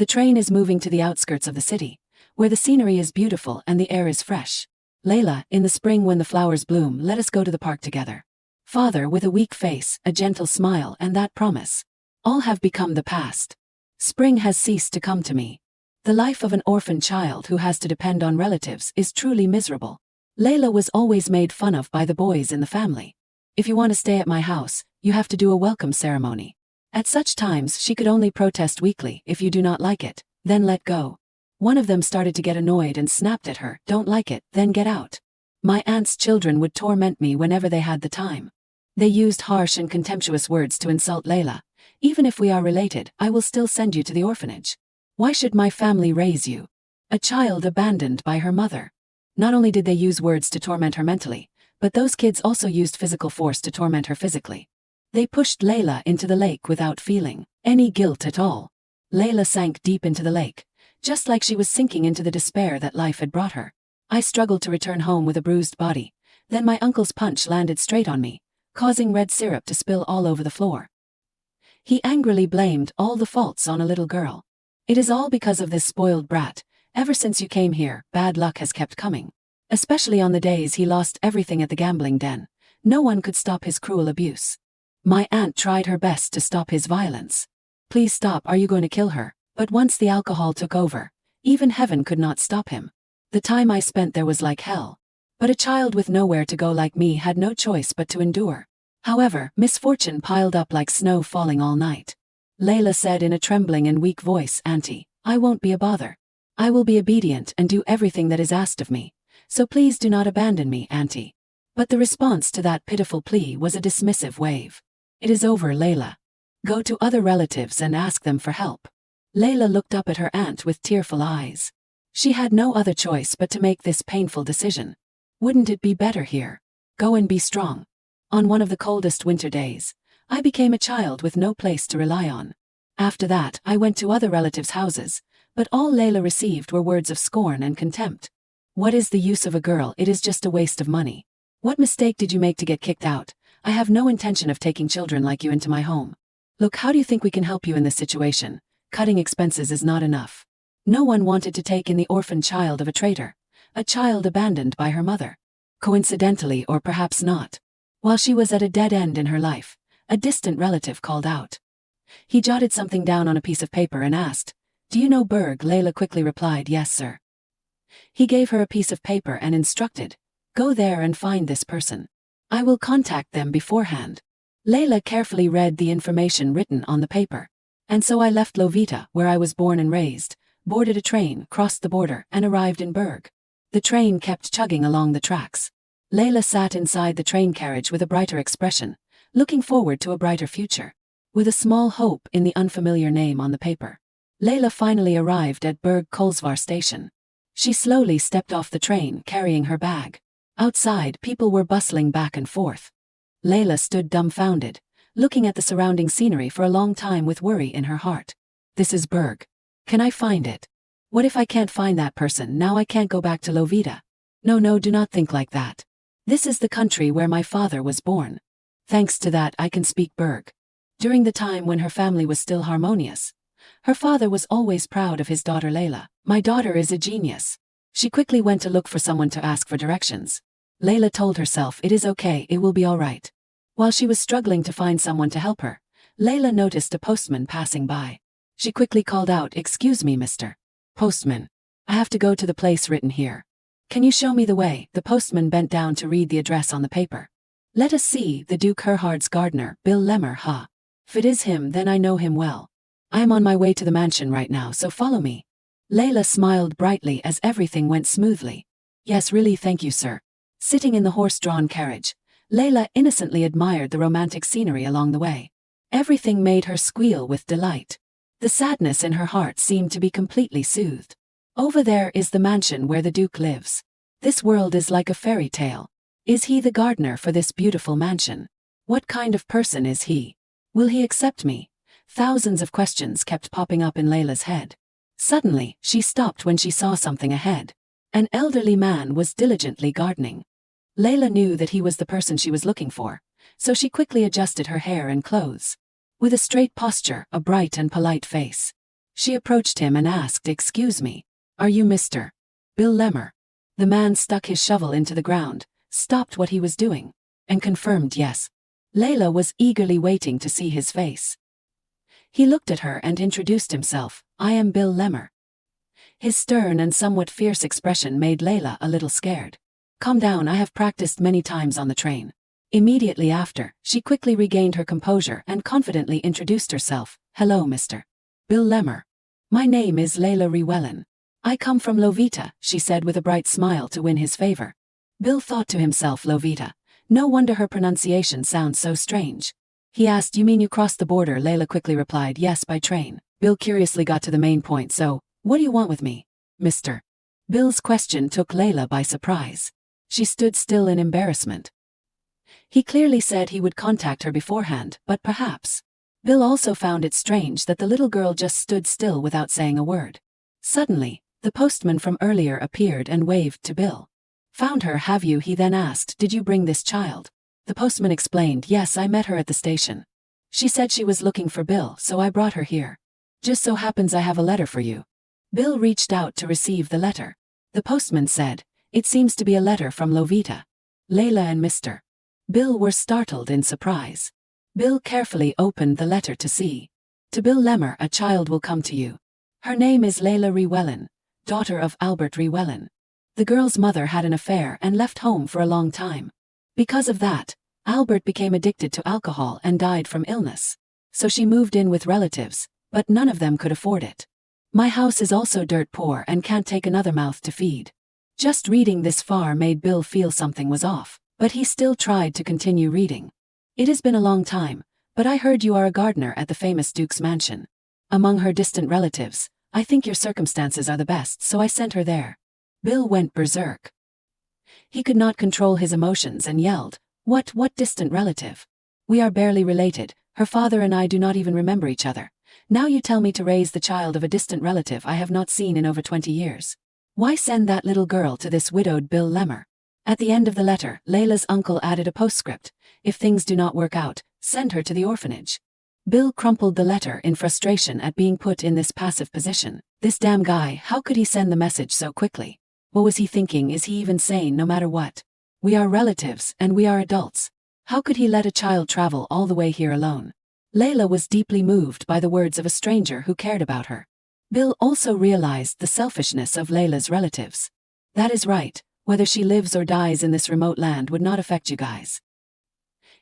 The train is moving to the outskirts of the city, where the scenery is beautiful and the air is fresh. Layla, in the spring when the flowers bloom, let us go to the park together. Father, with a weak face, a gentle smile, and that promise. All have become the past. Spring has ceased to come to me. The life of an orphan child who has to depend on relatives is truly miserable. Layla was always made fun of by the boys in the family. If you want to stay at my house, you have to do a welcome ceremony. At such times she could only protest weakly. If you do not like it, then let go. One of them started to get annoyed and snapped at her, don't like it, then get out. My aunt's children would torment me whenever they had the time. They used harsh and contemptuous words to insult Layla. Even if we are related, I will still send you to the orphanage. Why should my family raise you? A child abandoned by her mother. Not only did they use words to torment her mentally, but those kids also used physical force to torment her physically. They pushed Layla into the lake without feeling any guilt at all. Layla sank deep into the lake, just like she was sinking into the despair that life had brought her. I struggled to return home with a bruised body. Then my uncle's punch landed straight on me, causing red syrup to spill all over the floor. He angrily blamed all the faults on a little girl. It is all because of this spoiled brat. Ever since you came here, bad luck has kept coming. Especially on the days he lost everything at the gambling den. No one could stop his cruel abuse. My aunt tried her best to stop his violence. Please stop, are you going to kill her? But once the alcohol took over, even heaven could not stop him. The time I spent there was like hell. But a child with nowhere to go like me had no choice but to endure. However, misfortune piled up like snow falling all night. Layla said in a trembling and weak voice, Auntie, I won't be a bother. I will be obedient and do everything that is asked of me. So please do not abandon me, Auntie. But the response to that pitiful plea was a dismissive wave. It is over, Layla. Go to other relatives and ask them for help. Layla looked up at her aunt with tearful eyes. She had no other choice but to make this painful decision. Wouldn't it be better here? Go and be strong. On one of the coldest winter days, I became a child with no place to rely on. After that, I went to other relatives' houses, but all Layla received were words of scorn and contempt. What is the use of a girl? It is just a waste of money. What mistake did you make to get kicked out? I have no intention of taking children like you into my home. Look, how do you think we can help you in this situation? Cutting expenses is not enough. No one wanted to take in the orphan child of a traitor, a child abandoned by her mother. Coincidentally, or perhaps not. While she was at a dead end in her life, a distant relative called out. He jotted something down on a piece of paper and asked, Do you know Berg? Layla quickly replied, Yes, sir. He gave her a piece of paper and instructed, Go there and find this person. I will contact them beforehand. Layla carefully read the information written on the paper. And so I left Lovita, where I was born and raised, boarded a train, crossed the border, and arrived in Berg. The train kept chugging along the tracks. Layla sat inside the train carriage with a brighter expression, looking forward to a brighter future. With a small hope in the unfamiliar name on the paper, Layla finally arrived at Berg Kolsvar station. She slowly stepped off the train carrying her bag. Outside, people were bustling back and forth. Layla stood dumbfounded, looking at the surrounding scenery for a long time with worry in her heart. This is Berg. Can I find it? What if I can't find that person? Now I can't go back to Lovita. No, do not think like that. This is the country where my father was born. Thanks to that I can speak Berg. During the time when her family was still harmonious, her father was always proud of his daughter Layla. My daughter is a genius. She quickly went to look for someone to ask for directions. Layla told herself it is okay, it will be all right. While she was struggling to find someone to help her, Layla noticed a postman passing by. She quickly called out, Excuse me, Mr. Postman. I have to go to the place written here. Can you show me the way? The postman bent down to read the address on the paper. Let us see, the Duke Herhard's gardener, Bill Lemmer, huh? If it is him, then I know him well. I am on my way to the mansion right now, so follow me. Layla smiled brightly as everything went smoothly. Yes, really, thank you, sir. Sitting in the horse-drawn carriage, Layla innocently admired the romantic scenery along the way. Everything made her squeal with delight. The sadness in her heart seemed to be completely soothed. Over there is the mansion where the Duke lives. This world is like a fairy tale. Is he the gardener for this beautiful mansion? What kind of person is he? Will he accept me? Thousands of questions kept popping up in Layla's head. Suddenly, she stopped when she saw something ahead. An elderly man was diligently gardening. Layla knew that he was the person she was looking for, so she quickly adjusted her hair and clothes. With a straight posture, a bright and polite face, She approached him and asked, "Excuse me, are you Mr. Bill Lemmer?" The man stuck his shovel into the ground, stopped what he was doing, and confirmed yes. Layla was eagerly waiting to see his face. He looked at her and introduced himself, "I am Bill Lemmer." His stern and somewhat fierce expression made Layla a little scared. "Calm down, I have practiced many times on the train." Immediately after, she quickly regained her composure and confidently introduced herself, "Hello, Mr. Bill Lemmer. My name is Layla Rewellen. I come from Lovita," she said with a bright smile to win his favor. Bill thought to himself, Lovita. No wonder her pronunciation sounds so strange. He asked, "You mean you crossed the border?" Layla quickly replied, "Yes, by train." Bill curiously got to the main point. "So, what do you want with me, Mr.?" Bill's question took Layla by surprise. She stood still in embarrassment. He clearly said he would contact her beforehand, but perhaps. Bill also found it strange that the little girl just stood still without saying a word. Suddenly, the postman from earlier appeared and waved to Bill. "Found her, have you?" he then asked. "Did you bring this child?" The postman explained, "Yes, I met her at the station. She said she was looking for Bill, so I brought her here. Just so happens I have a letter for you." Bill reached out to receive the letter. The postman said, "It seems to be a letter from Lovita. Layla and Mr. Bill were startled in surprise. Bill carefully opened the letter to see. "To Bill Lemmer, a child will come to you. Her name is Layla Rewellen, daughter of Albert Rewellen. The girl's mother had an affair and left home for a long time. Because of that, Albert became addicted to alcohol and died from illness. So she moved in with relatives, but none of them could afford it. My house is also dirt poor and can't take another mouth to feed." Just reading this far made Bill feel something was off, but he still tried to continue reading. "It has been a long time, but I heard you are a gardener at the famous Duke's mansion. Among her distant relatives, I think your circumstances are the best, so I sent her there." Bill went berserk. He could not control his emotions and yelled, What distant relative? We are barely related, her father and I do not even remember each other. Now you tell me to raise the child of a distant relative I have not seen in over 20 years. Why send that little girl to this widowed Bill Lemmer?" At the end of the letter, Layla's uncle added a postscript, "If things do not work out, send her to the orphanage." Bill crumpled the letter in frustration at being put in this passive position. This damn guy, how could he send the message so quickly? What was he thinking? Is he even sane? No matter what. We are relatives, and we are adults. How could he let a child travel all the way here alone? Layla was deeply moved by the words of a stranger who cared about her. Bill also realized the selfishness of Layla's relatives. That is right, whether she lives or dies in this remote land would not affect you guys.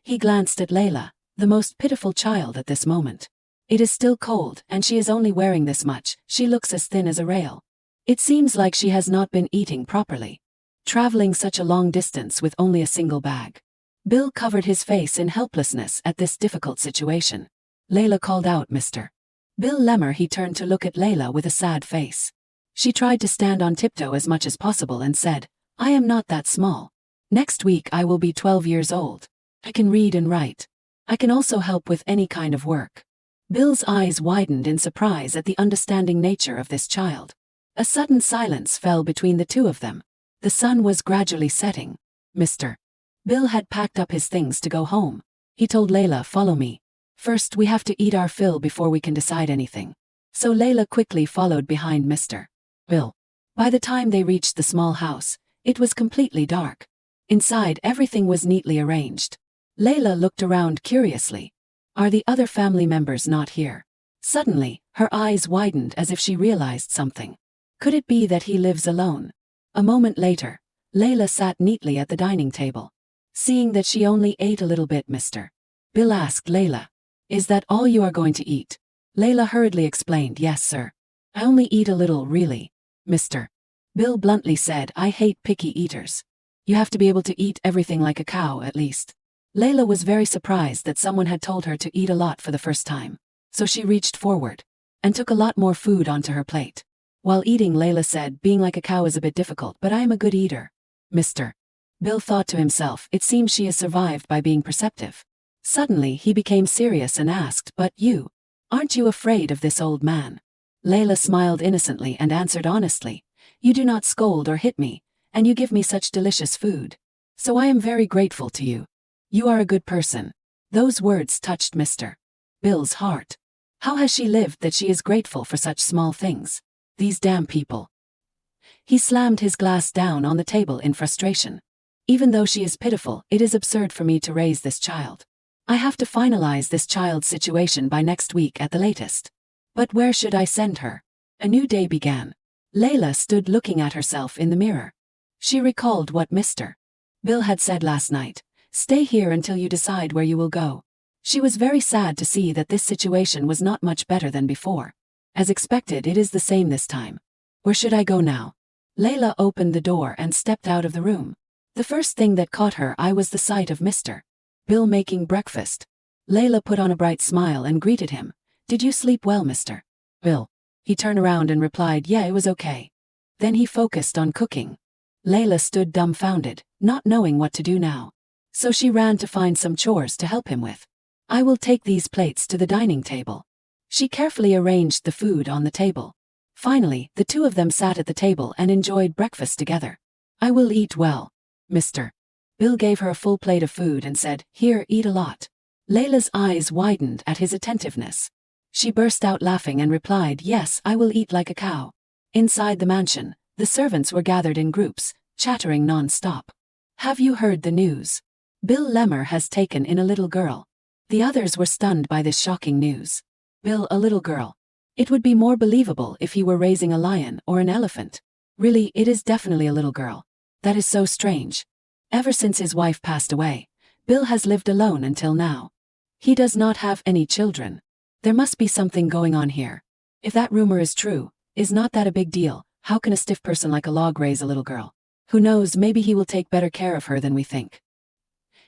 He glanced at Layla, the most pitiful child at this moment. It is still cold, and she is only wearing this much. She looks as thin as a rail. It seems like she has not been eating properly. Traveling such a long distance with only a single bag. Bill covered his face in helplessness at this difficult situation. Layla called out, "Mr. Bill Lemmer." He turned to look at Layla with a sad face. She tried to stand on tiptoe as much as possible and said, "I am not that small. Next week I will be 12 years old. I can read and write. I can also help with any kind of work." Bill's eyes widened in surprise at the understanding nature of this child. A sudden silence fell between the two of them. The sun was gradually setting. Mr. Bill had packed up his things to go home. He told Layla, "Follow me. First we have to eat our fill before we can decide anything." So Layla quickly followed behind Mr. Bill. By the time they reached the small house, it was completely dark. Inside, everything was neatly arranged. Layla looked around curiously. Are the other family members not here? Suddenly, her eyes widened as if she realized something. Could it be that he lives alone? A moment later, Layla sat neatly at the dining table. Seeing that she only ate a little bit, Mr. Bill asked Layla, "Is that all you are going to eat?" Layla hurriedly explained, "Yes, sir. I only eat a little, really." Mr. Bill bluntly said, "I hate picky eaters. You have to be able to eat everything like a cow, at least." Layla was very surprised that someone had told her to eat a lot for the first time. So she reached forward and took a lot more food onto her plate. While eating, Layla said, "Being like a cow is a bit difficult, but I am a good eater." Mr. Bill thought to himself, it seems she has survived by being perceptive. Suddenly he became serious and asked, "But you, aren't you afraid of this old man?" Layla smiled innocently and answered honestly, "You do not scold or hit me, and you give me such delicious food. So I am very grateful to you. You are a good person." Those words touched Mr. Bill's heart. How has she lived that she is grateful for such small things? These damn people. He slammed his glass down on the table in frustration. Even though she is pitiful, it is absurd for me to raise this child. I have to finalize this child's situation by next week at the latest. But where should I send her? A new day began. Layla stood looking at herself in the mirror. She recalled what Mr. Bill had said last night. Stay here until you decide where you will go. She was very sad to see that this situation was not much better than before. As expected, it is the same this time. Where should I go now? Layla opened the door and stepped out of the room. The first thing that caught her eye was the sight of Mr. Bill making breakfast. Layla put on a bright smile and greeted him. Did you sleep well, Mr. Bill? He turned around and replied, yeah, it was okay. Then he focused on cooking. Layla stood dumbfounded, not knowing what to do now. So she ran to find some chores to help him with. I will take these plates to the dining table. She carefully arranged the food on the table. Finally, the two of them sat at the table and enjoyed breakfast together. I will eat well, Mr. Bill gave her a full plate of food and said, here, eat a lot. Layla's eyes widened at his attentiveness. She burst out laughing and replied, yes, I will eat like a cow. Inside the mansion, the servants were gathered in groups, chattering non-stop. Have you heard the news? Bill Lemmer has taken in a little girl. The others were stunned by this shocking news. Bill, a little girl. It would be more believable if he were raising a lion or an elephant. Really, it is definitely a little girl. That is so strange. Ever since his wife passed away, Bill has lived alone until now. He does not have any children. There must be something going on here. If that rumor is true, is not that a big deal? How can a stiff person like a log raise a little girl? Who knows, maybe he will take better care of her than we think.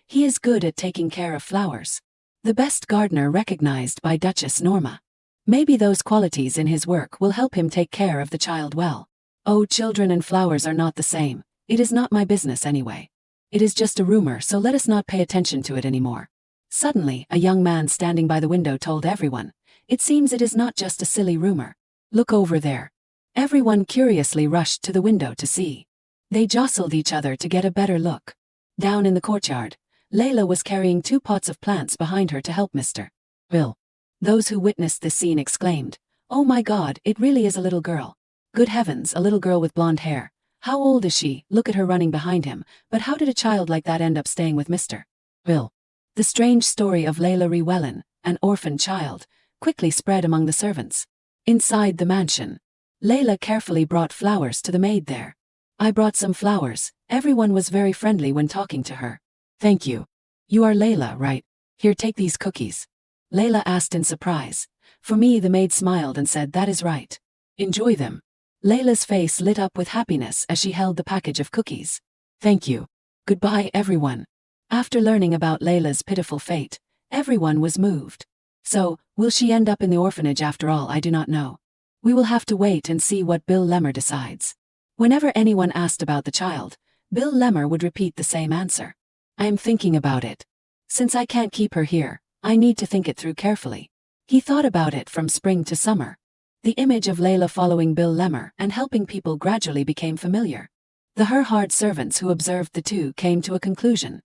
He is good at taking care of flowers. The best gardener recognized by Duchess Norma. Maybe those qualities in his work will help him take care of the child well. Oh, children and flowers are not the same. It is not my business anyway. It is just a rumor, so let us not pay attention to it anymore. Suddenly, a young man standing by the window told everyone, it seems it is not just a silly rumor. Look over there. Everyone curiously rushed to the window to see. They jostled each other to get a better look. Down in the courtyard, Layla was carrying 2 pots of plants behind her to help Mr. Bill. Those who witnessed this scene exclaimed, oh my God, it really is a little girl. Good heavens, a little girl with blonde hair. How old is she? Look at her running behind him. But how did a child like that end up staying with Mr. Bill? The strange story of Layla Rewellen, an orphan child, quickly spread among the servants. Inside the mansion, Layla carefully brought flowers to the maid there. I brought some flowers. Everyone was very friendly when talking to her. Thank you. You are Layla, right? Here, take these cookies. Layla asked in surprise. For me, the maid smiled and said, that is right. Enjoy them. Layla's face lit up with happiness as she held the package of cookies. Thank you. Goodbye, everyone. After learning about Layla's pitiful fate, everyone was moved. So, will she end up in the orphanage after all? I do not know. We will have to wait and see what Bill Lemmer decides. Whenever anyone asked about the child, Bill Lemmer would repeat the same answer. I am thinking about it. Since I can't keep her here, I need to think it through carefully. He thought about it from spring to summer. The image of Layla following Bill Lemmer and helping people gradually became familiar. The her-hard servants who observed the two came to a conclusion.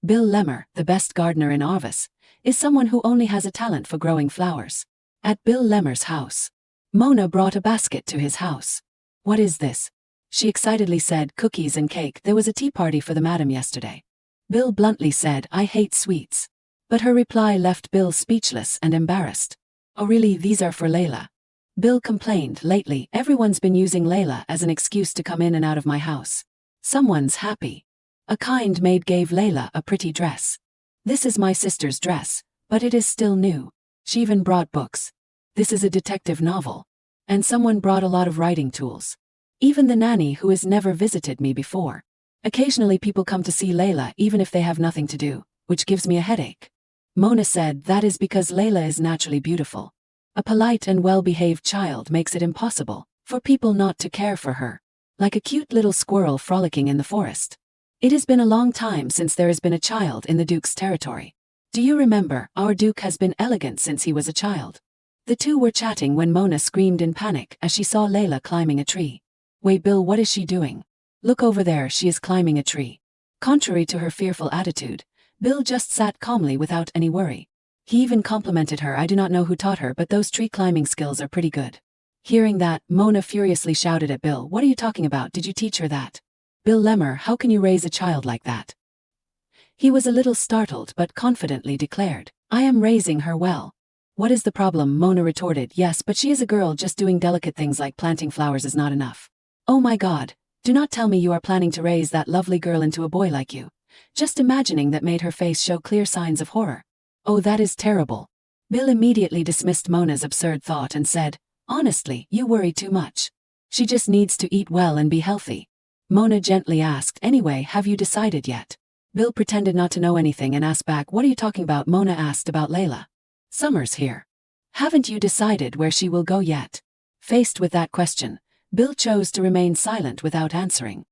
Bill Lemmer, the best gardener in Arvis, is someone who only has a talent for growing flowers. At Bill Lemmer's house, Mona brought a basket to his house. What is this? She excitedly said, cookies and cake. There was a tea party for the madam yesterday. Bill bluntly said, I hate sweets. But her reply left Bill speechless and embarrassed. Oh really, these are for Layla. Bill complained, lately, everyone's been using Layla as an excuse to come in and out of my house. Someone's happy. A kind maid gave Layla a pretty dress. This is my sister's dress, but it is still new. She even brought books. This is a detective novel. And someone brought a lot of writing tools. Even the nanny who has never visited me before. Occasionally people come to see Layla even if they have nothing to do, which gives me a headache. Mona said that is because Layla is naturally beautiful. A polite and well-behaved child makes it impossible for people not to care for her. Like a cute little squirrel frolicking in the forest. It has been a long time since there has been a child in the Duke's territory. Do you remember, our Duke has been elegant since he was a child. The two were chatting when Mona screamed in panic as she saw Layla climbing a tree. Wait Bill, what is she doing? Look over there, she is climbing a tree. Contrary to her fearful attitude, Bill just sat calmly without any worry. He even complimented her. I do not know who taught her, but those tree climbing skills are pretty good. Hearing that, Mona furiously shouted at Bill, what are you talking about? Did you teach her that? Bill Lemmer, how can you raise a child like that? He was a little startled but confidently declared, I am raising her well. What is the problem? Mona retorted, yes, but she is a girl. Just doing delicate things like planting flowers is not enough. Oh my God, do not tell me you are planning to raise that lovely girl into a boy like you. Just imagining that made her face show clear signs of horror. Oh, that is terrible. Bill immediately dismissed Mona's absurd thought and said, honestly, you worry too much. She just needs to eat well and be healthy. Mona gently asked, anyway, have you decided yet? Bill pretended not to know anything and asked back, what are you talking about? Mona asked about Layla. Summer's here. Haven't you decided where she will go yet? Faced with that question, Bill chose to remain silent without answering.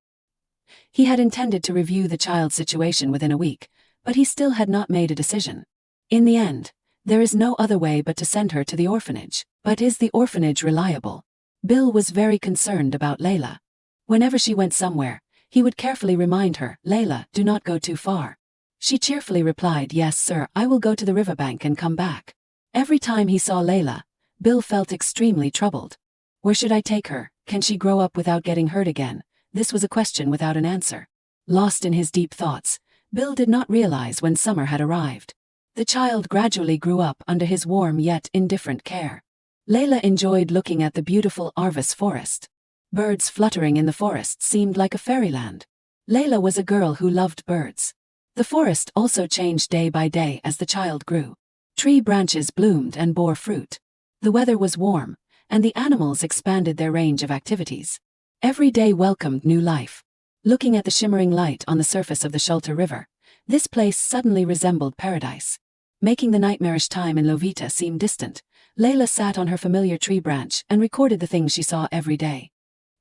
He had intended to review the child's situation within a week, but he still had not made a decision. In the end, there is no other way but to send her to the orphanage. But is the orphanage reliable? Bill was very concerned about Layla. Whenever she went somewhere, he would carefully remind her, Layla, do not go too far. She cheerfully replied, yes sir, I will go to the riverbank and come back. Every time he saw Layla, Bill felt extremely troubled. Where should I take her? Can she grow up without getting hurt again? This was a question without an answer. Lost in his deep thoughts, Bill did not realize when summer had arrived. The child gradually grew up under his warm yet indifferent care. Layla enjoyed looking at the beautiful Arvis forest. Birds fluttering in the forest seemed like a fairyland. Layla was a girl who loved birds. The forest also changed day by day as the child grew. Tree branches bloomed and bore fruit. The weather was warm, and the animals expanded their range of activities. Every day welcomed new life. Looking at the shimmering light on the surface of the Schulter River, this place suddenly resembled paradise. Making the nightmarish time in Lovita seem distant, Layla sat on her familiar tree branch and recorded the things she saw every day.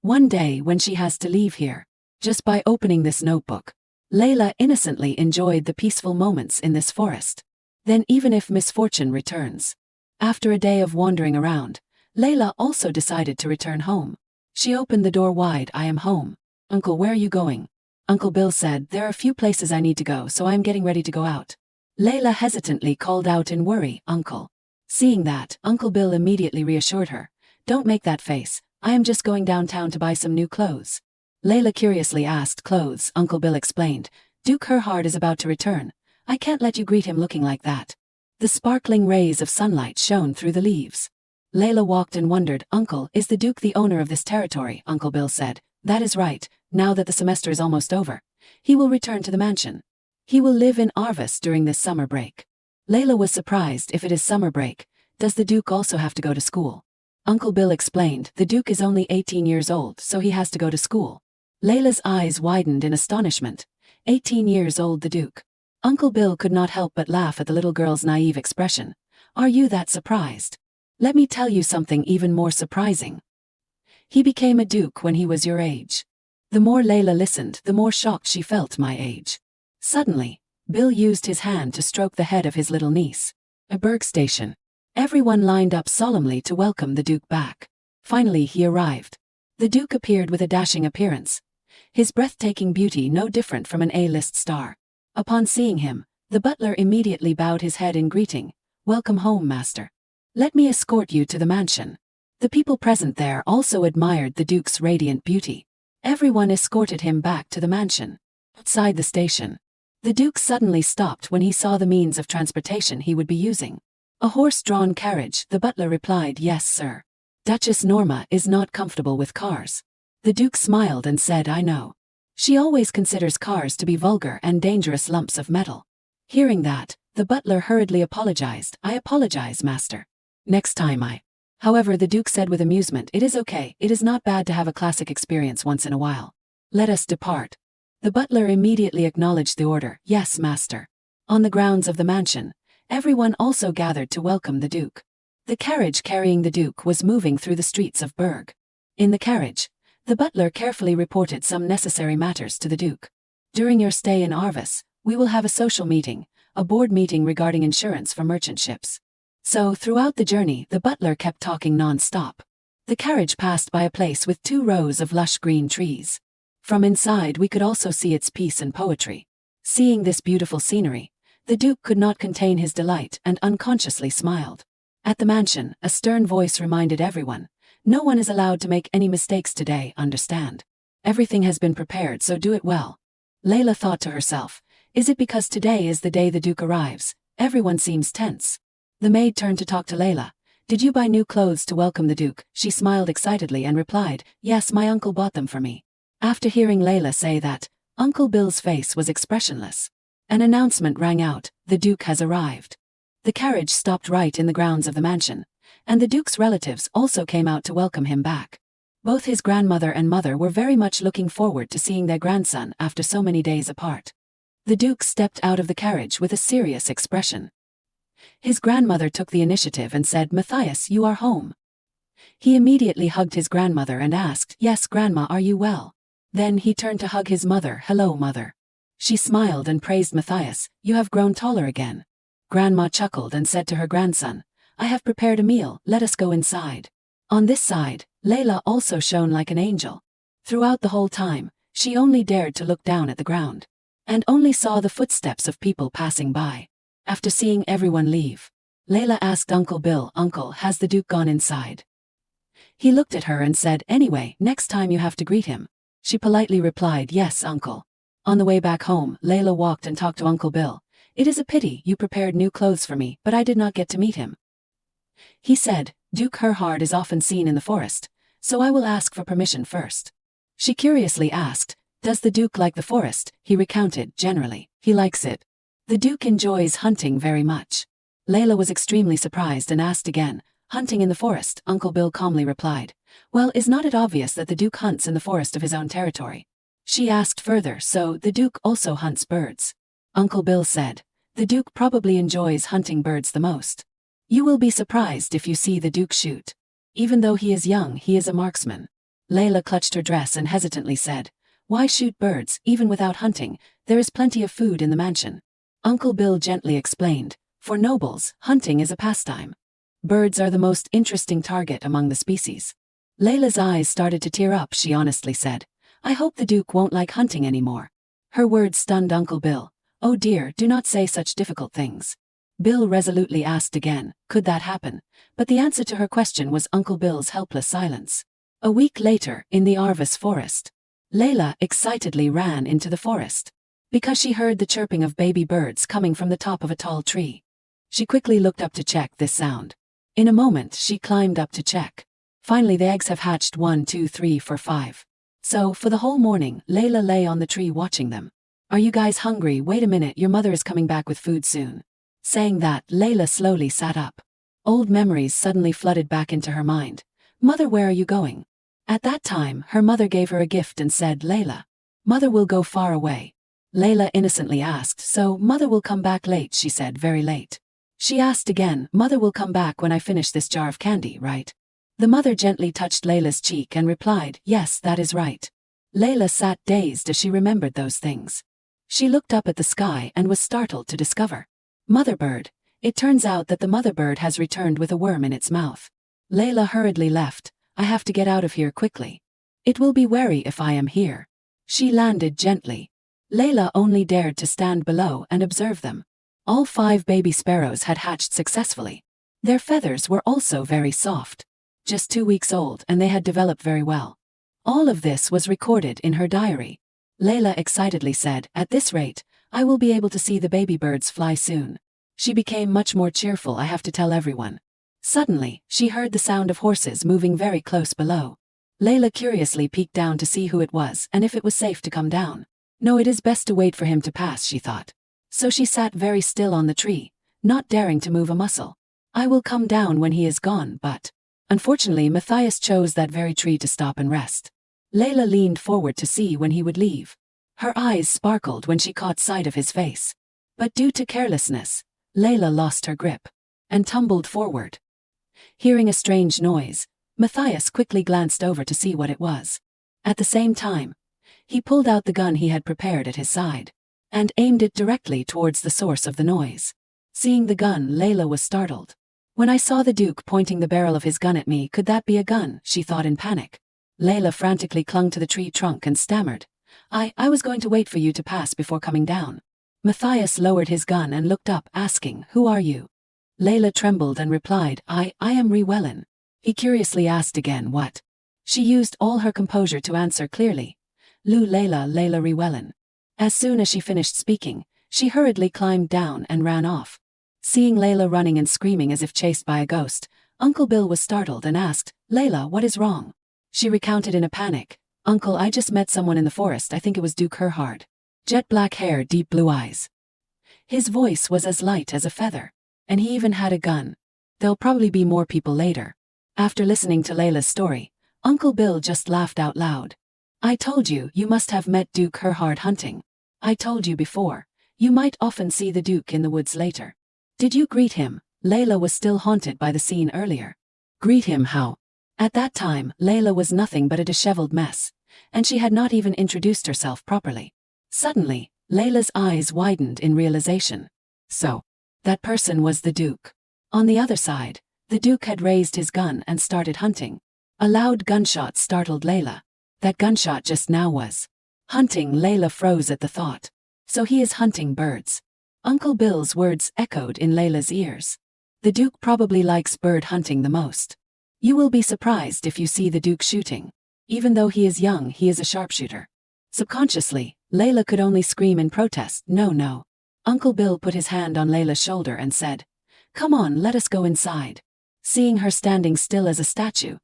One day when she has to leave here, just by opening this notebook, Layla innocently enjoyed the peaceful moments in this forest. Then even if misfortune returns. After a day of wandering around, Layla also decided to return home. She opened the door wide. I am home. Uncle, where are you going? Uncle Bill said, there are a few places I need to go, so I am getting ready to go out. Layla hesitantly called out in worry, Uncle. Seeing that, Uncle Bill immediately reassured her, don't make that face, I am just going downtown to buy some new clothes. Layla curiously asked, clothes? Uncle Bill explained, Duke Herhard is about to return. I can't let you greet him looking like that. The sparkling rays of sunlight shone through the leaves. Layla walked and wondered, Uncle, is the Duke the owner of this territory? Uncle Bill said, that is right, now that the semester is almost over. He will return to the mansion. He will live in Arvis during this summer break. Layla was surprised. If it is summer break, does the Duke also have to go to school? Uncle Bill explained, the Duke is only 18 years old, so he has to go to school. Layla's eyes widened in astonishment. 18 years old, the Duke. Uncle Bill could not help but laugh at the little girl's naive expression. Are you that surprised? Let me tell you something even more surprising. He became a Duke when he was your age. The more Layla listened, the more shocked she felt. My age. Suddenly, Bill used his hand to stroke the head of his little niece. A Berg station. Everyone lined up solemnly to welcome the Duke back. Finally he arrived. The Duke appeared with a dashing appearance. His breathtaking beauty no different from an A-list star. Upon seeing him, the butler immediately bowed his head in greeting. Welcome home, master. Let me escort you to the mansion. The people present there also admired the Duke's radiant beauty. Everyone escorted him back to the mansion. Outside the station, the Duke suddenly stopped when he saw the means of transportation he would be using. A horse-drawn carriage, the butler replied, yes, sir. Duchess Norma is not comfortable with cars. The Duke smiled and said, I know. She always considers cars to be vulgar and dangerous lumps of metal. Hearing that, the butler hurriedly apologized. I apologize, master. Next time I. However, the Duke said with amusement, it is okay, it is not bad to have a classic experience once in a while. Let us depart. The butler immediately acknowledged the order, yes, master. On the grounds of the mansion, everyone also gathered to welcome the Duke. The carriage carrying the Duke was moving through the streets of Berg. In the carriage, the butler carefully reported some necessary matters to the Duke. During your stay in Arvis, we will have a social meeting, a board meeting regarding insurance for merchant ships. So throughout the journey, the butler kept talking non-stop. The carriage passed by a place with 2 rows of lush green trees. From inside we could also see its peace and poetry. Seeing this beautiful scenery, The Duke could not contain his delight and unconsciously smiled. At the mansion, a stern voice reminded everyone, "No one is allowed to make any mistakes today, understand? Everything has been prepared, so do it well." Layla thought to herself, is it because today is the day the Duke arrives? Everyone seems tense. The maid turned to talk to Layla. "Did you buy new clothes to welcome the Duke?" She smiled excitedly and replied, "Yes, my uncle bought them for me." After hearing Layla say that, Uncle Bill's face was expressionless. An announcement rang out, "The Duke has arrived." The carriage stopped right in the grounds of the mansion, and the Duke's relatives also came out to welcome him back. Both his grandmother and mother were very much looking forward to seeing their grandson after so many days apart. The Duke stepped out of the carriage with a serious expression. His grandmother took the initiative and said, "Matthias, you are home." He immediately hugged his grandmother and asked, "Yes, Grandma, are you well?" Then he turned to hug his mother. "Hello, Mother." She smiled and praised Matthias, "You have grown taller again." Grandma chuckled and said to her grandson, "I have prepared a meal, let us go inside." On this side, Layla also shone like an angel. Throughout the whole time, she only dared to look down at the ground, and only saw the footsteps of people passing by. After seeing everyone leave, Layla asked Uncle Bill, "Uncle, has the Duke gone inside?" He looked at her and said, "Anyway, next time you have to greet him." She politely replied, "Yes, Uncle." On the way back home, Layla walked and talked to Uncle Bill. "It is a pity you prepared new clothes for me, but I did not get to meet him." He said, "Duke Herhard is often seen in the forest, so I will ask for permission first." She curiously asked, "Does the Duke like the forest?" He recounted, "Generally, he likes it. The Duke enjoys hunting very much." Layla was extremely surprised and asked again, "Hunting in the forest?" Uncle Bill calmly replied, "Well, is not it obvious that the Duke hunts in the forest of his own territory?" She asked further, "So, the Duke also hunts birds?" Uncle Bill said, "The Duke probably enjoys hunting birds the most. You will be surprised if you see the Duke shoot. Even though he is young, he is a marksman." Layla clutched her dress and hesitantly said, "Why shoot birds, even without hunting? There is plenty of food in the mansion." Uncle Bill gently explained, "For nobles, hunting is a pastime. Birds are the most interesting target among the species." Layla's eyes started to tear up. She honestly said, "I hope the Duke won't like hunting anymore." Her words stunned Uncle Bill. "Oh dear, do not say such difficult things." Bill resolutely asked again, "Could that happen?" But the answer to her question was Uncle Bill's helpless silence. A week later, in the Arvis forest, Layla excitedly ran into the forest, because she heard the chirping of baby birds coming from the top of a tall tree. She quickly looked up to check this sound. In a moment, she climbed up to check. Finally, the eggs have hatched 1, 2, 3, 4, 5. So, for the whole morning, Layla lay on the tree watching them. "Are you guys hungry? Wait a minute, your mother is coming back with food soon." Saying that, Layla slowly sat up. Old memories suddenly flooded back into her mind. "Mother, where are you going?" At that time, her mother gave her a gift and said, "Layla, Mother will go far away." Layla innocently asked, "So, Mother will come back late?" She said, "Very late." She asked again, "Mother will come back when I finish this jar of candy, right?" The mother gently touched Layla's cheek and replied, "Yes, that is right." Layla sat dazed as she remembered those things. She looked up at the sky and was startled to discover Mother Bird. It turns out that the mother bird has returned with a worm in its mouth. Layla hurriedly left. "I have to get out of here quickly. It will be wary if I am here." She landed gently. Layla only dared to stand below and observe them. All 5 baby sparrows had hatched successfully. Their feathers were also very soft. Just 2 weeks old, and they had developed very well. All of this was recorded in her diary. Layla excitedly said, "At this rate, I will be able to see the baby birds fly soon." She became much more cheerful. "I have to tell everyone." Suddenly, she heard the sound of horses moving very close below. Layla curiously peeked down to see who it was and if it was safe to come down. "No, it is best to wait for him to pass," she thought. So she sat very still on the tree, not daring to move a muscle. "I will come down when he is gone," but unfortunately, Matthias chose that very tree to stop and rest. Layla leaned forward to see when he would leave. Her eyes sparkled when she caught sight of his face. But due to carelessness, Layla lost her grip and tumbled forward. Hearing a strange noise, Matthias quickly glanced over to see what it was. At the same time, he pulled out the gun he had prepared at his side and aimed it directly towards the source of the noise. Seeing the gun, Layla was startled. "When I saw the Duke pointing the barrel of his gun at me, could that be a gun?" she thought in panic. Layla frantically clung to the tree trunk and stammered, I was going to wait for you to pass before coming down." Matthias lowered his gun and looked up, asking, "Who are you?" Layla trembled and replied, I am Rewellen. He curiously asked again, "What?" She used all her composure to answer clearly, Layla Rewellen. As soon as she finished speaking, she hurriedly climbed down and ran off. Seeing Layla running and screaming as if chased by a ghost, Uncle Bill was startled and asked, "Layla, what is wrong?" She recounted in a panic, "Uncle, I just met someone in the forest. I think it was Duke Herhard. Jet black hair, deep blue eyes. His voice was as light as a feather. And he even had a gun. There'll probably be more people later." After listening to Layla's story, Uncle Bill just laughed out loud. "I told you, you must have met Duke Herhard hunting. I told you before, you might often see the Duke in the woods later. Did you greet him?" Layla was still haunted by the scene earlier. Greet him how? At that time, Layla was nothing but a disheveled mess, and she had not even introduced herself properly. Suddenly, Layla's eyes widened in realization. So, that person was the Duke. On the other side, the Duke had raised his gun and started hunting. A loud gunshot startled Layla. That gunshot just now was hunting. Layla froze at the thought. So he is hunting birds. Uncle Bill's words echoed in Layla's ears. The Duke probably likes bird hunting the most. You will be surprised if you see the Duke shooting. Even though he is young, he is a sharpshooter. Subconsciously, Layla could only scream in protest, "No, no." Uncle Bill put his hand on Layla's shoulder and said, "Come on, let us go inside." Seeing her standing still as a statue,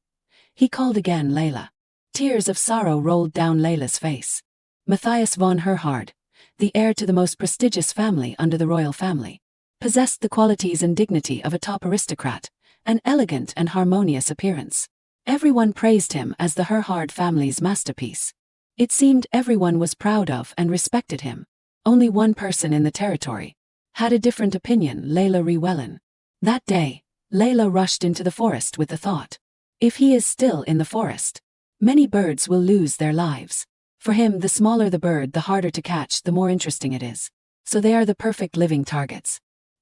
he called again, "Layla." Tears of sorrow rolled down Layla's face. Matthias von Herhard, the heir to the most prestigious family under the royal family, possessed the qualities and dignity of a top aristocrat, an elegant and harmonious appearance. Everyone praised him as the Herhard family's masterpiece. It seemed everyone was proud of and respected him. Only one person in the territory had a different opinion, Layla Rewellen. That day, Layla rushed into the forest with the thought, if he is still in the forest, many birds will lose their lives. For him, the smaller the bird, the harder to catch, the more interesting it is. So they are the perfect living targets.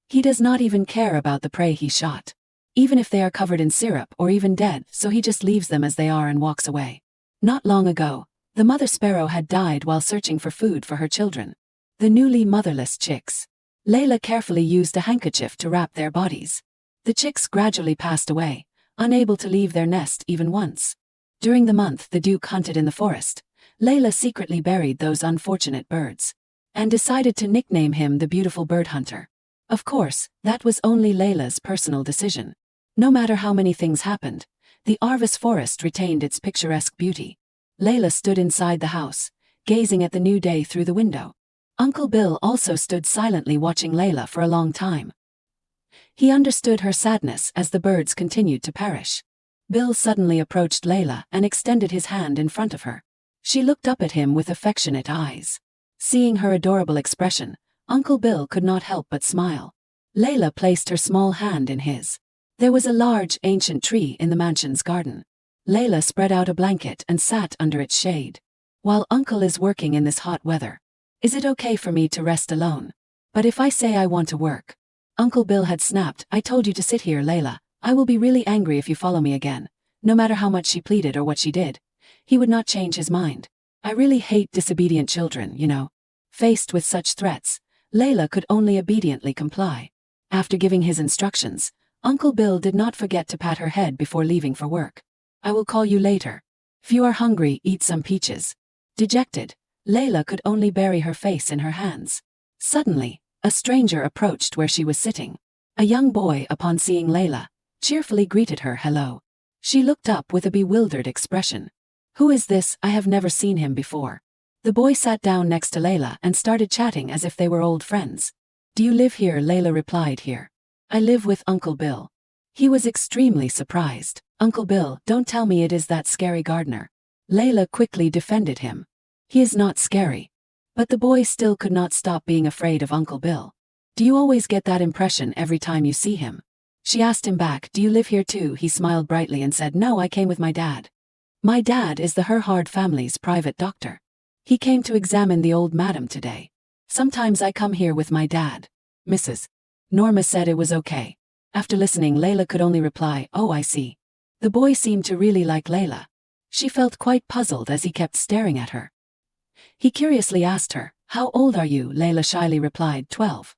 He does not even care about the prey he shot, even if they are covered in syrup or even dead, so he just leaves them as they are and walks away. Not long ago, the mother sparrow had died while searching for food for her children, the newly motherless chicks. Layla carefully used a handkerchief to wrap their bodies. The chicks gradually passed away, unable to leave their nest even once. During the month the Duke hunted in the forest, Layla secretly buried those unfortunate birds, and decided to nickname him the Beautiful Bird Hunter. Of course, that was only Layla's personal decision. No matter how many things happened, the Arvis forest retained its picturesque beauty. Layla stood inside the house, gazing at the new day through the window. Uncle Bill also stood silently watching Layla for a long time. He understood her sadness as the birds continued to perish. Bill suddenly approached Layla and extended his hand in front of her. She looked up at him with affectionate eyes. Seeing her adorable expression, Uncle Bill could not help but smile. Layla placed her small hand in his. There was a large, ancient tree in the mansion's garden. Layla spread out a blanket and sat under its shade. While Uncle is working in this hot weather, is it okay for me to rest alone? But if I say I want to work? Uncle Bill had snapped, "I told you to sit here, Layla. I will be really angry if you follow me again." No matter how much she pleaded or what she did, he would not change his mind. "I really hate disobedient children, you know." Faced with such threats, Layla could only obediently comply. After giving his instructions, Uncle Bill did not forget to pat her head before leaving for work. "I will call you later. If you are hungry, eat some peaches." Dejected, Layla could only bury her face in her hands. Suddenly, a stranger approached where she was sitting. A young boy, upon seeing Layla, cheerfully greeted her, "Hello." She looked up with a bewildered expression. "Who is this? I have never seen him before." The boy sat down next to Layla and started chatting as if they were old friends. "Do you live here?" Layla replied, "Here. I live with Uncle Bill." He was extremely surprised. "Uncle Bill, don't tell me it is that scary gardener." Layla quickly defended him. "He is not scary." But the boy still could not stop being afraid of Uncle Bill. "Do you always get that impression every time you see him?" She asked him back, "Do you live here too?" He smiled brightly and said, "No, I came with my dad. My dad is the Herhard family's private doctor. He came to examine the old madam today. Sometimes I come here with my dad." Mrs. Norma said it was okay. After listening, Layla could only reply, "Oh, I see." The boy seemed to really like Layla. She felt quite puzzled as he kept staring at her. He curiously asked her, How old are you? Layla shyly replied, 12.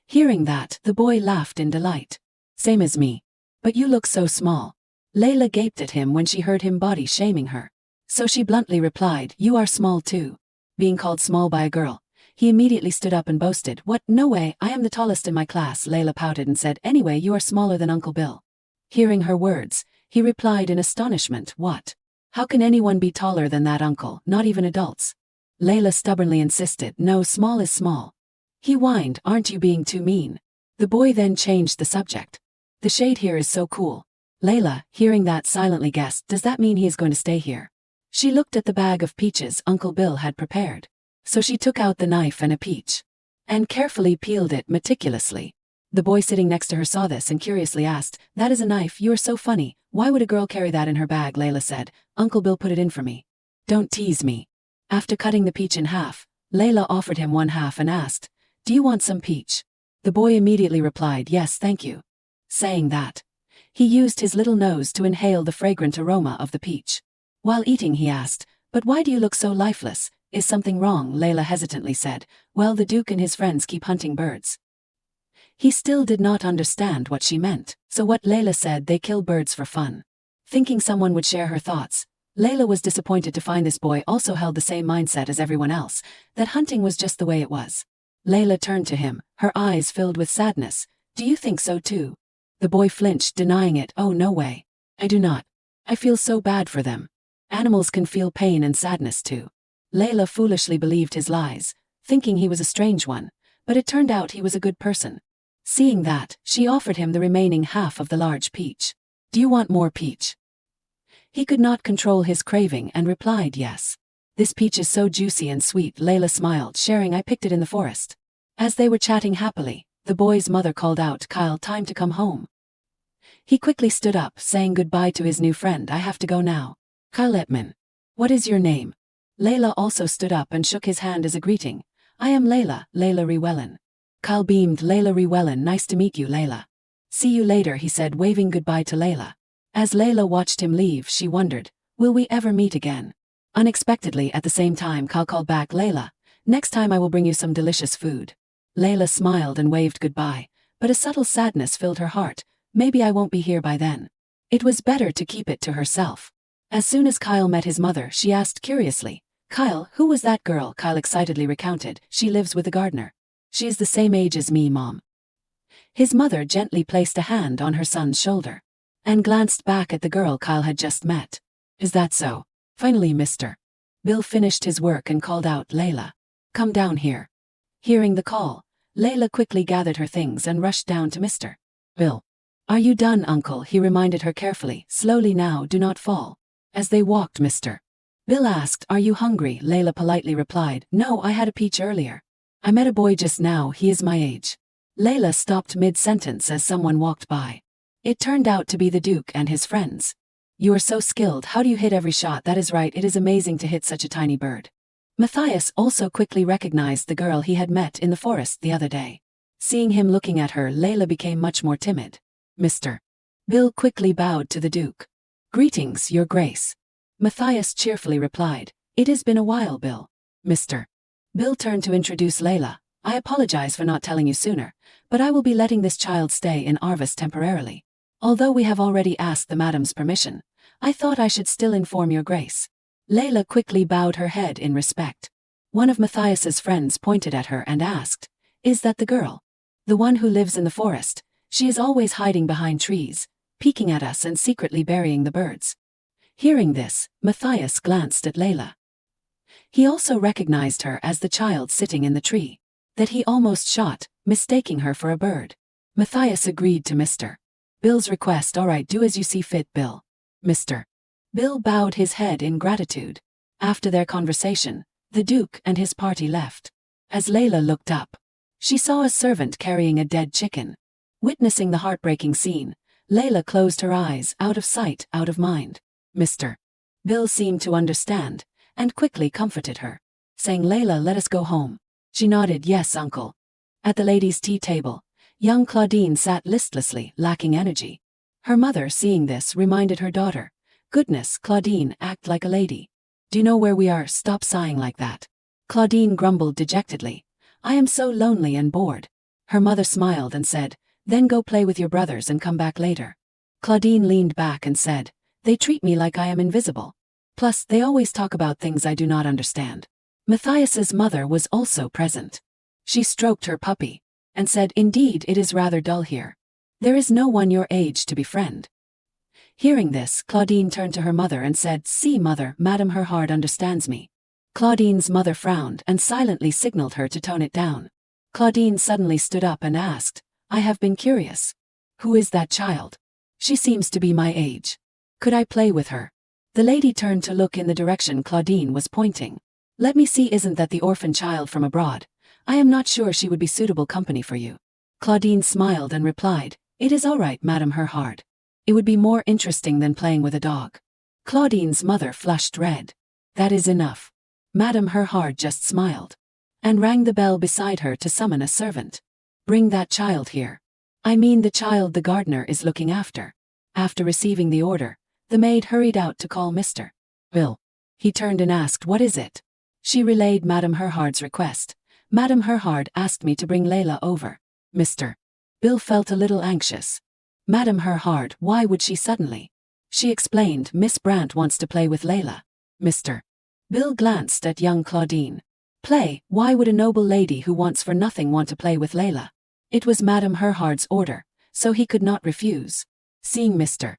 Hearing that, the boy laughed in delight. Same as me. But you look so small. Layla gaped at him when she heard him body shaming her. So she bluntly replied, you are small too. Being called small by a girl, he immediately stood up and boasted, what, no way, I am the tallest in my class. Layla pouted and said, anyway, you are smaller than Uncle Bill. Hearing her words, he replied in astonishment, what? How can anyone be taller than that uncle, not even adults? Layla stubbornly insisted, no, small is small. He whined, aren't you being too mean? The boy then changed the subject. The shade here is so cool. Layla, hearing that, silently guessed, does that mean he is going to stay here? She looked at the bag of peaches Uncle Bill had prepared. So she took out the knife and a peach and carefully peeled it meticulously. The boy sitting next to her saw this and curiously asked, that is a knife, you are so funny, why would a girl carry that in her bag? Layla said, Uncle Bill put it in for me. Don't tease me. After cutting the peach in half, Layla offered him one half and asked, do you want some peach? The boy immediately replied, yes, thank you. Saying that, he used his little nose to inhale the fragrant aroma of the peach. While eating, he asked, but why do you look so lifeless? Is something wrong? Layla hesitantly said, well, the Duke and his friends keep hunting birds. He still did not understand what she meant, so what Layla said, they kill birds for fun. Thinking someone would share her thoughts, Layla was disappointed to find this boy also held the same mindset as everyone else, that hunting was just the way it was. Layla turned to him, her eyes filled with sadness. Do you think so too? The boy flinched, denying it. Oh, no way. I do not. I feel so bad for them. Animals can feel pain and sadness too. Layla foolishly believed his lies, thinking he was a strange one, but it turned out he was a good person. Seeing that, she offered him the remaining half of the large peach. Do you want more peach? He could not control his craving and replied yes. This peach is so juicy and sweet. Layla smiled, sharing, I picked it in the forest. As they were chatting happily, the boy's mother called out, Kyle, time to come home. He quickly stood up, saying goodbye to his new friend. I have to go now. Kyle Etman. What is your name? Layla also stood up and shook his hand as a greeting. I am Layla, Layla Rewellen. Kyle beamed, Layla Rewellen, nice to meet you, Layla. See you later, he said, waving goodbye to Layla. As Layla watched him leave, she wondered, will we ever meet again? Unexpectedly, at the same time, Kyle called back, Layla, next time I will bring you some delicious food. Layla smiled and waved goodbye, but a subtle sadness filled her heart. Maybe I won't be here by then. It was better to keep it to herself. As soon as Kyle met his mother, she asked curiously, Kyle, who was that girl? Kyle excitedly recounted, she lives with the gardener. She is the same age as me, Mom. His mother gently placed a hand on her son's shoulder and glanced back at the girl Kyle had just met. Is that so? Finally, Mr. Bill finished his work and called out, Layla, come down here. Hearing the call, Layla quickly gathered her things and rushed down to Mr. Bill. Are you done, Uncle? He reminded her carefully, slowly now, do not fall. As they walked, Mr. Bill asked, are you hungry? Layla politely replied, no, I had a peach earlier. I met a boy just now, he is my age. Layla stopped mid-sentence as someone walked by. It turned out to be the Duke and his friends. You are so skilled, how do you hit every shot? That is right, it is amazing to hit such a tiny bird. Matthias also quickly recognized the girl he had met in the forest the other day. Seeing him looking at her, Layla became much more timid. Mr. Bill quickly bowed to the Duke. Greetings, Your Grace. Matthias cheerfully replied, it has been a while, Bill. Mr. Bill turned to introduce Layla. I apologize for not telling you sooner, but I will be letting this child stay in Arvis temporarily. Although we have already asked the madam's permission, I thought I should still inform Your Grace. Layla quickly bowed her head in respect. One of Matthias's friends pointed at her and asked, is that the girl? The one who lives in the forest? She is always hiding behind trees, peeking at us and secretly burying the birds. Hearing this, Matthias glanced at Layla. He also recognized her as the child sitting in the tree that he almost shot, mistaking her for a bird. Matthias agreed to Mr. Bill's request. All right, do as you see fit, Bill. Mr. Bill bowed his head in gratitude. After their conversation, the Duke and his party left. As Layla looked up, she saw a servant carrying a dead chicken. Witnessing the heartbreaking scene, Layla closed her eyes, out of sight, out of mind. Mr. Bill seemed to understand, and quickly comforted her, saying, Layla, let us go home. She nodded, yes, uncle. At the ladies' tea table, young Claudine sat listlessly, lacking energy. Her mother, seeing this, reminded her daughter, goodness, Claudine, act like a lady. Do you know where we are? Stop sighing like that. Claudine grumbled dejectedly. I am so lonely and bored. Her mother smiled and said, then go play with your brothers and come back later. Claudine leaned back and said, they treat me like I am invisible. Plus, they always talk about things I do not understand. Matthias's mother was also present. She stroked her puppy and said, indeed, it is rather dull here. There is no one your age to befriend. Hearing this, Claudine turned to her mother and said, see, mother, Madame Herhard understands me. Claudine's mother frowned and silently signaled her to tone it down. Claudine suddenly stood up and asked, I have been curious. Who is that child? She seems to be my age. Could I play with her? The lady turned to look in the direction Claudine was pointing. Let me see, isn't that the orphan child from abroad? I am not sure she would be suitable company for you. Claudine smiled and replied, it is all right, Madame Herhard. It would be more interesting than playing with a dog. Claudine's mother flushed red. That is enough. Madame Herhard just smiled and rang the bell beside her to summon a servant. Bring that child here. I mean the child the gardener is looking after. After receiving the order, the maid hurried out to call Mr. Bill. He turned and asked, what is it? She relayed Madame Herhard's request. Madame Herhard asked me to bring Layla over. Mr. Bill felt a little anxious. Madame Herhard, why would she suddenly? She explained, Miss Brandt wants to play with Layla. Mr. Bill glanced at young Claudine. Play, why would a noble lady who wants for nothing want to play with Layla? It was Madame Herhard's order, so he could not refuse. Seeing Mr.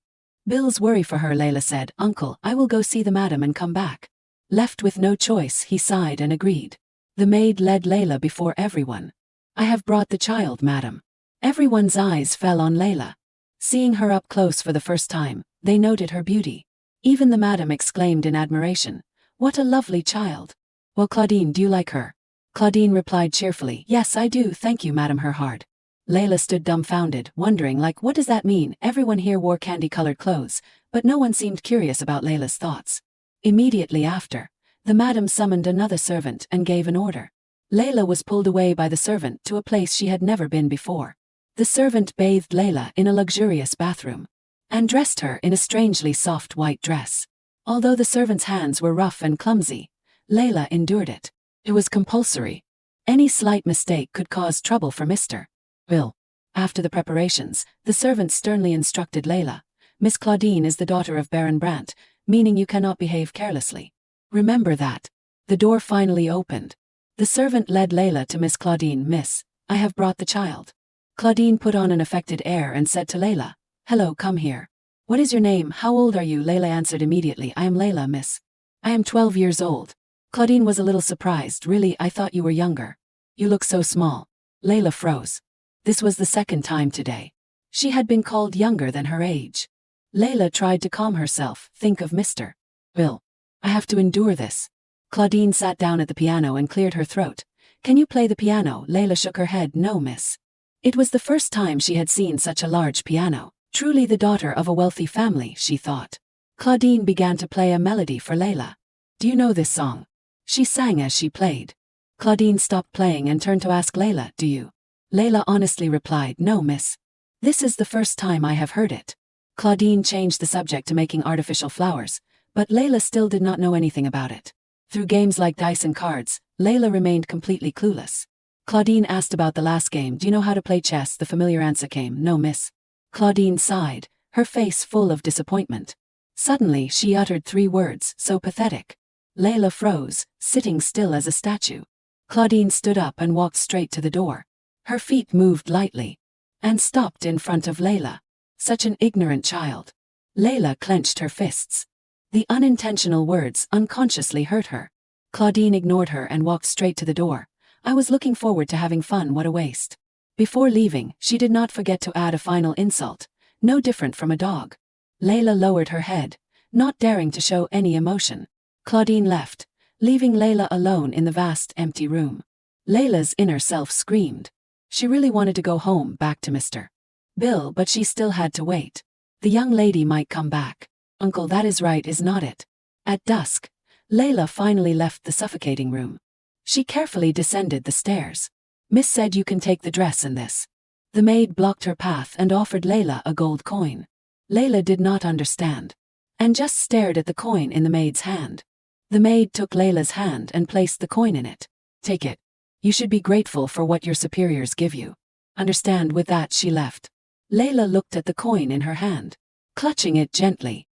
Bill's worry for her, Layla said, Uncle, I will go see the madam and come back. Left with no choice, he sighed and agreed. The maid led Layla before everyone. I have brought the child, madam. Everyone's eyes fell on Layla. Seeing her up close for the first time, they noted her beauty. Even the madam exclaimed in admiration, what a lovely child. Well, Claudine, do you like her? Claudine replied cheerfully, yes, I do, thank you, Madame Herhard. Layla stood dumbfounded, wondering what does that mean? Everyone here wore candy-colored clothes, but no one seemed curious about Layla's thoughts. Immediately after, the madam summoned another servant and gave an order. Layla was pulled away by the servant to a place she had never been before. The servant bathed Layla in a luxurious bathroom and dressed her in a strangely soft white dress. Although the servant's hands were rough and clumsy, Layla endured it. It was compulsory. Any slight mistake could cause trouble for Mr. Bill. After the preparations, the servant sternly instructed Layla, Miss Claudine is the daughter of Baron Brandt, meaning you cannot behave carelessly. Remember that. The door finally opened. The servant led Layla to Miss Claudine. Miss, I have brought the child. Claudine put on an affected air and said to Layla, hello, come here. What is your name? How old are you? Layla answered immediately, I am Layla, miss. I am 12 years old. Claudine was a little surprised. Really, I thought you were younger. You look so small. Layla froze. This was the second time today. She had been called younger than her age. Layla tried to calm herself. Think of Mr. Bill. I have to endure this. Claudine sat down at the piano and cleared her throat. Can you play the piano? Layla shook her head. No, miss. It was the first time she had seen such a large piano. Truly the daughter of a wealthy family, she thought. Claudine began to play a melody for Layla. Do you know this song? She sang as she played. Claudine stopped playing and turned to ask Layla, do you? Layla honestly replied, no, miss. This is the first time I have heard it. Claudine changed the subject to making artificial flowers, but Layla still did not know anything about it. Through games like dice and cards, Layla remained completely clueless. Claudine asked about the last game. Do you know how to play chess? The familiar answer came, no, miss. Claudine sighed, her face full of disappointment. Suddenly she uttered 3 words, so pathetic. Layla froze, sitting still as a statue. Claudine stood up and walked straight to the door. Her feet moved lightly and stopped in front of Layla. Such an ignorant child. Layla clenched her fists. The unintentional words unconsciously hurt her. Claudine ignored her and walked straight to the door. I was looking forward to having fun, what a waste. Before leaving, she did not forget to add a final insult, no different from a dog. Layla lowered her head, not daring to show any emotion. Claudine left, leaving Layla alone in the vast empty room. Layla's inner self screamed. She really wanted to go home, back to Mr. Bill, but she still had to wait. The young lady might come back. Uncle, that is right, is not it? At dusk, Layla finally left the suffocating room. She carefully descended the stairs. Miss said you can take the dress and this. The maid blocked her path and offered Layla a gold coin. Layla did not understand and just stared at the coin in the maid's hand. The maid took Layla's hand and placed the coin in it. Take it. You should be grateful for what your superiors give you. Understand? With that she left. Layla looked at the coin in her hand, clutching it gently.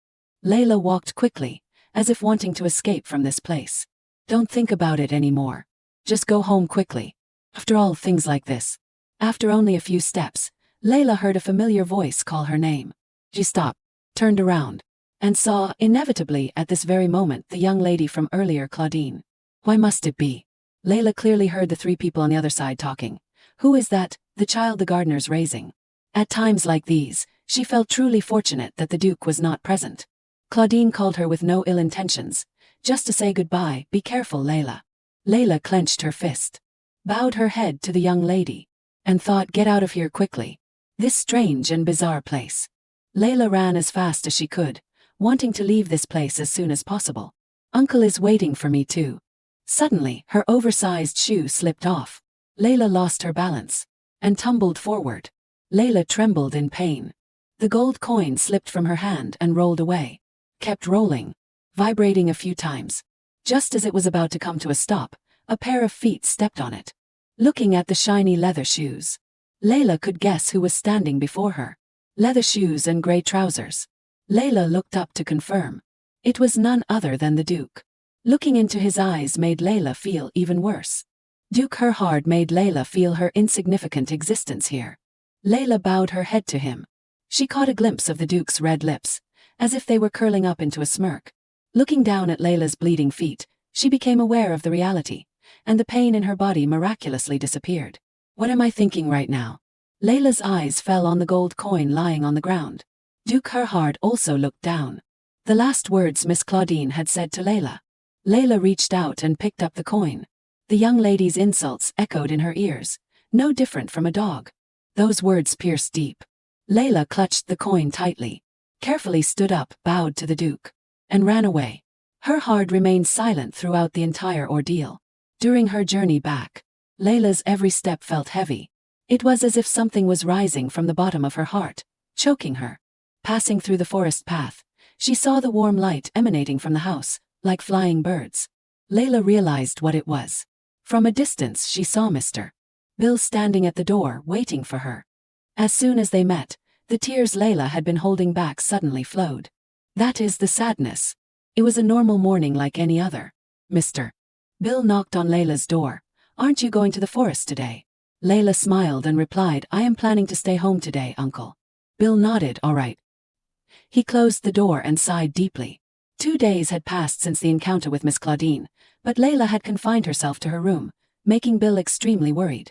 Layla walked quickly, as if wanting to escape from this place. Don't think about it anymore. Just go home quickly. After all, things like this. After only a few steps, Layla heard a familiar voice call her name. She stopped, turned around, and saw, inevitably at this very moment, the young lady from earlier, Claudine. Why must it be? Layla clearly heard the three people on the other side talking. Who is that? The child the gardener's raising. At times like these, she felt truly fortunate that the Duke was not present. Claudine called her with no ill intentions, just to say goodbye. Be careful, Layla. Layla clenched her fist, bowed her head to the young lady, and thought, get out of here quickly. This strange and bizarre place. Layla ran as fast as she could, wanting to leave this place as soon as possible. Uncle is waiting for me too. Suddenly, her oversized shoe slipped off. Layla lost her balance and tumbled forward. Layla trembled in pain. The gold coin slipped from her hand and rolled away. Kept rolling, vibrating a few times. Just as it was about to come to a stop, a pair of feet stepped on it. Looking at the shiny leather shoes, Layla could guess who was standing before her. Leather shoes and gray trousers. Layla looked up to confirm. It was none other than the Duke. Looking into his eyes made Layla feel even worse. Duke Herhard made Layla feel her insignificant existence here. Layla bowed her head to him. She caught a glimpse of the Duke's red lips, as if they were curling up into a smirk. Looking down at Layla's bleeding feet, she became aware of the reality, and the pain in her body miraculously disappeared. What am I thinking right now? Layla's eyes fell on the gold coin lying on the ground. Duke Herhard also looked down. The last words Miss Claudine had said to Layla. Layla reached out and picked up the coin. The young lady's insults echoed in her ears, no different from a dog. Those words pierced deep. Layla clutched the coin tightly, carefully stood up, bowed to the Duke, and ran away. Herhard remained silent throughout the entire ordeal. During her journey back, Layla's every step felt heavy. It was as if something was rising from the bottom of her heart, choking her. Passing through the forest path, she saw the warm light emanating from the house, like flying birds. Layla realized what it was. From a distance she saw Mr. Bill standing at the door, waiting for her. As soon as they met, the tears Layla had been holding back suddenly flowed. That is the sadness. It was a normal morning like any other. Mr. Bill knocked on Layla's door. Aren't you going to the forest today? Layla smiled and replied, I am planning to stay home today, Uncle. Bill nodded, all right. He closed the door and sighed deeply. 2 days had passed since the encounter with Miss Claudine, but Layla had confined herself to her room, making Bill extremely worried.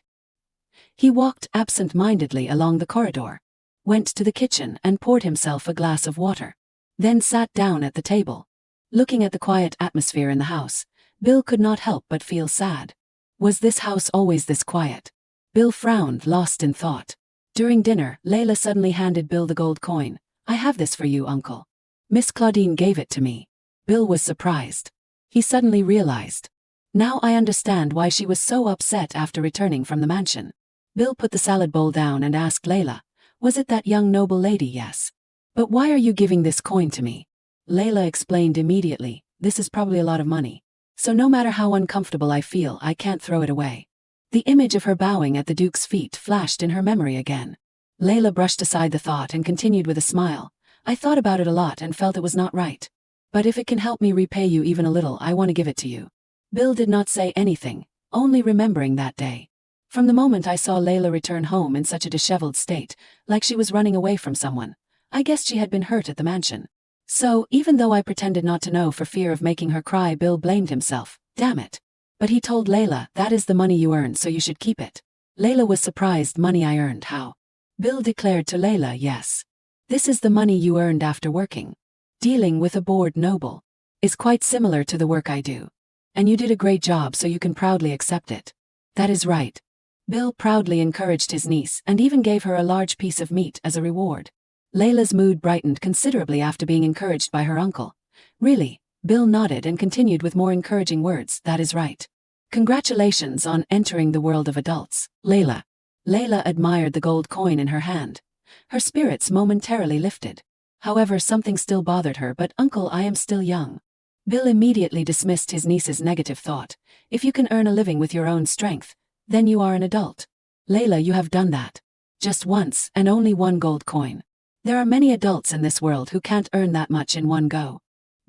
He walked absent-mindedly along the corridor, went to the kitchen and poured himself a glass of water, then sat down at the table. Looking at the quiet atmosphere in the house, Bill could not help but feel sad. Was this house always this quiet? Bill frowned, lost in thought. During dinner, Layla suddenly handed Bill the gold coin. I have this for you, Uncle. Miss Claudine gave it to me. Bill was surprised. He suddenly realized. Now I understand why she was so upset after returning from the mansion. Bill put the salad bowl down and asked Layla, was it that young noble lady? Yes. But why are you giving this coin to me? Layla explained immediately, this is probably a lot of money. So no matter how uncomfortable I feel, I can't throw it away. The image of her bowing at the Duke's feet flashed in her memory again. Layla brushed aside the thought and continued with a smile. I thought about it a lot and felt it was not right. But if it can help me repay you even a little, I want to give it to you. Bill did not say anything, only remembering that day. From the moment I saw Layla return home in such a disheveled state, like she was running away from someone, I guessed she had been hurt at the mansion. So, even though I pretended not to know for fear of making her cry, Bill blamed himself. Damn it. But he told Layla, that is the money you earned, so you should keep it. Layla was surprised. Money I earned, how? Bill declared to Layla, yes. This is the money you earned after working. Dealing with a bored noble is quite similar to the work I do. And you did a great job, so you can proudly accept it. That is right. Bill proudly encouraged his niece and even gave her a large piece of meat as a reward. Layla's mood brightened considerably after being encouraged by her uncle. Really? Bill nodded and continued with more encouraging words, that is right. Congratulations on entering the world of adults, Layla. Layla admired the gold coin in her hand. Her spirits momentarily lifted. However, something still bothered her. But uncle, I am still young. Bill immediately dismissed his niece's negative thought. If you can earn a living with your own strength, then you are an adult. Layla, you have done that. Just once, and only one gold coin. There are many adults in this world who can't earn that much in one go.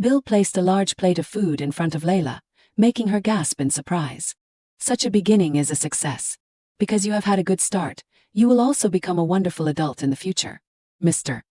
Bill placed a large plate of food in front of Layla, making her gasp in surprise. Such a beginning is a success. Because you have had a good start, you will also become a wonderful adult in the future. Mr.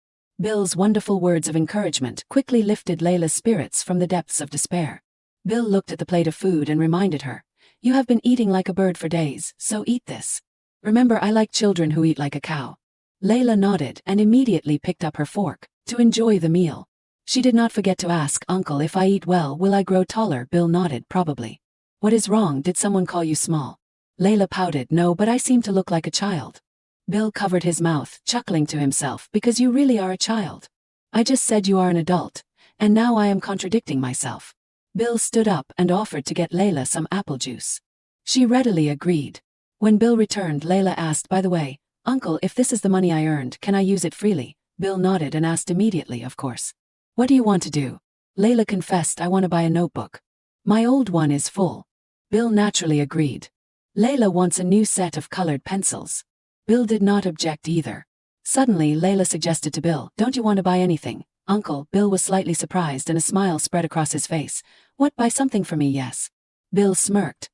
Bill's wonderful words of encouragement quickly lifted Layla's spirits from the depths of despair. Bill looked at the plate of food and reminded her, "You have been eating like a bird for days, so eat this. Remember, I like children who eat like a cow." Layla nodded and immediately picked up her fork to enjoy the meal. She did not forget to ask, "Uncle, if I eat well, will I grow taller?" Bill nodded, "Probably." "What is wrong? Did someone call you small?" Layla pouted, "No, but I seem to look like a child." Bill covered his mouth, chuckling to himself, "Because you really are a child. I just said you are an adult, and now I am contradicting myself." Bill stood up and offered to get Layla some apple juice. She readily agreed. When Bill returned, Layla asked, "By the way, Uncle, if this is the money I earned, can I use it freely?" Bill nodded and asked immediately, "Of course. What do you want to do?" Layla confessed, "I want to buy a notebook. My old one is full." Bill naturally agreed. Layla wants a new set of colored pencils. Bill did not object either. Suddenly, Layla suggested to Bill, "Don't you want to buy anything, Uncle?" Bill was slightly surprised and a smile spread across his face. "What, buy something for me?" "Yes." Bill smirked,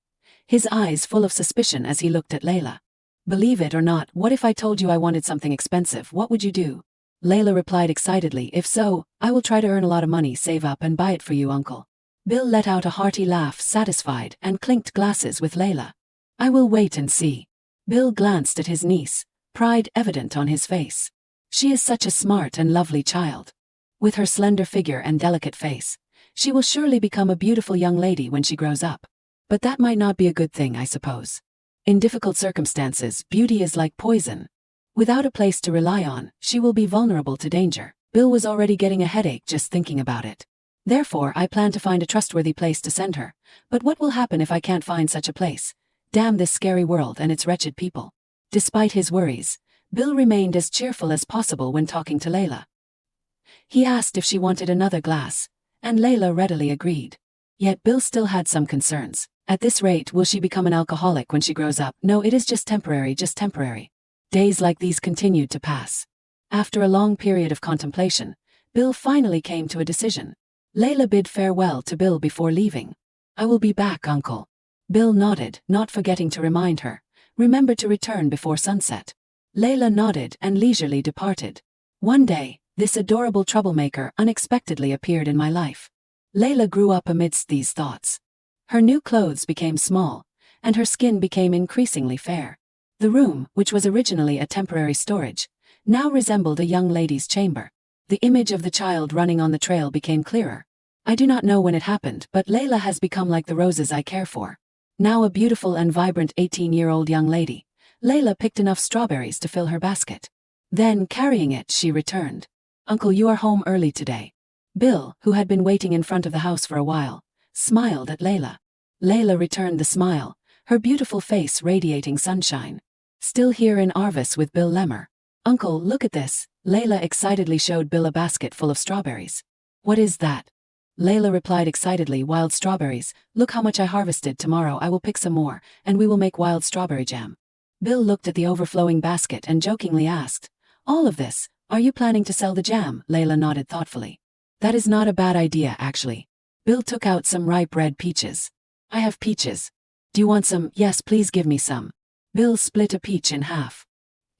his eyes full of suspicion as he looked at Layla. "Believe it or not, what if I told you I wanted something expensive? What would you do?" Layla replied excitedly, "If so, I will try to earn a lot of money, save up, and buy it for you, Uncle." Bill let out a hearty laugh, satisfied, and clinked glasses with Layla. "I will wait and see." Bill glanced at his niece, pride evident on his face. She is such a smart and lovely child. With her slender figure and delicate face, she will surely become a beautiful young lady when she grows up. But that might not be a good thing, I suppose. In difficult circumstances, beauty is like poison. Without a place to rely on, she will be vulnerable to danger. Bill was already getting a headache just thinking about it. Therefore, I plan to find a trustworthy place to send her. But what will happen if I can't find such a place? Damn this scary world and its wretched people. Despite his worries, Bill remained as cheerful as possible when talking to Layla. He asked if she wanted another glass, and Layla readily agreed. Yet Bill still had some concerns. At this rate, will she become an alcoholic when she grows up? No, it is just temporary, just temporary. Days like these continued to pass. After a long period of contemplation, Bill finally came to a decision. Layla bid farewell to Bill before leaving. "I will be back, Uncle." Bill nodded, not forgetting to remind her, "Remember to return before sunset." Layla nodded and leisurely departed. One day, this adorable troublemaker unexpectedly appeared in my life. Layla grew up amidst these thoughts. Her new clothes became small, and her skin became increasingly fair. The room, which was originally a temporary storage, now resembled a young lady's chamber. The image of the child running on the trail became clearer. I do not know when it happened, but Layla has become like the roses I care for. Now a beautiful and vibrant 18-year-old young lady, Layla picked enough strawberries to fill her basket. Then, carrying it, she returned. "Uncle, you are home early today." Bill, who had been waiting in front of the house for a while, smiled at Layla. Layla returned the smile, her beautiful face radiating sunshine. "Still here in Arvis with Bill Lemmer." "Uncle, look at this." Layla excitedly showed Bill a basket full of strawberries. "What is that?" Layla replied excitedly, "Wild strawberries. Look how much I harvested. Tomorrow I will pick some more, and we will make wild strawberry jam." Bill looked at the overflowing basket and jokingly asked, "All of this? Are you planning to sell the jam?" Layla nodded thoughtfully. "That is not a bad idea, actually." Bill took out some ripe red peaches. "I have peaches. Do you want some?" "Yes, please give me some." Bill split a peach in half.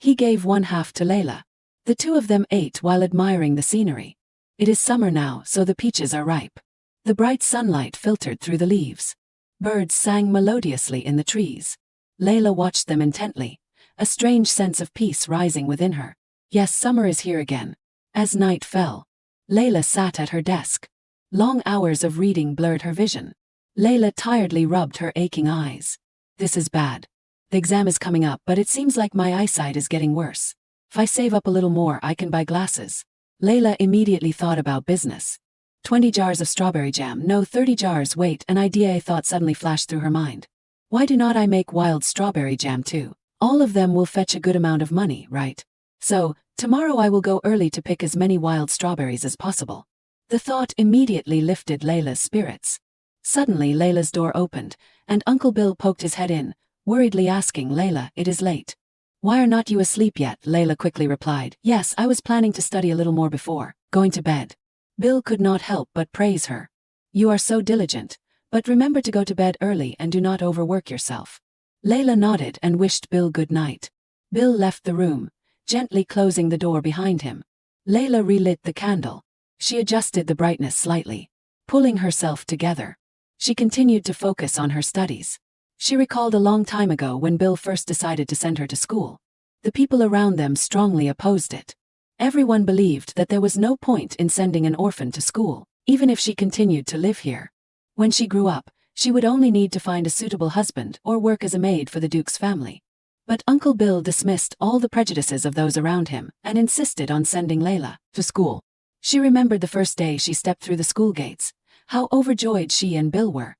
He gave one half to Layla. The two of them ate while admiring the scenery. It is summer now, so the peaches are ripe. The bright sunlight filtered through the leaves. Birds sang melodiously in the trees. Layla watched them intently, a strange sense of peace rising within her. Yes, summer is here again. As night fell, Layla sat at her desk. Long hours of reading blurred her vision. Layla tiredly rubbed her aching eyes. "This is bad. The exam is coming up, but it seems like my eyesight is getting worse. If I save up a little more, I can buy glasses." Layla immediately thought about business. 20 jars of strawberry jam, no 30 jars, wait, an idea thought suddenly flashed through her mind. Why do not I make wild strawberry jam too? All of them will fetch a good amount of money, right? So, tomorrow I will go early to pick as many wild strawberries as possible. The thought immediately lifted Layla's spirits. Suddenly Layla's door opened, and Uncle Bill poked his head in, worriedly asking, "Layla, it is late. Why are not you asleep yet?" Layla quickly replied, "Yes, I was planning to study a little more before going to bed." Bill could not help but praise her. "You are so diligent, but remember to go to bed early and do not overwork yourself." Layla nodded and wished Bill good night. Bill left the room, gently closing the door behind him. Layla relit the candle. She adjusted the brightness slightly, pulling herself together. She continued to focus on her studies. She recalled a long time ago when Bill first decided to send her to school. The people around them strongly opposed it. Everyone believed that there was no point in sending an orphan to school, even if she continued to live here. When she grew up, she would only need to find a suitable husband or work as a maid for the Duke's family. But Uncle Bill dismissed all the prejudices of those around him and insisted on sending Layla to school. She remembered the first day she stepped through the school gates, how overjoyed she and Bill were.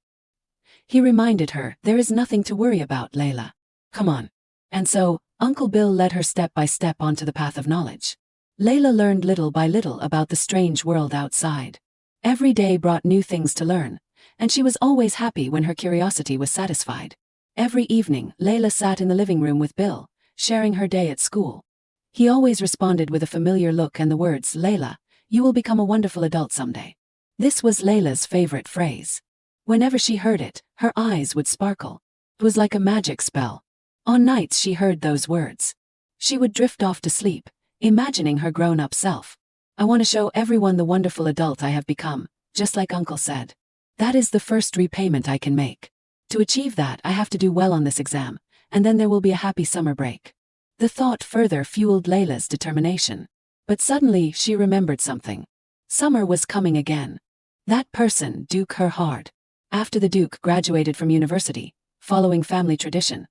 He reminded her, "There is nothing to worry about, Layla. Come on." And so, Uncle Bill led her step by step onto the path of knowledge. Layla learned little by little about the strange world outside. Every day brought new things to learn, and she was always happy when her curiosity was satisfied. Every evening, Layla sat in the living room with Bill, sharing her day at school. He always responded with a familiar look and the words, "Layla, you will become a wonderful adult someday." This was Layla's favorite phrase. Whenever she heard it, her eyes would sparkle. It was like a magic spell. On nights she heard those words, she would drift off to sleep, imagining her grown-up self. "I want to show everyone the wonderful adult I have become, just like Uncle said. That is the first repayment I can make. To achieve that, I have to do well on this exam, and then there will be a happy summer break." The thought further fueled Layla's determination. But suddenly she remembered something. Summer was coming again. That person, Duke Herhard. After the Duke graduated from university, following family tradition,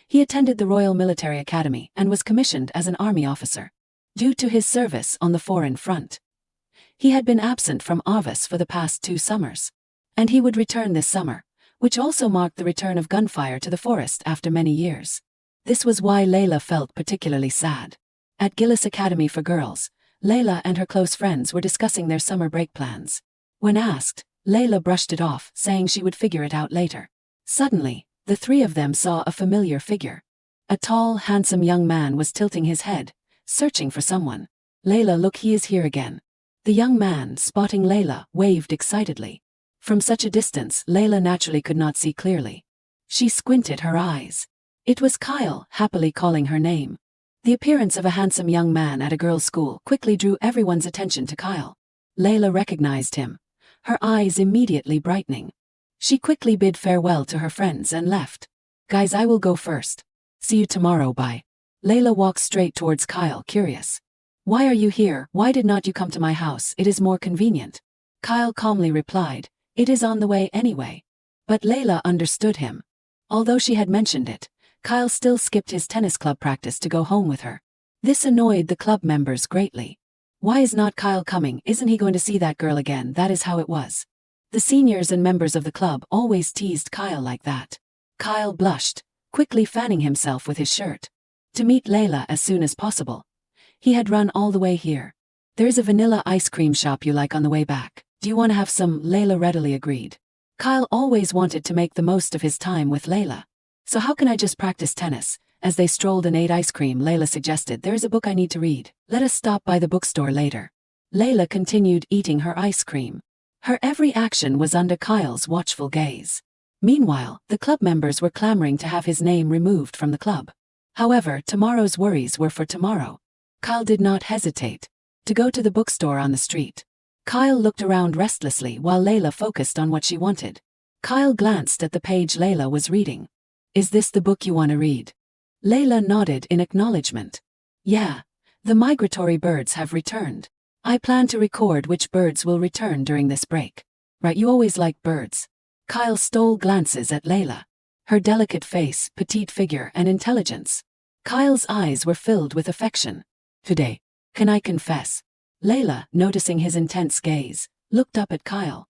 he attended the Royal Military Academy and was commissioned as an army officer. Due to his service on the foreign front, he had been absent from Arvis for the past 2 summers. And he would return this summer, which also marked the return of gunfire to the forest after many years. This was why Layla felt particularly sad. At Gillis Academy for Girls, Layla and her close friends were discussing their summer break plans. When asked, Layla brushed it off, saying she would figure it out later. Suddenly, the 3 of them saw a familiar figure. A tall, handsome young man was tilting his head, searching for someone. "Layla, look, he is here again." The young man, spotting Layla, waved excitedly. From such a distance, Layla naturally could not see clearly. She squinted her eyes. It was Kyle, happily calling her name. The appearance of a handsome young man at a girls' school quickly drew everyone's attention to Kyle. Layla recognized him, her eyes immediately brightening. She quickly bid farewell to her friends and left. "Guys, I will go first. See you tomorrow, bye." Layla walked straight towards Kyle, curious. "Why are you here? Why did not you come to my house? It is more convenient." Kyle calmly replied, "It is on the way anyway." But Layla understood him. Although she had mentioned it, Kyle still skipped his tennis club practice to go home with her. This annoyed the club members greatly. "Why is not Kyle coming? Isn't he going to see that girl again?" That is how it was. The seniors and members of the club always teased Kyle like that. Kyle blushed, quickly fanning himself with his shirt. To meet Layla as soon as possible. He had run all the way here. "There is a vanilla ice cream shop you like on the way back. Do you want to have some?" Layla readily agreed. Kyle always wanted to make the most of his time with Layla. "So how can I just practice tennis?" As they strolled and ate ice cream, Layla suggested, "There is a book I need to read. Let us stop by the bookstore later." Layla continued eating her ice cream. Her every action was under Kyle's watchful gaze. Meanwhile, the club members were clamoring to have his name removed from the club. However, tomorrow's worries were for tomorrow. Kyle did not hesitate to go to the bookstore on the street. Kyle looked around restlessly while Layla focused on what she wanted. Kyle glanced at the page Layla was reading. "Is this the book you want to read?" Layla nodded in acknowledgement. "Yeah, the migratory birds have returned. I plan to record which birds will return during this break." "Right, you always like birds." Kyle stole glances at Layla. Her delicate face, petite figure, and intelligence. Kyle's eyes were filled with affection. "Today, can I confess?" Layla, noticing his intense gaze, looked up at Kyle.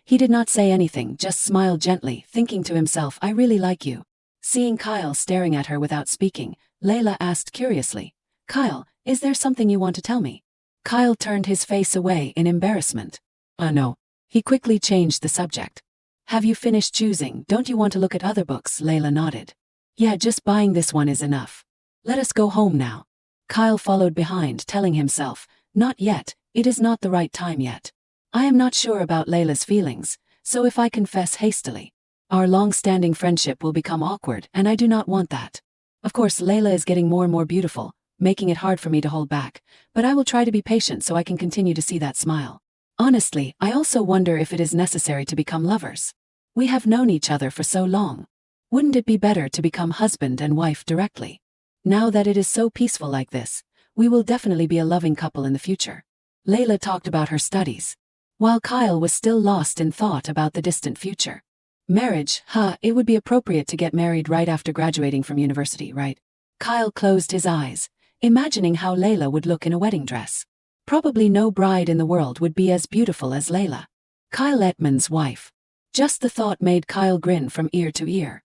He did not say anything, just smiled gently, thinking to himself, "I really like you." Seeing Kyle staring at her without speaking, Layla asked curiously, "Kyle, is there something you want to tell me?" Kyle turned his face away in embarrassment. No. He quickly changed the subject. Have you finished choosing? Don't you want to look at other books? Layla nodded. Yeah, just buying this one is enough. Let us go home now. Kyle followed behind, telling himself, not yet, it is not the right time yet. I am not sure about Layla's feelings, so if I confess hastily, our long-standing friendship will become awkward, and I do not want that. Of course, Layla is getting more and more beautiful, making it hard for me to hold back, but I will try to be patient so I can continue to see that smile. Honestly, I also wonder if it is necessary to become lovers. We have known each other for so long. Wouldn't it be better to become husband and wife directly? Now that it is so peaceful like this, we will definitely be a loving couple in the future. Layla talked about her studies, while Kyle was still lost in thought about the distant future. Marriage, it would be appropriate to get married right after graduating from university, right? Kyle closed his eyes, imagining how Layla would look in a wedding dress. Probably no bride in the world would be as beautiful as Layla, Kyle Ettman's wife. Just the thought made Kyle grin from ear to ear.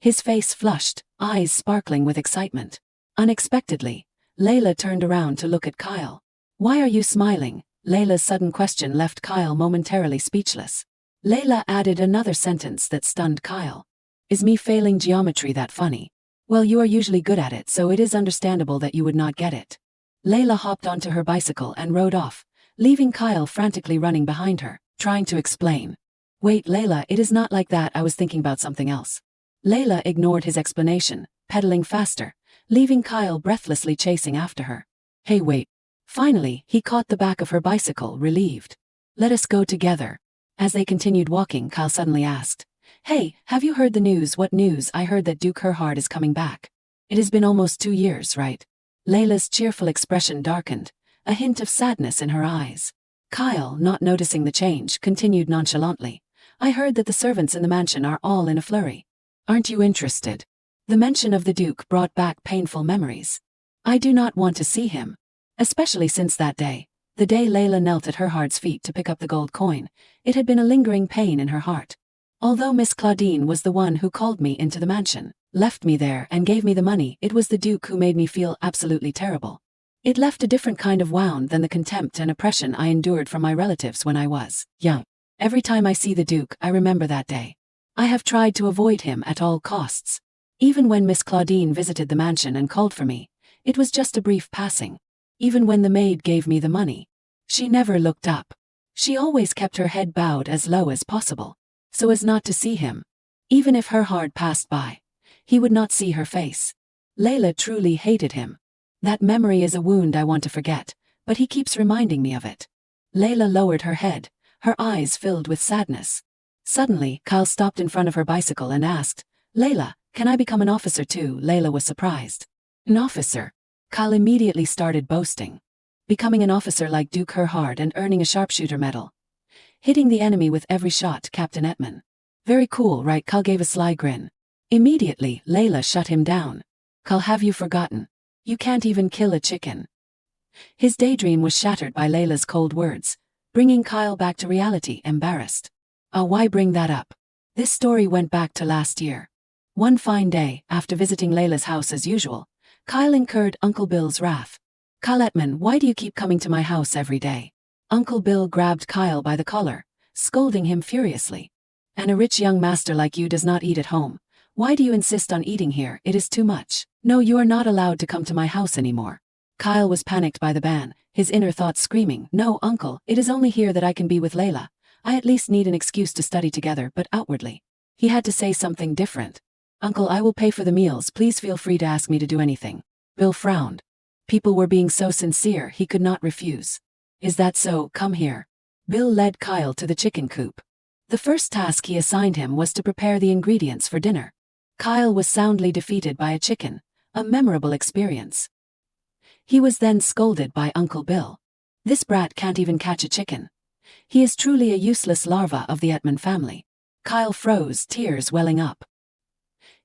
His face flushed, eyes sparkling with excitement. Unexpectedly, Layla turned around to look at Kyle. Why are you smiling? Layla's sudden question left Kyle momentarily speechless. Layla added another sentence that stunned Kyle. Is me failing geometry that funny? Well, you are usually good at it, so it is understandable that you would not get it. Layla hopped onto her bicycle and rode off, leaving Kyle frantically running behind her, trying to explain. Wait, Layla, it is not like that, I was thinking about something else. Layla ignored his explanation, pedaling faster, leaving Kyle breathlessly chasing after her. Hey, wait. Finally, he caught the back of her bicycle, relieved. Let us go together. As they continued walking, Kyle suddenly asked, Hey, have you heard the news? What news? I heard that Duke Herhard is coming back. It has been almost 2 years, right? Layla's cheerful expression darkened, a hint of sadness in her eyes. Kyle, not noticing the change, continued nonchalantly. I heard that the servants in the mansion are all in a flurry. Aren't you interested? The mention of the Duke brought back painful memories. I do not want to see him. Especially since that day, the day Layla knelt at Herhard's feet to pick up the gold coin, it had been a lingering pain in her heart. Although Miss Claudine was the one who called me into the mansion, left me there and gave me the money, it was the Duke who made me feel absolutely terrible. It left a different kind of wound than the contempt and oppression I endured from my relatives when I was young. Every time I see the Duke, I remember that day. I have tried to avoid him at all costs. Even when Miss Claudine visited the mansion and called for me, it was just a brief passing. Even when the maid gave me the money, she never looked up. She always kept her head bowed as low as possible, so as not to see him. Even if Herhard passed by, he would not see her face. Layla truly hated him. That memory is a wound I want to forget, but he keeps reminding me of it. Layla lowered her head, her eyes filled with sadness. Suddenly, Kyle stopped in front of her bicycle and asked, Layla, can I become an officer too? Layla was surprised. An officer? Kyle immediately started boasting. Becoming an officer like Duke Herhard and earning a sharpshooter medal. Hitting the enemy with every shot, Captain Ettman. Very cool, right? Kyle gave a sly grin. Immediately, Layla shut him down. Kyle, have you forgotten? You can't even kill a chicken. His daydream was shattered by Layla's cold words, bringing Kyle back to reality, embarrassed. Why bring that up? This story went back to last year. One fine day, after visiting Layla's house as usual, Kyle incurred Uncle Bill's wrath. Kyle Ettman, why do you keep coming to my house every day? Uncle Bill grabbed Kyle by the collar, scolding him furiously. And a rich young master like you does not eat at home. Why do you insist on eating here? It is too much. No, you are not allowed to come to my house anymore. Kyle was panicked by the ban, his inner thoughts screaming, No, uncle, it is only here that I can be with Layla. I at least need an excuse to study together, but outwardly, he had to say something different. Uncle, I will pay for the meals, please feel free to ask me to do anything. Bill frowned. People were being so sincere he could not refuse. Is that so? Come here. Bill led Kyle to the chicken coop. The first task he assigned him was to prepare the ingredients for dinner. Kyle was soundly defeated by a chicken, a memorable experience. He was then scolded by Uncle Bill. This brat can't even catch a chicken. He is truly a useless larva of the Ettman family. Kyle froze, tears welling up.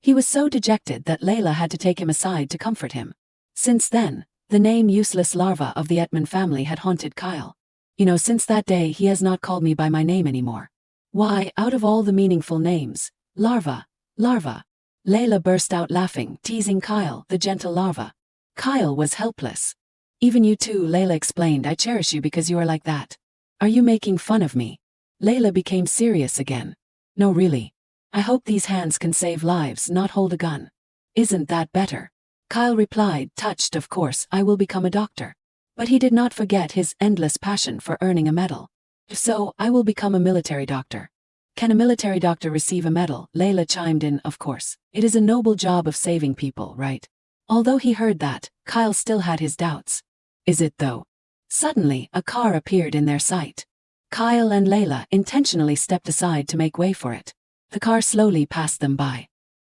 He was so dejected that Layla had to take him aside to comfort him. Since then, the name useless larva of the Ettman family had haunted Kyle. Since that day he has not called me by my name anymore. Why, out of all the meaningful names, larva. Layla burst out laughing, teasing Kyle, the gentle larva. Kyle was helpless. Even you too, Layla explained. I cherish you because you are like that. Are you making fun of me? Layla became serious again. No, really. I hope these hands can save lives, not hold a gun. Isn't that better? Kyle replied, touched. Of course, I will become a doctor. But he did not forget his endless passion for earning a medal. If so, I will become a military doctor. Can a military doctor receive a medal? Layla chimed in, of course. It is a noble job of saving people, right? Although he heard that, Kyle still had his doubts. Is it though? Suddenly, a car appeared in their sight. Kyle and Layla intentionally stepped aside to make way for it. The car slowly passed them by.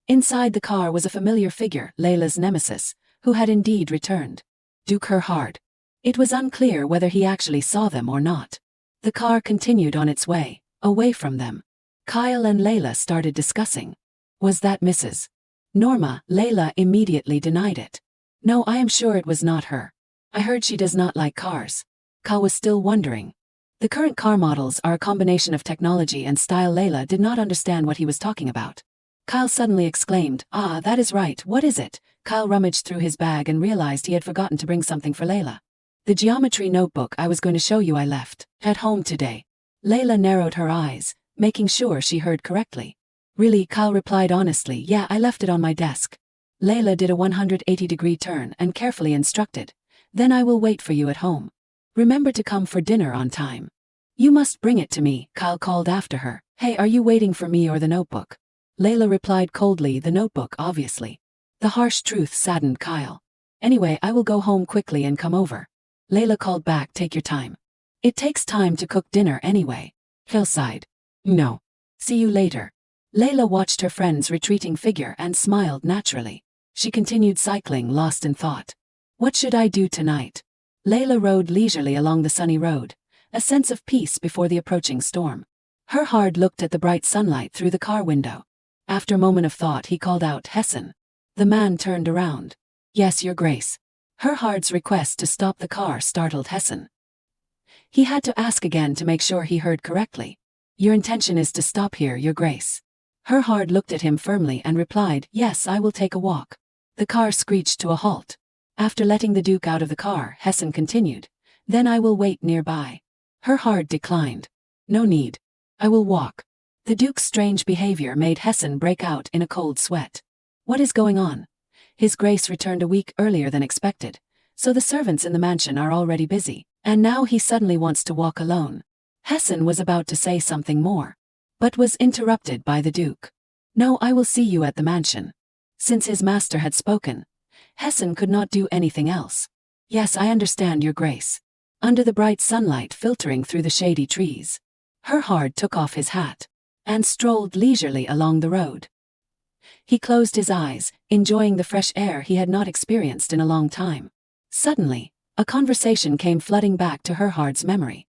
Inside the car was a familiar figure, Layla's nemesis, who had indeed returned. Duke Herhard. It was unclear whether he actually saw them or not. The car continued on its way, away from them. Kyle and Layla started discussing. Was that Mrs. Norma? Layla immediately denied it. No, I am sure it was not her. I heard she does not like cars. Kyle was still wondering. The current car models are a combination of technology and style. Layla did not understand what he was talking about. Kyle suddenly exclaimed, ah, that is right, what is it? Kyle rummaged through his bag and realized he had forgotten to bring something for Layla. The geometry notebook I was going to show you I left at home today. Layla narrowed her eyes, making sure she heard correctly. Really? Kyle replied honestly, yeah, I left it on my desk. Layla did a 180-degree turn and carefully instructed. Then I will wait for you at home. Remember to come for dinner on time. You must bring it to me, Kyle called after her. Hey, are you waiting for me or the notebook? Layla replied coldly, the notebook, obviously. The harsh truth saddened Kyle. Anyway, I will go home quickly and come over. Layla called back, take your time. It takes time to cook dinner anyway. Kyle sighed. No. See you later. Layla watched her friend's retreating figure and smiled naturally. She continued cycling, lost in thought. What should I do tonight? Layla rode leisurely along the sunny road, a sense of peace before the approaching storm. Herhard looked at the bright sunlight through the car window. After a moment of thought, he called out, Hessen. The man turned around. Yes, Your Grace. Herhard's request to stop the car startled Hessen. He had to ask again to make sure he heard correctly. Your intention is to stop here, Your Grace. Herhard looked at him firmly and replied, yes, I will take a walk. The car screeched to a halt. After letting the Duke out of the car, Hessen continued. Then I will wait nearby. Herhard declined. No need. I will walk. The Duke's strange behavior made Hessen break out in a cold sweat. What is going on? His Grace returned a week earlier than expected, so the servants in the mansion are already busy, and now he suddenly wants to walk alone. Hessen was about to say something more, but was interrupted by the Duke. No, I will see you at the mansion. Since his master had spoken, Hessen could not do anything else. Yes, I understand, Your Grace. Under the bright sunlight filtering through the shady trees, Herhard took off his hat and strolled leisurely along the road. He closed his eyes, enjoying the fresh air he had not experienced in a long time. Suddenly, a conversation came flooding back to Herhard's memory.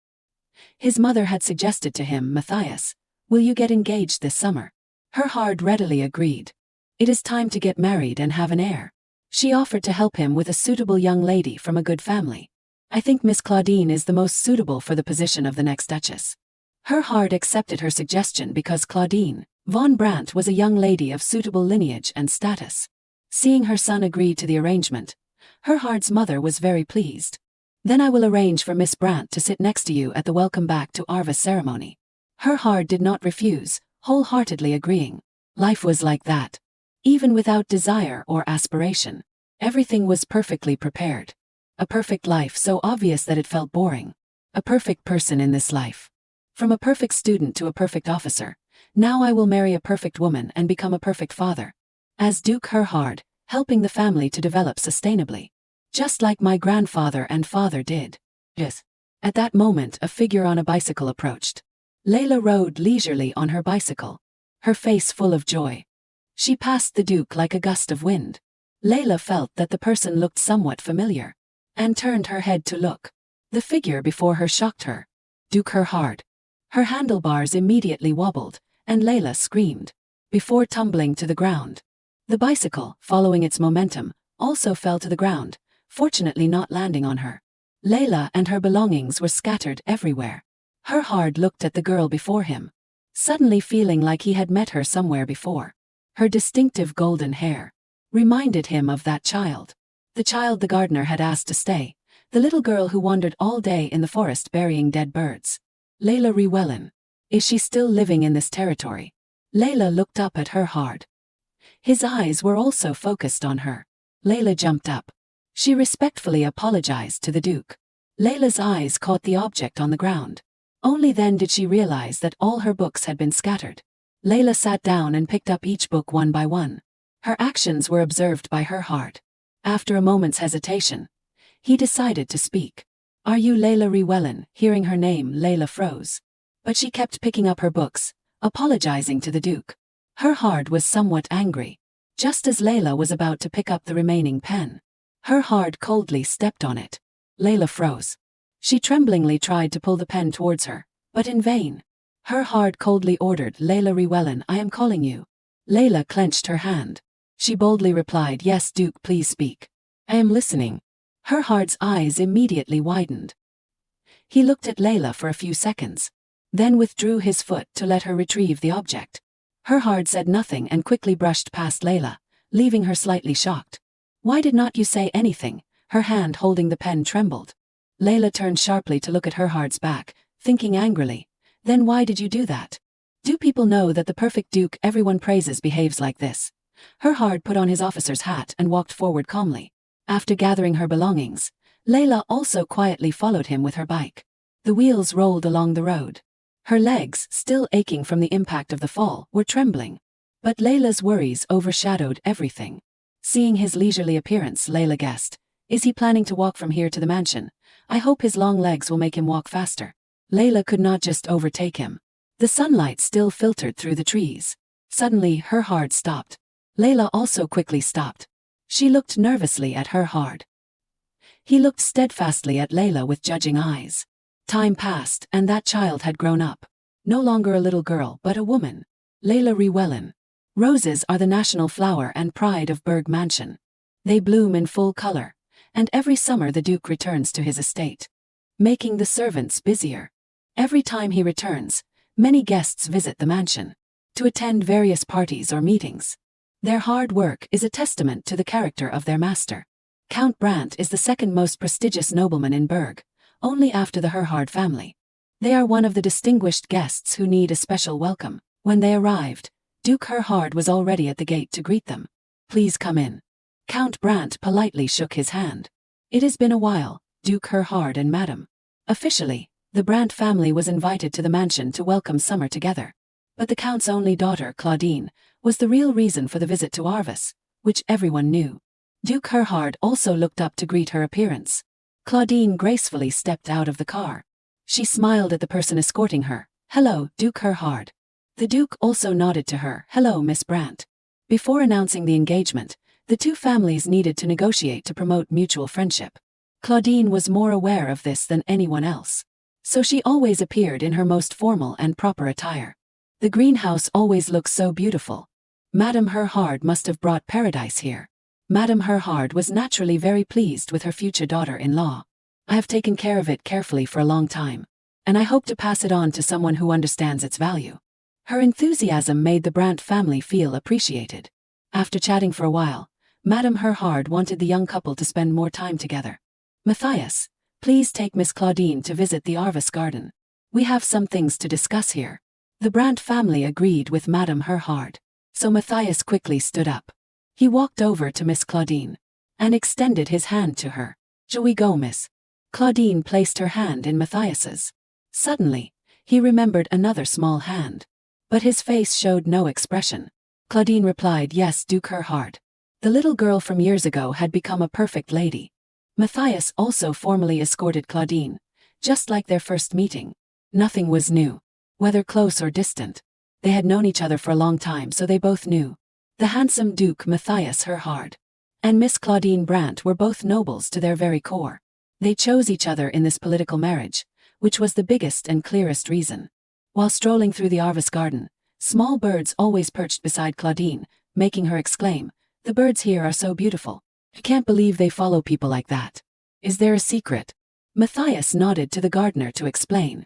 His mother had suggested to him, Matthias, will you get engaged this summer? Herhard readily agreed. It is time to get married and have an heir. She offered to help him with a suitable young lady from a good family. I think Miss Claudine is the most suitable for the position of the next Duchess. Herhard accepted her suggestion because Claudine von Brandt was a young lady of suitable lineage and status. Seeing her son agree to the arrangement, Herhard's mother was very pleased. Then I will arrange for Miss Brandt to sit next to you at the welcome back to Arva ceremony. Herhard did not refuse, wholeheartedly agreeing. Life was like that. Even without desire or aspiration, everything was perfectly prepared. A perfect life so obvious that it felt boring. A perfect person in this life. From a perfect student to a perfect officer, now I will marry a perfect woman and become a perfect father. As Duke Herhard, helping the family to develop sustainably. Just like my grandfather and father did. Yes. At that moment, a figure on a bicycle approached. Layla rode leisurely on her bicycle, her face full of joy. She passed the Duke like a gust of wind. Layla felt that the person looked somewhat familiar, and turned her head to look. The figure before her shocked her. Duke Herhard. Her handlebars immediately wobbled, and Layla screamed, before tumbling to the ground. The bicycle, following its momentum, also fell to the ground, fortunately not landing on her. Layla and her belongings were scattered everywhere. Herhard looked at the girl before him, suddenly feeling like he had met her somewhere before. Her distinctive golden hair reminded him of that child. The child the gardener had asked to stay, the little girl who wandered all day in the forest burying dead birds. Layla Rewellen. Is she still living in this territory? Layla looked up at her hard. His eyes were also focused on her. Layla jumped up. She respectfully apologized to the Duke. Layla's eyes caught the object on the ground. Only then did she realize that all her books had been scattered. Layla sat down and picked up each book one by one. Her actions were observed by her heart. After a moment's hesitation, he decided to speak. Are you Layla Rewellen? Hearing her name, Layla froze. But she kept picking up her books, apologizing to the Duke. Her heart was somewhat angry. Just as Layla was about to pick up the remaining pen, her heart coldly stepped on it. Layla froze. She tremblingly tried to pull the pen towards her, but in vain. Her heart coldly ordered, Layla Rewellen, I am calling you. Layla clenched her hand. She boldly replied, yes, Duke, please speak. I am listening. Her heart's eyes immediately widened. He looked at Layla for a few seconds, then withdrew his foot to let her retrieve the object. Her heart said nothing and quickly brushed past Layla, leaving her slightly shocked. Why did not you say anything? Her hand holding the pen trembled. Layla turned sharply to look at her heart's back, thinking angrily, then why did you do that? Do people know that the perfect Duke everyone praises behaves like this? Her heart put on his officer's hat and walked forward calmly. After gathering her belongings, Layla also quietly followed him with her bike. The wheels rolled along the road. Her legs, still aching from the impact of the fall, were trembling. But Layla's worries overshadowed everything. Seeing his leisurely appearance, Layla guessed, is he planning to walk from here to the mansion? I hope his long legs will make him walk faster. Layla could not just overtake him. The sunlight still filtered through the trees. Suddenly, her heart stopped. Layla also quickly stopped. She looked nervously at her heart. He looked steadfastly at Layla with judging eyes. Time passed, and that child had grown up. No longer a little girl, but a woman. Layla Rewellen. Roses are the national flower and pride of Berg Mansion. They bloom in full color, and every summer the Duke returns to his estate, making the servants busier. Every time he returns, many guests visit the mansion to attend various parties or meetings. Their hard work is a testament to the character of their master. Count Brandt is the second most prestigious nobleman in Berg, only after the Herhard family. They are one of the distinguished guests who need a special welcome. When they arrived, Duke Herhard was already at the gate to greet them. Please come in. Count Brandt politely shook his hand. It has been a while, Duke Herhard and Madam. Officially, the Brandt family was invited to the mansion to welcome summer together. But the Count's only daughter, Claudine, was the real reason for the visit to Arvis, which everyone knew. Duke Herhard also looked up to greet her appearance. Claudine gracefully stepped out of the car. She smiled at the person escorting her. Hello, Duke Herhard. The Duke also nodded to her. Hello, Miss Brandt. Before announcing the engagement, the two families needed to negotiate to promote mutual friendship. Claudine was more aware of this than anyone else, so she always appeared in her most formal and proper attire. The greenhouse always looks so beautiful. Madame Herhard must have brought paradise here. Madame Herhard was naturally very pleased with her future daughter-in-law. I have taken care of it carefully for a long time, and I hope to pass it on to someone who understands its value. Her enthusiasm made the Brandt family feel appreciated. After chatting for a while, Madame Herhard wanted the young couple to spend more time together. Matthias, please take Miss Claudine to visit the Arvis garden. We have some things to discuss here. The Brandt family agreed with Madame Herhard, so Matthias quickly stood up. He walked over to Miss Claudine and extended his hand to her. Shall we go, miss? Claudine placed her hand in Matthias's. Suddenly, he remembered another small hand, but his face showed no expression. Claudine replied, yes, Duke Herhard. The little girl from years ago had become a perfect lady. Matthias also formally escorted Claudine, just like their first meeting. Nothing was new, whether close or distant. They had known each other for a long time, so they both knew. The handsome Duke Matthias Herhard and Miss Claudine Brandt were both nobles to their very core. They chose each other in this political marriage, which was the biggest and clearest reason. While strolling through the Arvis garden, small birds always perched beside Claudine, making her exclaim, the birds here are so beautiful. I can't believe they follow people like that. Is there a secret? Matthias nodded to the gardener to explain.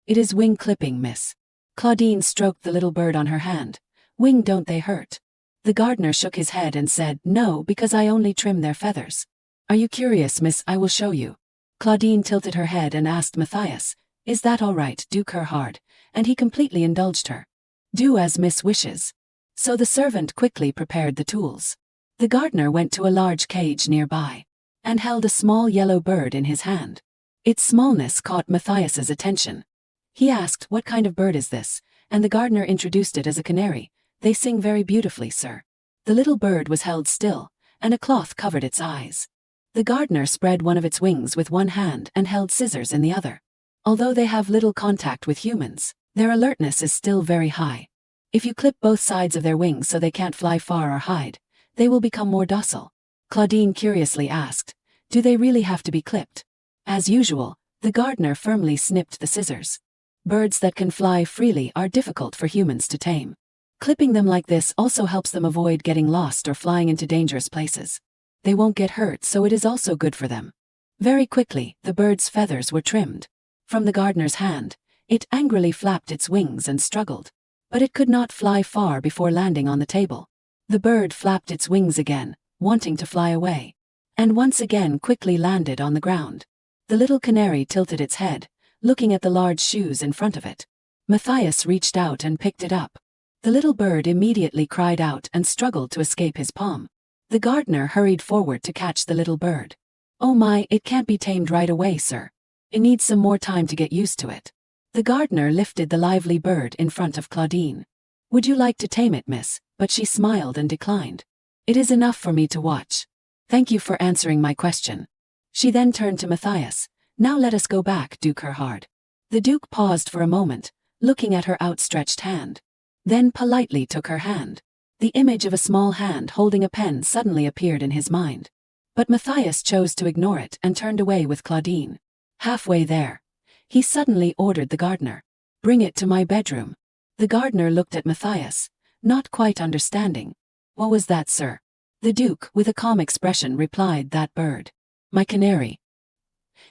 It is wing clipping, miss. Claudine stroked the little bird on her hand. Wing, don't they hurt? The gardener shook his head and said, no, because I only trim their feathers. Are you curious, miss? I will show you. Claudine tilted her head and asked Matthias, "Is that all right, Duke Herhard?" And he completely indulged her. "Do as Miss wishes." So the servant quickly prepared the tools. The gardener went to a large cage nearby and held a small yellow bird in his hand. Its smallness caught Matthias's attention. He asked, "What kind of bird is this?" And the gardener introduced it as a canary. "They sing very beautifully, sir." The little bird was held still, and a cloth covered its eyes. The gardener spread one of its wings with one hand and held scissors in the other. Although they have little contact with humans, their alertness is still very high. If you clip both sides of their wings so they can't fly far or hide, they will become more docile. Claudine curiously asked, "Do they really have to be clipped?" As usual, the gardener firmly snipped the scissors. Birds that can fly freely are difficult for humans to tame. Clipping them like this also helps them avoid getting lost or flying into dangerous places. They won't get hurt, so it is also good for them. Very quickly, the bird's feathers were trimmed. From the gardener's hand, it angrily flapped its wings and struggled. But it could not fly far before landing on the table. The bird flapped its wings again, wanting to fly away, and once again quickly landed on the ground. The little canary tilted its head, looking at the large shoes in front of it. Matthias reached out and picked it up. The little bird immediately cried out and struggled to escape his palm. The gardener hurried forward to catch the little bird. "Oh my, it can't be tamed right away, sir. It needs some more time to get used to it." The gardener lifted the lively bird in front of Claudine. "Would you like to tame it, miss?" But she smiled and declined. "It is enough for me to watch. Thank you for answering my question." She then turned to Matthias. "Now let us go back, Duke Herhard." The Duke paused for a moment, looking at her outstretched hand. Then politely took her hand. The image of a small hand holding a pen suddenly appeared in his mind. But Matthias chose to ignore it and turned away with Claudine. Halfway there, he suddenly ordered the gardener, "Bring it to my bedroom." The gardener looked at Matthias, not quite understanding. "What was that, sir?" The Duke, with a calm expression, replied, "That bird. My canary."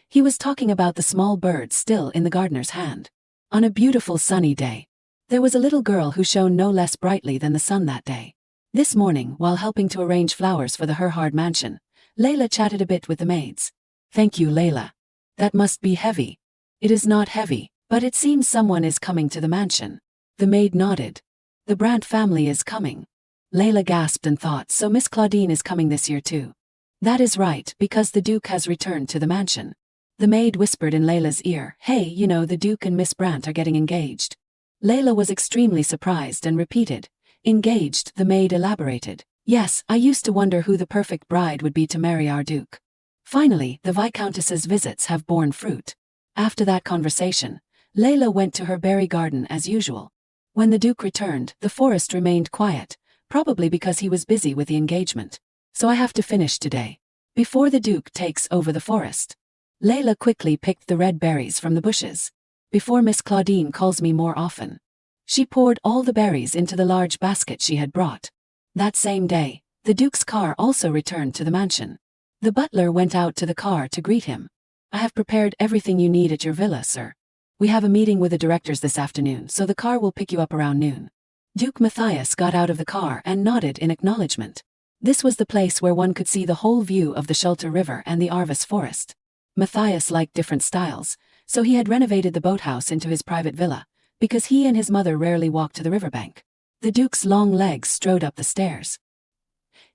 He was talking about the small bird still in the gardener's hand. On a beautiful sunny day, there was a little girl who shone no less brightly than the sun that day. This morning, while helping to arrange flowers for the Herhard mansion, Layla chatted a bit with the maids. "Thank you, Layla. That must be heavy." "It is not heavy, but it seems someone is coming to the mansion." The maid nodded. "The Brandt family is coming." Layla gasped and thought, "So Miss Claudine is coming this year too?" "That is right, because the Duke has returned to the mansion." The maid whispered in Layla's ear, "Hey, you know, the Duke and Miss Brandt are getting engaged." Layla was extremely surprised and repeated, "Engaged?" The maid elaborated, "Yes, I used to wonder who the perfect bride would be to marry our Duke." Finally, the Viscountess's visits have borne fruit. After that conversation, Layla went to her berry garden as usual. When the Duke returned, the forest remained quiet, probably because he was busy with the engagement. "So I have to finish today, before the Duke takes over the forest." Layla quickly picked the red berries from the bushes. "Before Miss Claudine calls me more often." She poured all the berries into the large basket she had brought. That same day, the Duke's car also returned to the mansion. The butler went out to the car to greet him. "I have prepared everything you need at your villa, sir. We have a meeting with the directors this afternoon, so the car will pick you up around noon." Duke Matthias got out of the car and nodded in acknowledgement. This was the place where one could see the whole view of the Schulter River and the Arvis forest. Matthias liked different styles, so he had renovated the boathouse into his private villa, because he and his mother rarely walked to the riverbank. The Duke's long legs strode up the stairs.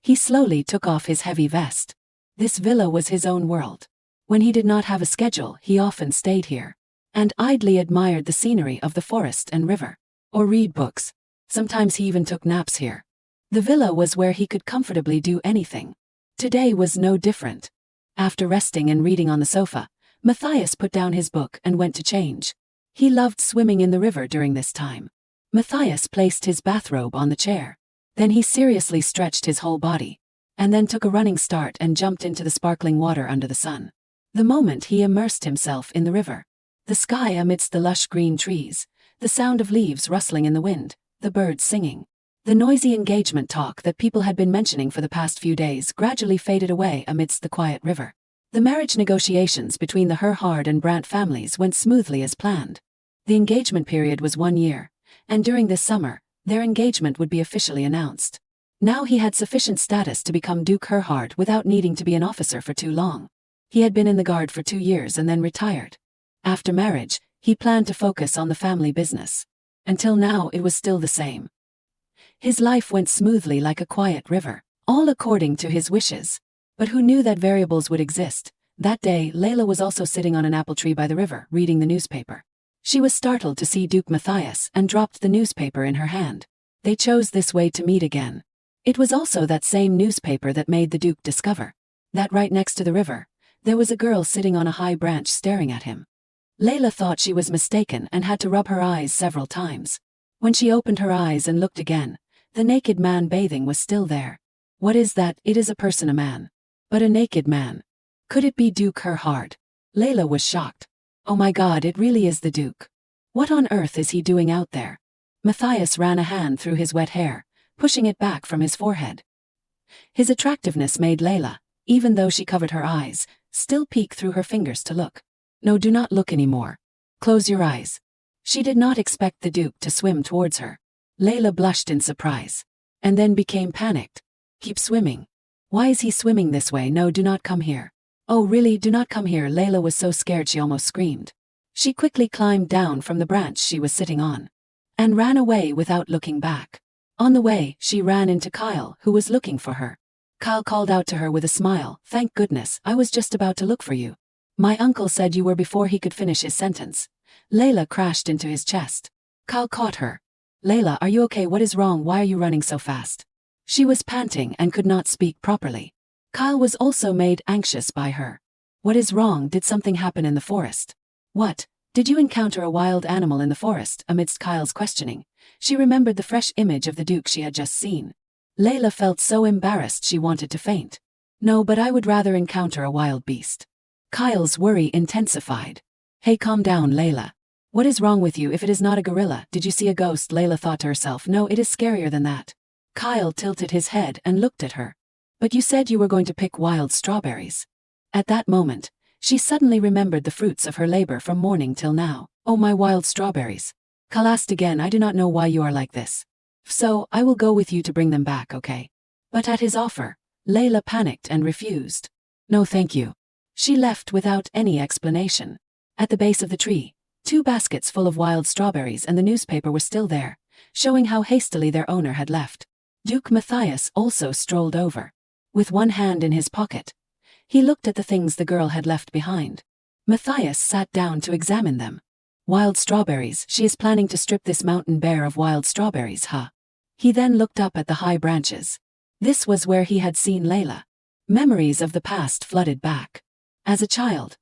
He slowly took off his heavy vest. This villa was his own world. When he did not have a schedule, he often stayed here, and idly admired the scenery of the forest and river, or read books. Sometimes he even took naps here. The villa was where he could comfortably do anything. Today was no different. After resting and reading on the sofa, Matthias put down his book and went to change. He loved swimming in the river during this time. Matthias placed his bathrobe on the chair. Then he seriously stretched his whole body, and then took a running start and jumped into the sparkling water under the sun. The moment he immersed himself in the river, the sky amidst the lush green trees, the sound of leaves rustling in the wind, the birds singing, the noisy engagement talk that people had been mentioning for the past few days gradually faded away amidst the quiet river. The marriage negotiations between the Herhard and Brandt families went smoothly as planned. The engagement period was 1 year, and during this summer, their engagement would be officially announced. Now he had sufficient status to become Duke Herhard without needing to be an officer for too long. He had been in the guard for 2 years and then retired. After marriage, he planned to focus on the family business. Until now, it was still the same. His life went smoothly like a quiet river, all according to his wishes. But who knew that variables would exist? That day, Layla was also sitting on an apple tree by the river, reading the newspaper. She was startled to see Duke Matthias and dropped the newspaper in her hand. They chose this way to meet again. It was also that same newspaper that made the Duke discover that right next to the river, there was a girl sitting on a high branch staring at him. Layla thought she was mistaken and had to rub her eyes several times. When she opened her eyes and looked again, the naked man bathing was still there. What is that? It is a person, a man. But a naked man. Could it be Duke her heart? Layla was shocked. Oh my God, it really is the Duke. What on earth is he doing out there? Matthias ran a hand through his wet hair, pushing it back from his forehead. His attractiveness made Layla, even though she covered her eyes, still peek through her fingers to look. No, do not look anymore. Close your eyes. She did not expect the Duke to swim towards her. Layla blushed in surprise. And then became panicked. Keep swimming. Why is he swimming this way? No, do not come here. Oh really, do not come here. Layla was so scared she almost screamed. She quickly climbed down from the branch she was sitting on and ran away without looking back. On the way, she ran into Kyle, who was looking for her. Kyle called out to her with a smile, "Thank goodness, I was just about to look for you. My uncle said you were." Before he could finish his sentence, Layla crashed into his chest. Kyle caught her. "Layla, are you okay? What is wrong? Why are you running so fast?" She was panting and could not speak properly. Kyle was also made anxious by her. "What is wrong? Did something happen in the forest?" "What? Did you encounter a wild animal in the forest?" Amidst Kyle's questioning, she remembered the fresh image of the Duke she had just seen. Layla felt so embarrassed she wanted to faint. "No, but I would rather encounter a wild beast." Kyle's worry intensified. "Hey, calm down, Layla. What is wrong with you? If it is not a gorilla, did you see a ghost?" Layla thought to herself. "No, it is scarier than that." Kyle tilted his head and looked at her. "But you said you were going to pick wild strawberries." At that moment, she suddenly remembered the fruits of her labor from morning till now. "Oh, my wild strawberries." Kyle asked again. "I do not know why you are like this. So, I will go with you to bring them back, okay?" But at his offer, Layla panicked and refused. "No thank you." She left without any explanation. At the base of the tree, 2 baskets full of wild strawberries and the newspaper were still there, showing how hastily their owner had left. Duke Matthias also strolled over. With one hand in his pocket, he looked at the things the girl had left behind. Matthias sat down to examine them. "Wild strawberries. She is planning to strip this mountain bare of wild strawberries, huh?" He then looked up at the high branches. This was where he had seen Layla. Memories of the past flooded back. As a child,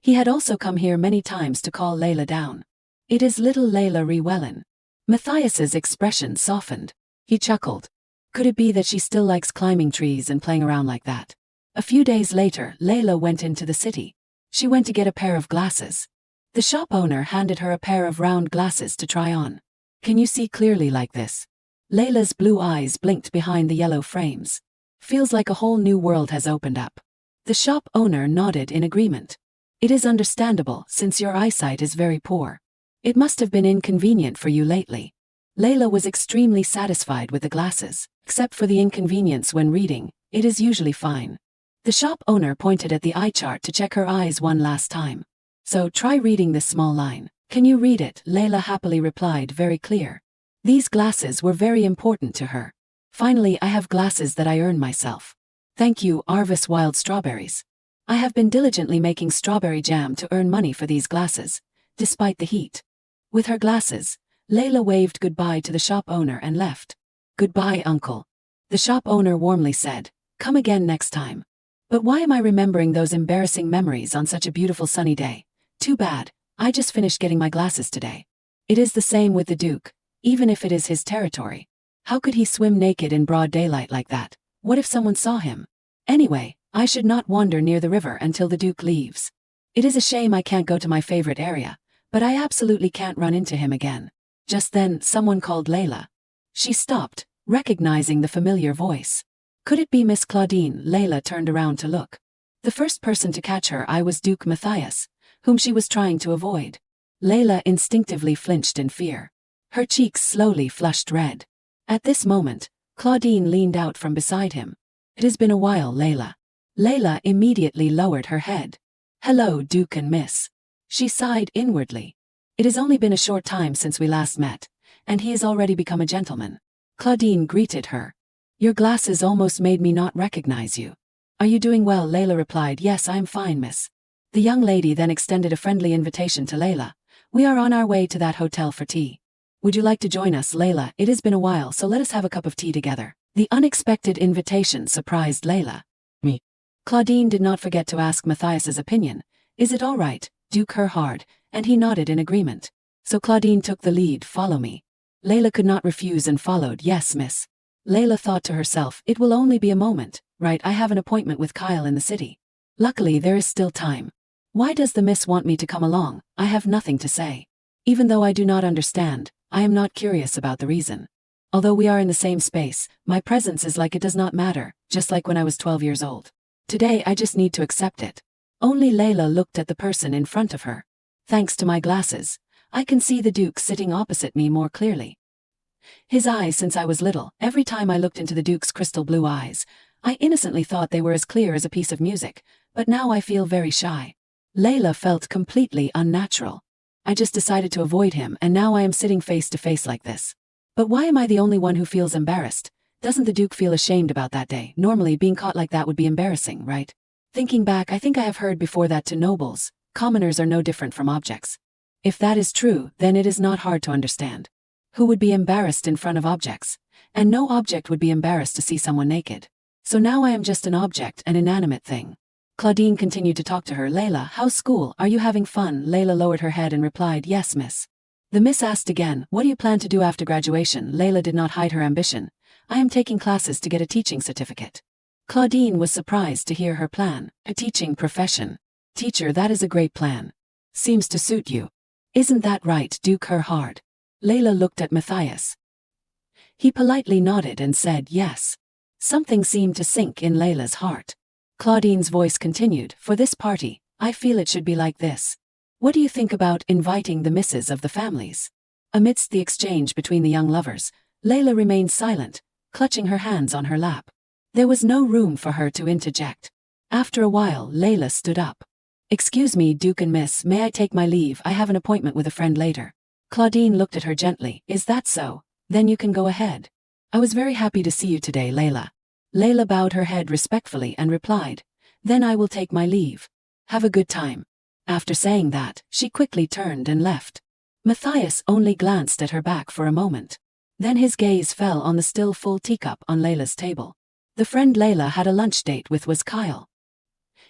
he had also come here many times to call Layla down. "It is little Layla Rewellen." Matthias's expression softened. He chuckled. Could it be that she still likes climbing trees and playing around like that? A few days later, Layla went into the city. She went to get a pair of glasses. The shop owner handed her a pair of round glasses to try on. "Can you see clearly like this?" Layla's blue eyes blinked behind the yellow frames. "Feels like a whole new world has opened up." The shop owner nodded in agreement. "It is understandable, since your eyesight is very poor. It must have been inconvenient for you lately." Layla was extremely satisfied with the glasses. "Except for the inconvenience when reading, it is usually fine." The shop owner pointed at the eye chart to check her eyes one last time. "So try reading this small line. Can you read it?" Layla happily replied, very clear. These glasses were very important to her. "Finally, I have glasses that I earn myself. Thank you, Arvis Wild Strawberries. I have been diligently making strawberry jam to earn money for these glasses, despite the heat." With her glasses, Layla waved goodbye to the shop owner and left. "Goodbye, uncle." The shop owner warmly said. "Come again next time." "But why am I remembering those embarrassing memories on such a beautiful sunny day? Too bad, I just finished getting my glasses today." It is the same with the Duke. Even if it is his territory. How could he swim naked in broad daylight like that? What if someone saw him? Anyway, I should not wander near the river until the Duke leaves. It is a shame I can't go to my favorite area, but I absolutely can't run into him again. Just then, someone called Layla. She stopped, recognizing the familiar voice. Could it be Miss Claudine? Layla turned around to look. The first person to catch her eye was Duke Matthias, whom she was trying to avoid. Layla instinctively flinched in fear. Her cheeks slowly flushed red. At this moment, Claudine leaned out from beside him. "It has been a while, Layla. Layla immediately lowered her head. "Hello, Duke and Miss." She sighed inwardly. "It has only been a short time since we last met, and he has already become a gentleman." Claudine greeted her. "Your glasses almost made me not recognize you." "Are you doing well?" Layla replied. "Yes, I am fine, miss." The young lady then extended a friendly invitation to Layla. "We are on our way to that hotel for tea. Would you like to join us?" "Layla, it has been a while, so let us have a cup of tea together." The unexpected invitation surprised Layla. "Me?" Claudine did not forget to ask Matthias's opinion. "Is it all right, Duke?" Her hard, and he nodded in agreement. So Claudine took the lead. "Follow me." Layla could not refuse and followed. "Yes, miss." Layla thought to herself, "It will only be a moment, right? I have an appointment with Kyle in the city. Luckily there is still time. Why does the miss want me to come along? I have nothing to say. Even though I do not understand, I am not curious about the reason. Although we are in the same space, my presence is like it does not matter, just like when I was 12 years old. Today I just need to accept it." Only Layla looked at the person in front of her. "Thanks to my glasses, I can see the Duke sitting opposite me more clearly. His eyes since I was little, every time I looked into the Duke's crystal blue eyes, I innocently thought they were as clear as a piece of music, but now I feel very shy." Layla felt completely unnatural. "I just decided to avoid him and now I am sitting face to face like this. But why am I the only one who feels embarrassed? Doesn't the Duke feel ashamed about that day? Normally being caught like that would be embarrassing, right?" Thinking back, I think I have heard before that to nobles, commoners are no different from objects. If that is true, then it is not hard to understand. Who would be embarrassed in front of objects? And no object would be embarrassed to see someone naked. So now I am just an object, an inanimate thing. Claudine continued to talk to her. "Layla, how's school? Are you having fun?" Layla lowered her head and replied, "Yes, miss." The miss asked again, "What do you plan to do after graduation?" Layla did not hide her ambition. "I am taking classes to get a teaching certificate." Claudine was surprised to hear her plan. "A teaching profession. Teacher, that is a great plan. Seems to suit you. Isn't that right, Duke?" Her hard. Layla looked at Matthias. He politely nodded and said yes. Something seemed to sink in Layla's heart. Claudine's voice continued, "For this party, I feel it should be like this. What do you think about inviting the misses of the families?" Amidst the exchange between the young lovers, Layla remained silent, clutching her hands on her lap. There was no room for her to interject. After a while, Layla stood up. "Excuse me, Duke and Miss, may I take my leave? I have an appointment with a friend later." Claudine looked at her gently. "Is that so? Then you can go ahead. I was very happy to see you today, Layla." Layla bowed her head respectfully and replied, "Then I will take my leave. Have a good time." After saying that, she quickly turned and left. Matthias only glanced at her back for a moment. Then his gaze fell on the still full teacup on Layla's table. The friend Layla had a lunch date with was Kyle.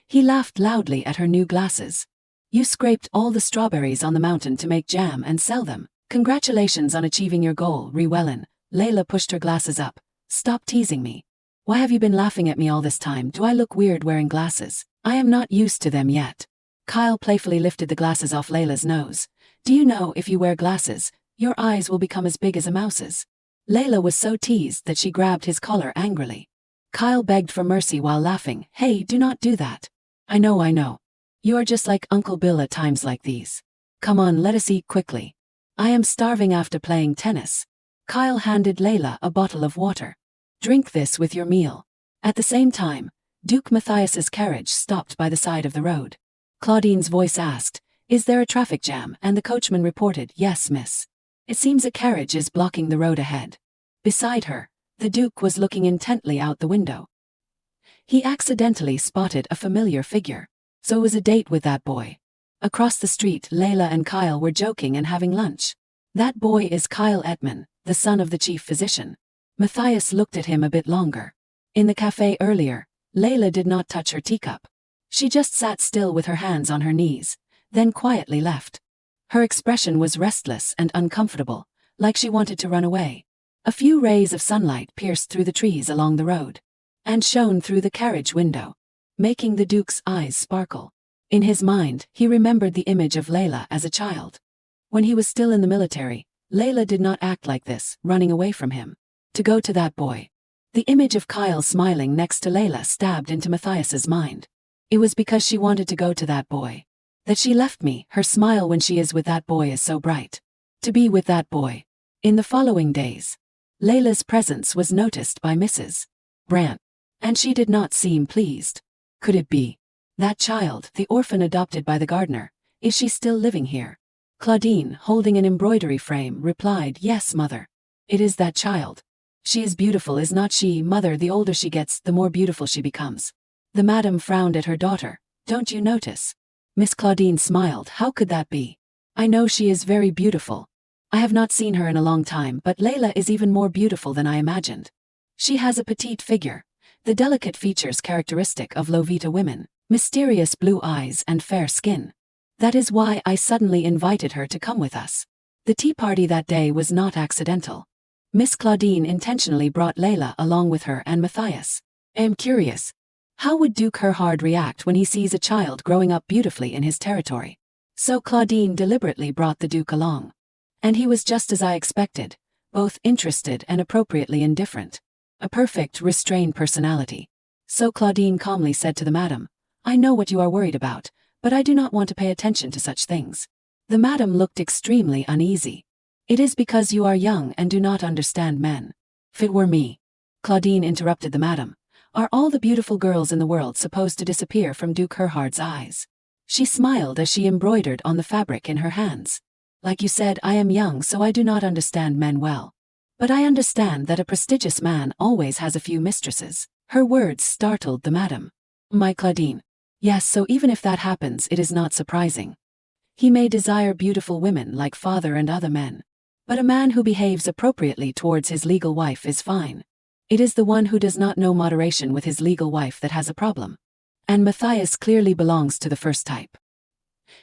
He laughed loudly at her new glasses. "You scraped all the strawberries on the mountain to make jam and sell them. Congratulations on achieving your goal, Rewellen." Layla pushed her glasses up. "Stop teasing me. Why have you been laughing at me all this time? Do I look weird wearing glasses? I am not used to them yet." Kyle playfully lifted the glasses off Layla's nose. "Do you know if you wear glasses, your eyes will become as big as a mouse's?" Layla was so teased that she grabbed his collar angrily. Kyle begged for mercy while laughing. "Hey, do not do that. I know. You are just like Uncle Bill at times like these. Come on, let us eat quickly. I am starving after playing tennis." Kyle handed Layla a bottle of water. "Drink this with your meal." At the same time, Duke Matthias's carriage stopped by the side of the road. Claudine's voice asked, "Is there a traffic jam?" And the coachman reported, "Yes, miss. It seems a carriage is blocking the road ahead." Beside her, the Duke was looking intently out the window. He accidentally spotted a familiar figure. So it was a date with that boy. Across the street, Layla and Kyle were joking and having lunch. "That boy is Kyle Edman, the son of the chief physician." Matthias looked at him a bit longer. In the cafe earlier, Layla did not touch her teacup. She just sat still with her hands on her knees, then quietly left. Her expression was restless and uncomfortable, like she wanted to run away. A few rays of sunlight pierced through the trees along the road and shone through the carriage window, making the Duke's eyes sparkle. In his mind, he remembered the image of Layla as a child. When he was still in the military, Layla did not act like this, running away from him. To go to that boy. The image of Kyle smiling next to Layla stabbed into Matthias's mind. It was because she wanted to go to that boy that she left me. Her smile when she is with that boy is so bright. To be with that boy. In the following days, Layla's presence was noticed by Mrs. Brandt, and she did not seem pleased. Could it be that child, the orphan adopted by the gardener? Is she still living here? Claudine, holding an embroidery frame, replied, Yes, mother. It is that child. She is beautiful, is not she, mother? The older she gets, the more beautiful she becomes. The madam frowned at her daughter. Don't you notice? Miss Claudine smiled. How could that be? I know she is very beautiful. I have not seen her in a long time, but Layla is even more beautiful than I imagined. She has a petite figure, the delicate features characteristic of Lovita women, mysterious blue eyes and fair skin. That is why I suddenly invited her to come with us. The tea party that day was not accidental. Miss Claudine intentionally brought Layla along with her and Matthias. I am curious. How would Duke Gerhard react when he sees a child growing up beautifully in his territory? So Claudine deliberately brought the Duke along. And he was just as I expected, both interested and appropriately indifferent. A perfect, restrained personality. So Claudine calmly said to the madam, I know what you are worried about, but I do not want to pay attention to such things. The madam looked extremely uneasy. It is because you are young and do not understand men. If it were me, Claudine interrupted the madam, are all the beautiful girls in the world supposed to disappear from Duke Gerhard's eyes? She smiled as she embroidered on the fabric in her hands. Like you said, I am young, so I do not understand men well. But I understand that a prestigious man always has a few mistresses. Her words startled the madam. My Claudine. Yes, so even if that happens, it is not surprising. He may desire beautiful women like father and other men. But a man who behaves appropriately towards his legal wife is fine. It is the one who does not know moderation with his legal wife that has a problem. And Matthias clearly belongs to the first type.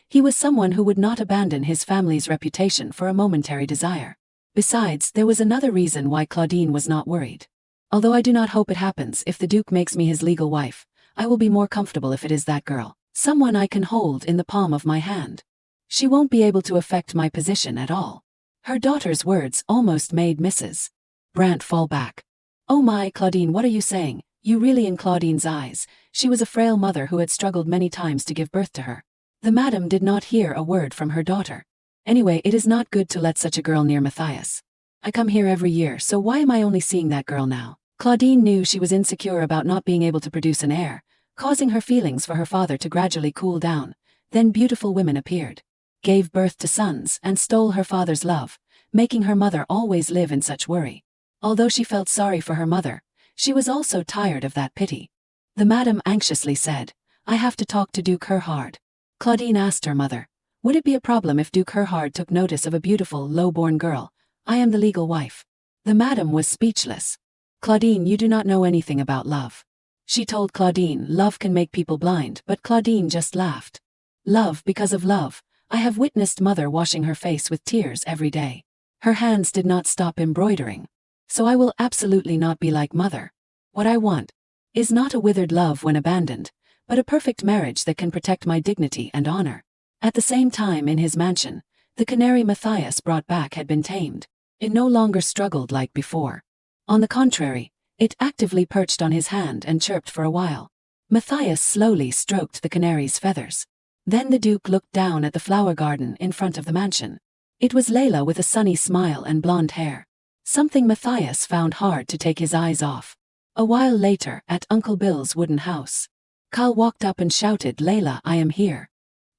He was someone who would not abandon his family's reputation for a momentary desire. Besides, there was another reason why Claudine was not worried. Although I do not hope it happens, if the Duke makes me his legal wife, I will be more comfortable if it is that girl, someone I can hold in the palm of my hand. She won't be able to affect my position at all. Her daughter's words almost made Mrs. Brandt fall back. Oh my, Claudine, what are you saying? You really, in Claudine's eyes, she was a frail mother who had struggled many times to give birth to her. The madam did not hear a word from her daughter. Anyway, it is not good to let such a girl near Matthias. I come here every year, so why am I only seeing that girl now? Claudine knew she was insecure about not being able to produce an heir, causing her feelings for her father to gradually cool down. Then beautiful women appeared, gave birth to sons, and stole her father's love, making her mother always live in such worry. Although she felt sorry for her mother, she was also tired of that pity. The madam anxiously said, I have to talk to Duke Gerhard. Claudine asked her mother, would it be a problem if Duke Gerhard took notice of a beautiful, low-born girl? I am the legal wife. The madam was speechless. Claudine, you do not know anything about love. She told Claudine love can make people blind, but Claudine just laughed. Love because of love. I have witnessed mother washing her face with tears every day. Her hands did not stop embroidering. So I will absolutely not be like mother. What I want is not a withered love when abandoned, but a perfect marriage that can protect my dignity and honor. At the same time, in his mansion, the canary Matthias brought back had been tamed. It no longer struggled like before. On the contrary, it actively perched on his hand and chirped for a while. Matthias slowly stroked the canary's feathers. Then the Duke looked down at the flower garden in front of the mansion. It was Layla with a sunny smile and blonde hair. Something Matthias found hard to take his eyes off. A while later, at Uncle Bill's wooden house, Kyle walked up and shouted, Layla, I am here.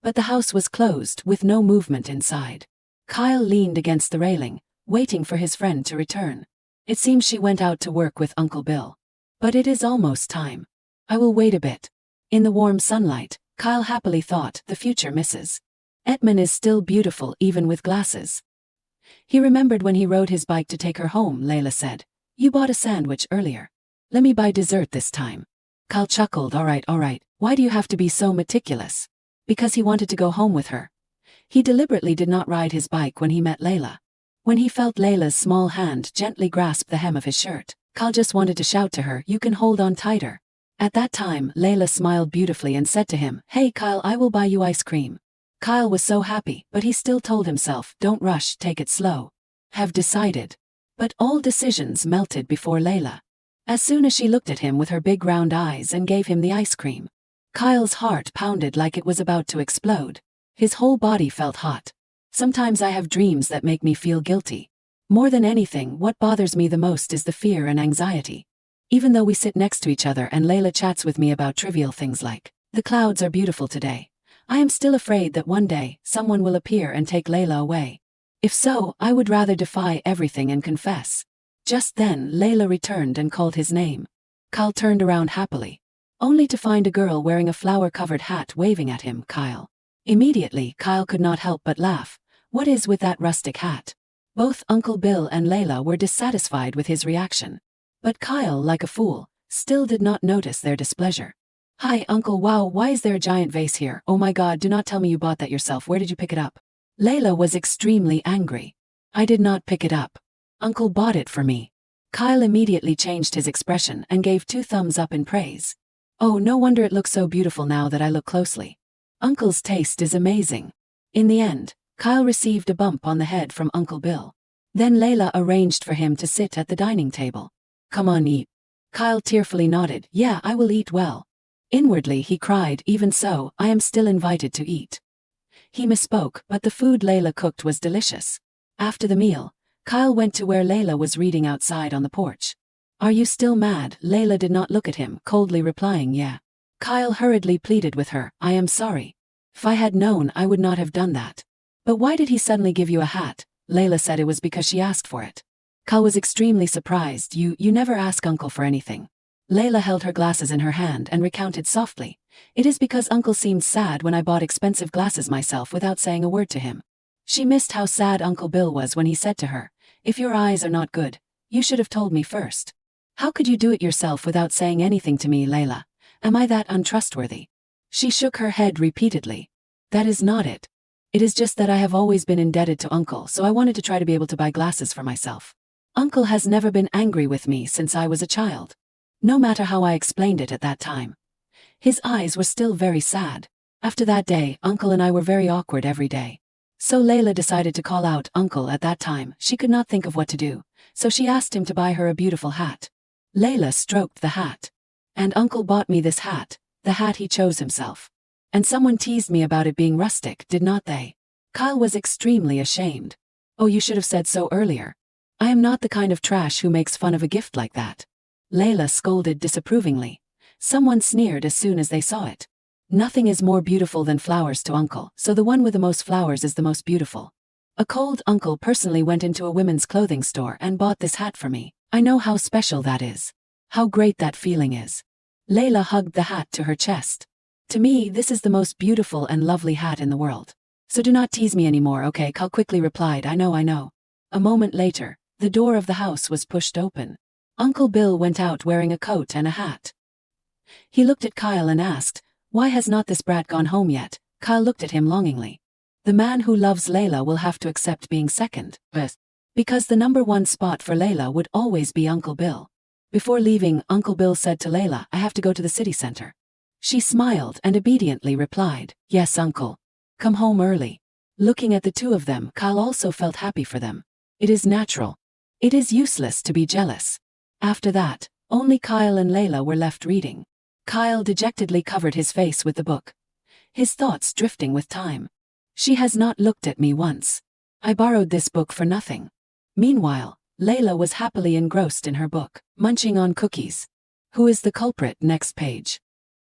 But the house was closed, with no movement inside. Kyle leaned against the railing, waiting for his friend to return. It seems she went out to work with Uncle Bill. But it is almost time. I will wait a bit. In the warm sunlight, Kyle happily thought, the future Mrs. Edmund is still beautiful even with glasses. He remembered when he rode his bike to take her home. Layla said, you bought a sandwich earlier. Let me buy dessert this time. Kyle chuckled, all right, why do you have to be so meticulous? Because he wanted to go home with her. He deliberately did not ride his bike when he met Layla. When he felt Layla's small hand gently grasp the hem of his shirt, Kyle just wanted to shout to her, you can hold on tighter. At that time, Layla smiled beautifully and said to him, hey Kyle, I will buy you ice cream. Kyle was so happy, but he still told himself, don't rush, take it slow. Have decided. But all decisions melted before Layla. As soon as she looked at him with her big round eyes and gave him the ice cream, Kyle's heart pounded like it was about to explode. His whole body felt hot. Sometimes I have dreams that make me feel guilty. More than anything, what bothers me the most is the fear and anxiety. Even though we sit next to each other and Layla chats with me about trivial things like, the clouds are beautiful today, I am still afraid that one day, someone will appear and take Layla away. If so, I would rather defy everything and confess. Just then, Layla returned and called his name. Kyle turned around happily, only to find a girl wearing a flower-covered hat waving at him. Kyle. Immediately, Kyle could not help but laugh. What is with that rustic hat? Both Uncle Bill and Layla were dissatisfied with his reaction. But Kyle, like a fool, still did not notice their displeasure. Hi, Uncle, wow, why is there a giant vase here? Oh my god, do not tell me you bought that yourself. Where did you pick it up? Layla was extremely angry. I did not pick it up. Uncle bought it for me. Kyle immediately changed his expression and gave 2 thumbs up in praise. Oh, no wonder it looks so beautiful now that I look closely. Uncle's taste is amazing. In the end, Kyle received a bump on the head from Uncle Bill. Then Layla arranged for him to sit at the dining table. Come on, eat. Kyle tearfully nodded. Yeah, I will eat well. Inwardly he cried, even so, I am still invited to eat. He misspoke, but the food Layla cooked was delicious. After the meal, Kyle went to where Layla was reading outside on the porch. Are you still mad? Layla did not look at him, coldly replying yeah. Kyle hurriedly pleaded with her, I am sorry. If I had known, I would not have done that. But why did he suddenly give you a hat? Layla said it was because she asked for it. Kyle was extremely surprised. You never ask Uncle for anything. Layla held her glasses in her hand and recounted softly. It is because Uncle seemed sad when I bought expensive glasses myself without saying a word to him. She missed how sad Uncle Bill was when he said to her, if your eyes are not good, you should have told me first. How could you do it yourself without saying anything to me, Layla? Am I that untrustworthy? She shook her head repeatedly. That is not it. It is just that I have always been indebted to Uncle, so I wanted to try to be able to buy glasses for myself. Uncle has never been angry with me since I was a child. No matter how I explained it at that time. His eyes were still very sad. After that day, Uncle and I were very awkward every day. So Layla decided to call out Uncle at that time. She could not think of what to do, so she asked him to buy her a beautiful hat. Layla stroked the hat. And Uncle bought me this hat, the hat he chose himself. And someone teased me about it being rustic, did not they? Kyle was extremely ashamed. Oh, you should have said so earlier. I am not the kind of trash who makes fun of a gift like that. Layla scolded disapprovingly. Someone sneered as soon as they saw it. Nothing is more beautiful than flowers to Uncle, so the one with the most flowers is the most beautiful. A cold uncle personally went into a women's clothing store and bought this hat for me. I know how special that is. How great that feeling is. Layla hugged the hat to her chest. To me, this is the most beautiful and lovely hat in the world. So do not tease me anymore, okay? Kyle quickly replied, I know. A moment later, the door of the house was pushed open. Uncle Bill went out wearing a coat and a hat. He looked at Kyle and asked, why has not this brat gone home yet? Kyle looked at him longingly. The man who loves Layla will have to accept being second, because the number 1 spot for Layla would always be Uncle Bill. Before leaving, Uncle Bill said to Layla, I have to go to the city center. She smiled and obediently replied, yes, Uncle. Come home early. Looking at the 2 of them, Kyle also felt happy for them. It is natural. It is useless to be jealous. After that, only Kyle and Layla were left reading. Kyle dejectedly covered his face with the book. His thoughts drifting with time. She has not looked at me once. I borrowed this book for nothing. Meanwhile, Layla was happily engrossed in her book, munching on cookies. Who is the culprit? Next page.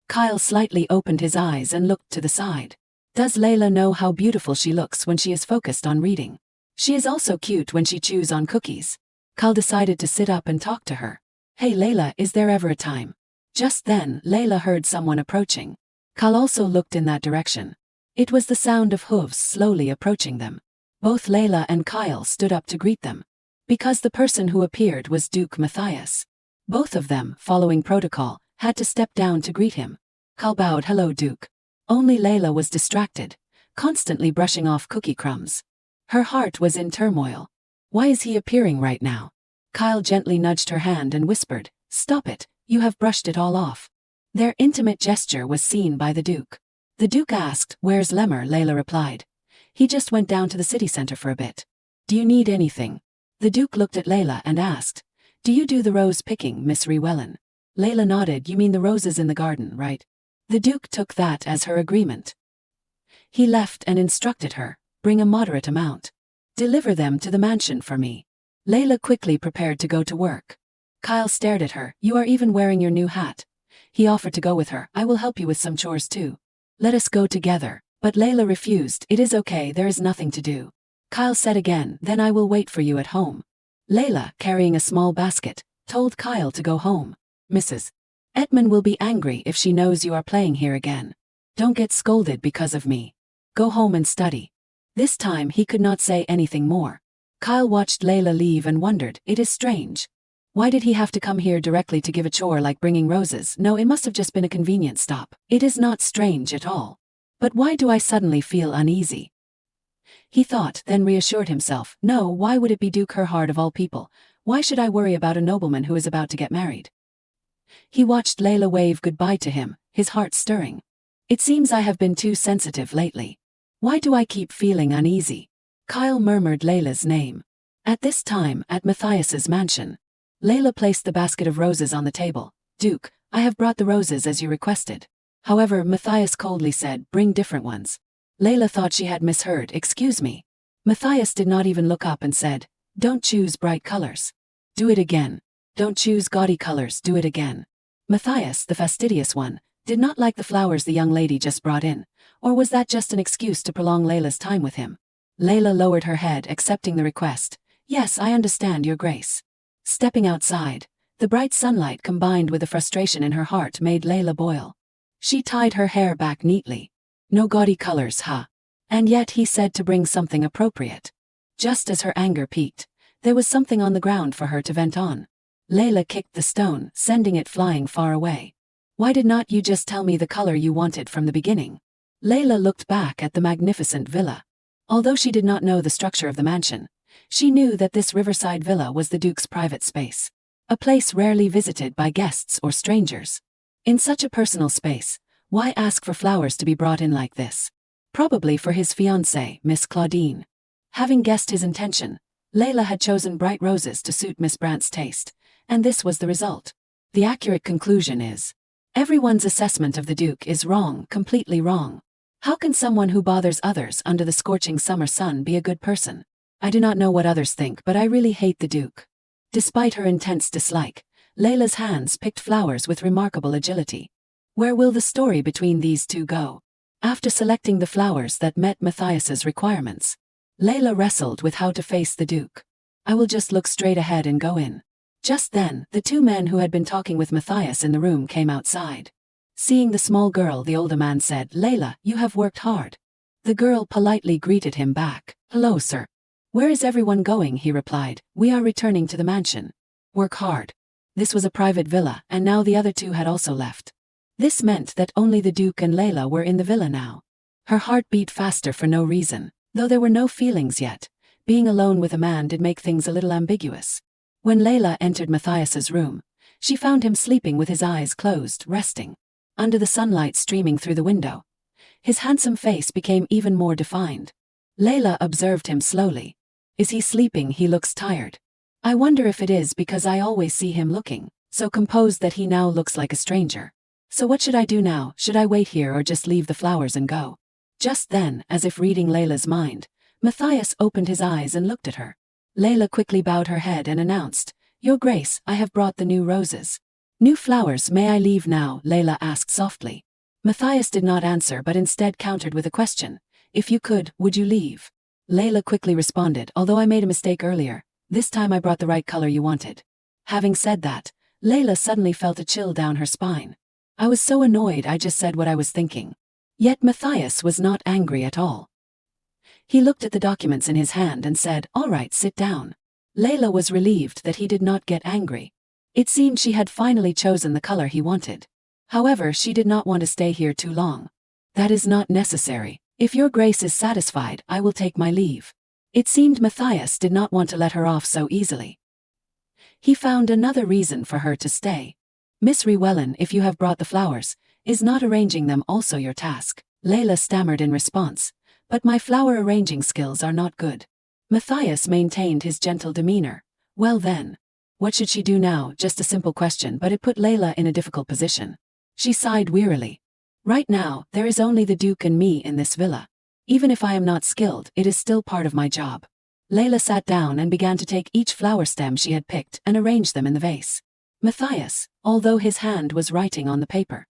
Kyle slightly opened his eyes and looked to the side. Does Layla know how beautiful she looks when she is focused on reading? She is also cute when she chews on cookies. Kyle decided to sit up and talk to her. Hey Layla, is there ever a time? Just then, Layla heard someone approaching. Kyle also looked in that direction. It was the sound of hooves slowly approaching them. Both Layla and Kyle stood up to greet them. Because the person who appeared was Duke Matthias. Both of them, following protocol, had to step down to greet him. Kyle bowed, hello Duke. Only Layla was distracted, constantly brushing off cookie crumbs. Her heart was in turmoil. Why is he appearing right now? Kyle gently nudged her hand and whispered, stop it, you have brushed it all off. Their intimate gesture was seen by the Duke. The Duke asked, where's Lemmer? Layla replied. He just went down to the city center for a bit. Do you need anything? The Duke looked at Layla and asked, do you do the rose picking, Miss Rewellen? Layla nodded, you mean the roses in the garden, right? The Duke took that as her agreement. He left and instructed her, bring a moderate amount. Deliver them to the mansion for me. Layla quickly prepared to go to work. Kyle stared at her. You are even wearing your new hat. He offered to go with her. I will help you with some chores too. Let us go together. But Layla refused. It is okay, there is nothing to do. Kyle said again, then I will wait for you at home. Layla, carrying a small basket, told Kyle to go home. Mrs. Edmund will be angry if she knows you are playing here again. Don't get scolded because of me. Go home and study. This time he could not say anything more. Kyle watched Layla leave and wondered, it is strange. Why did he have to come here directly to give a chore like bringing roses? No, it must have just been a convenient stop. It is not strange at all. But why do I suddenly feel uneasy? He thought, then reassured himself, no, why would it be Duke Herhard of all people? Why should I worry about a nobleman who is about to get married? He watched Layla wave goodbye to him, his heart stirring. It seems I have been too sensitive lately. Why do I keep feeling uneasy? Kyle murmured Layla's name. At this time, at Matthias's mansion, Layla placed the basket of roses on the table. Duke, I have brought the roses as you requested. However, Matthias coldly said, bring different ones. Layla thought she had misheard. Excuse me. Matthias did not even look up and said, don't choose bright colors. Do it again. Don't choose gaudy colors. Do it again. Matthias, the fastidious one, did not like the flowers the young lady just brought in, or was that just an excuse to prolong Layla's time with him? Layla lowered her head, accepting the request. Yes, I understand, Your Grace. Stepping outside, the bright sunlight combined with the frustration in her heart made Layla boil. She tied her hair back neatly. No gaudy colors, huh? And yet he said to bring something appropriate. Just as her anger peaked, there was something on the ground for her to vent on. Layla kicked the stone, sending it flying far away. Why did not you just tell me the color you wanted from the beginning? Layla looked back at the magnificent villa. Although she did not know the structure of the mansion, she knew that this riverside villa was the Duke's private space, a place rarely visited by guests or strangers. In such a personal space, why ask for flowers to be brought in like this? Probably for his fiancée, Miss Claudine. Having guessed his intention, Layla had chosen bright roses to suit Miss Brandt's taste, and this was the result. The accurate conclusion is, everyone's assessment of the Duke is wrong, completely wrong. How can someone who bothers others under the scorching summer sun be a good person? I do not know what others think, but I really hate the Duke. Despite her intense dislike, Layla's hands picked flowers with remarkable agility. Where will the story between these two go? After selecting the flowers that met Matthias's requirements, Layla wrestled with how to face the Duke. I will just look straight ahead and go in. Just then, the two men who had been talking with Matthias in the room came outside. Seeing the small girl, the older man said, Layla, you have worked hard. The girl politely greeted him back. Hello, sir. Where is everyone going? He replied. We are returning to the mansion. Work hard. This was a private villa, and now the other two had also left. This meant that only the Duke and Layla were in the villa now. Her heart beat faster for no reason, though there were no feelings yet. Being alone with a man did make things a little ambiguous. When Layla entered Matthias's room, she found him sleeping with his eyes closed, resting. Under the sunlight streaming through the window, his handsome face became even more defined. Layla observed him slowly. Is he sleeping? He looks tired. I wonder if it is because I always see him looking so composed that he now looks like a stranger. So what should I do now? Should I wait here or just leave the flowers and go? Just then, as if reading Layla's mind, Matthias opened his eyes and looked at her. Layla quickly bowed her head and announced, Your Grace, I have brought the new roses. New flowers, may I leave now? Layla asked softly. Matthias did not answer but instead countered with a question. If you could, would you leave? Layla quickly responded, although I made a mistake earlier, this time I brought the right color you wanted. Having said that, Layla suddenly felt a chill down her spine. I was so annoyed I just said what I was thinking. Yet Matthias was not angry at all. He looked at the documents in his hand and said, All right, sit down. Layla was relieved that he did not get angry. It seemed she had finally chosen the color he wanted. However, she did not want to stay here too long. That is not necessary. If your grace is satisfied, I will take my leave. It seemed Matthias did not want to let her off so easily. He found another reason for her to stay. Miss Rewellen, if you have brought the flowers, is not arranging them also your task? Layla stammered in response. But my flower arranging skills are not good. Matthias maintained his gentle demeanor. Well then. What should she do now? Just a simple question, but it put Layla in a difficult position. She sighed wearily. Right now, there is only the Duke and me in this villa. Even if I am not skilled, it is still part of my job. Layla sat down and began to take each flower stem she had picked and arrange them in the vase. Matthias, although his hand was writing on the paper.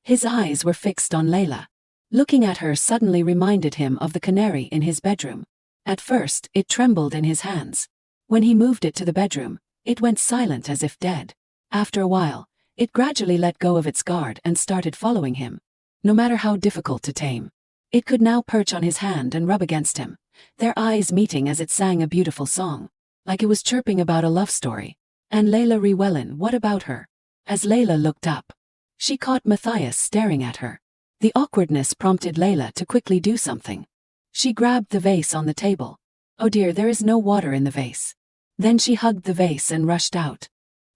His eyes were fixed on Layla. Looking at her suddenly reminded him of the canary in his bedroom. At first, it trembled in his hands. When he moved it to the bedroom, it went silent as if dead. After a while, it gradually let go of its guard and started following him. No matter how difficult to tame, it could now perch on his hand and rub against him, their eyes meeting as it sang a beautiful song, like it was chirping about a love story. And Layla Rewellin, what about her? As Layla looked up, she caught Matthias staring at her. The awkwardness prompted Layla to quickly do something. She grabbed the vase on the table. Oh dear, there is no water in the vase. Then she hugged the vase and rushed out.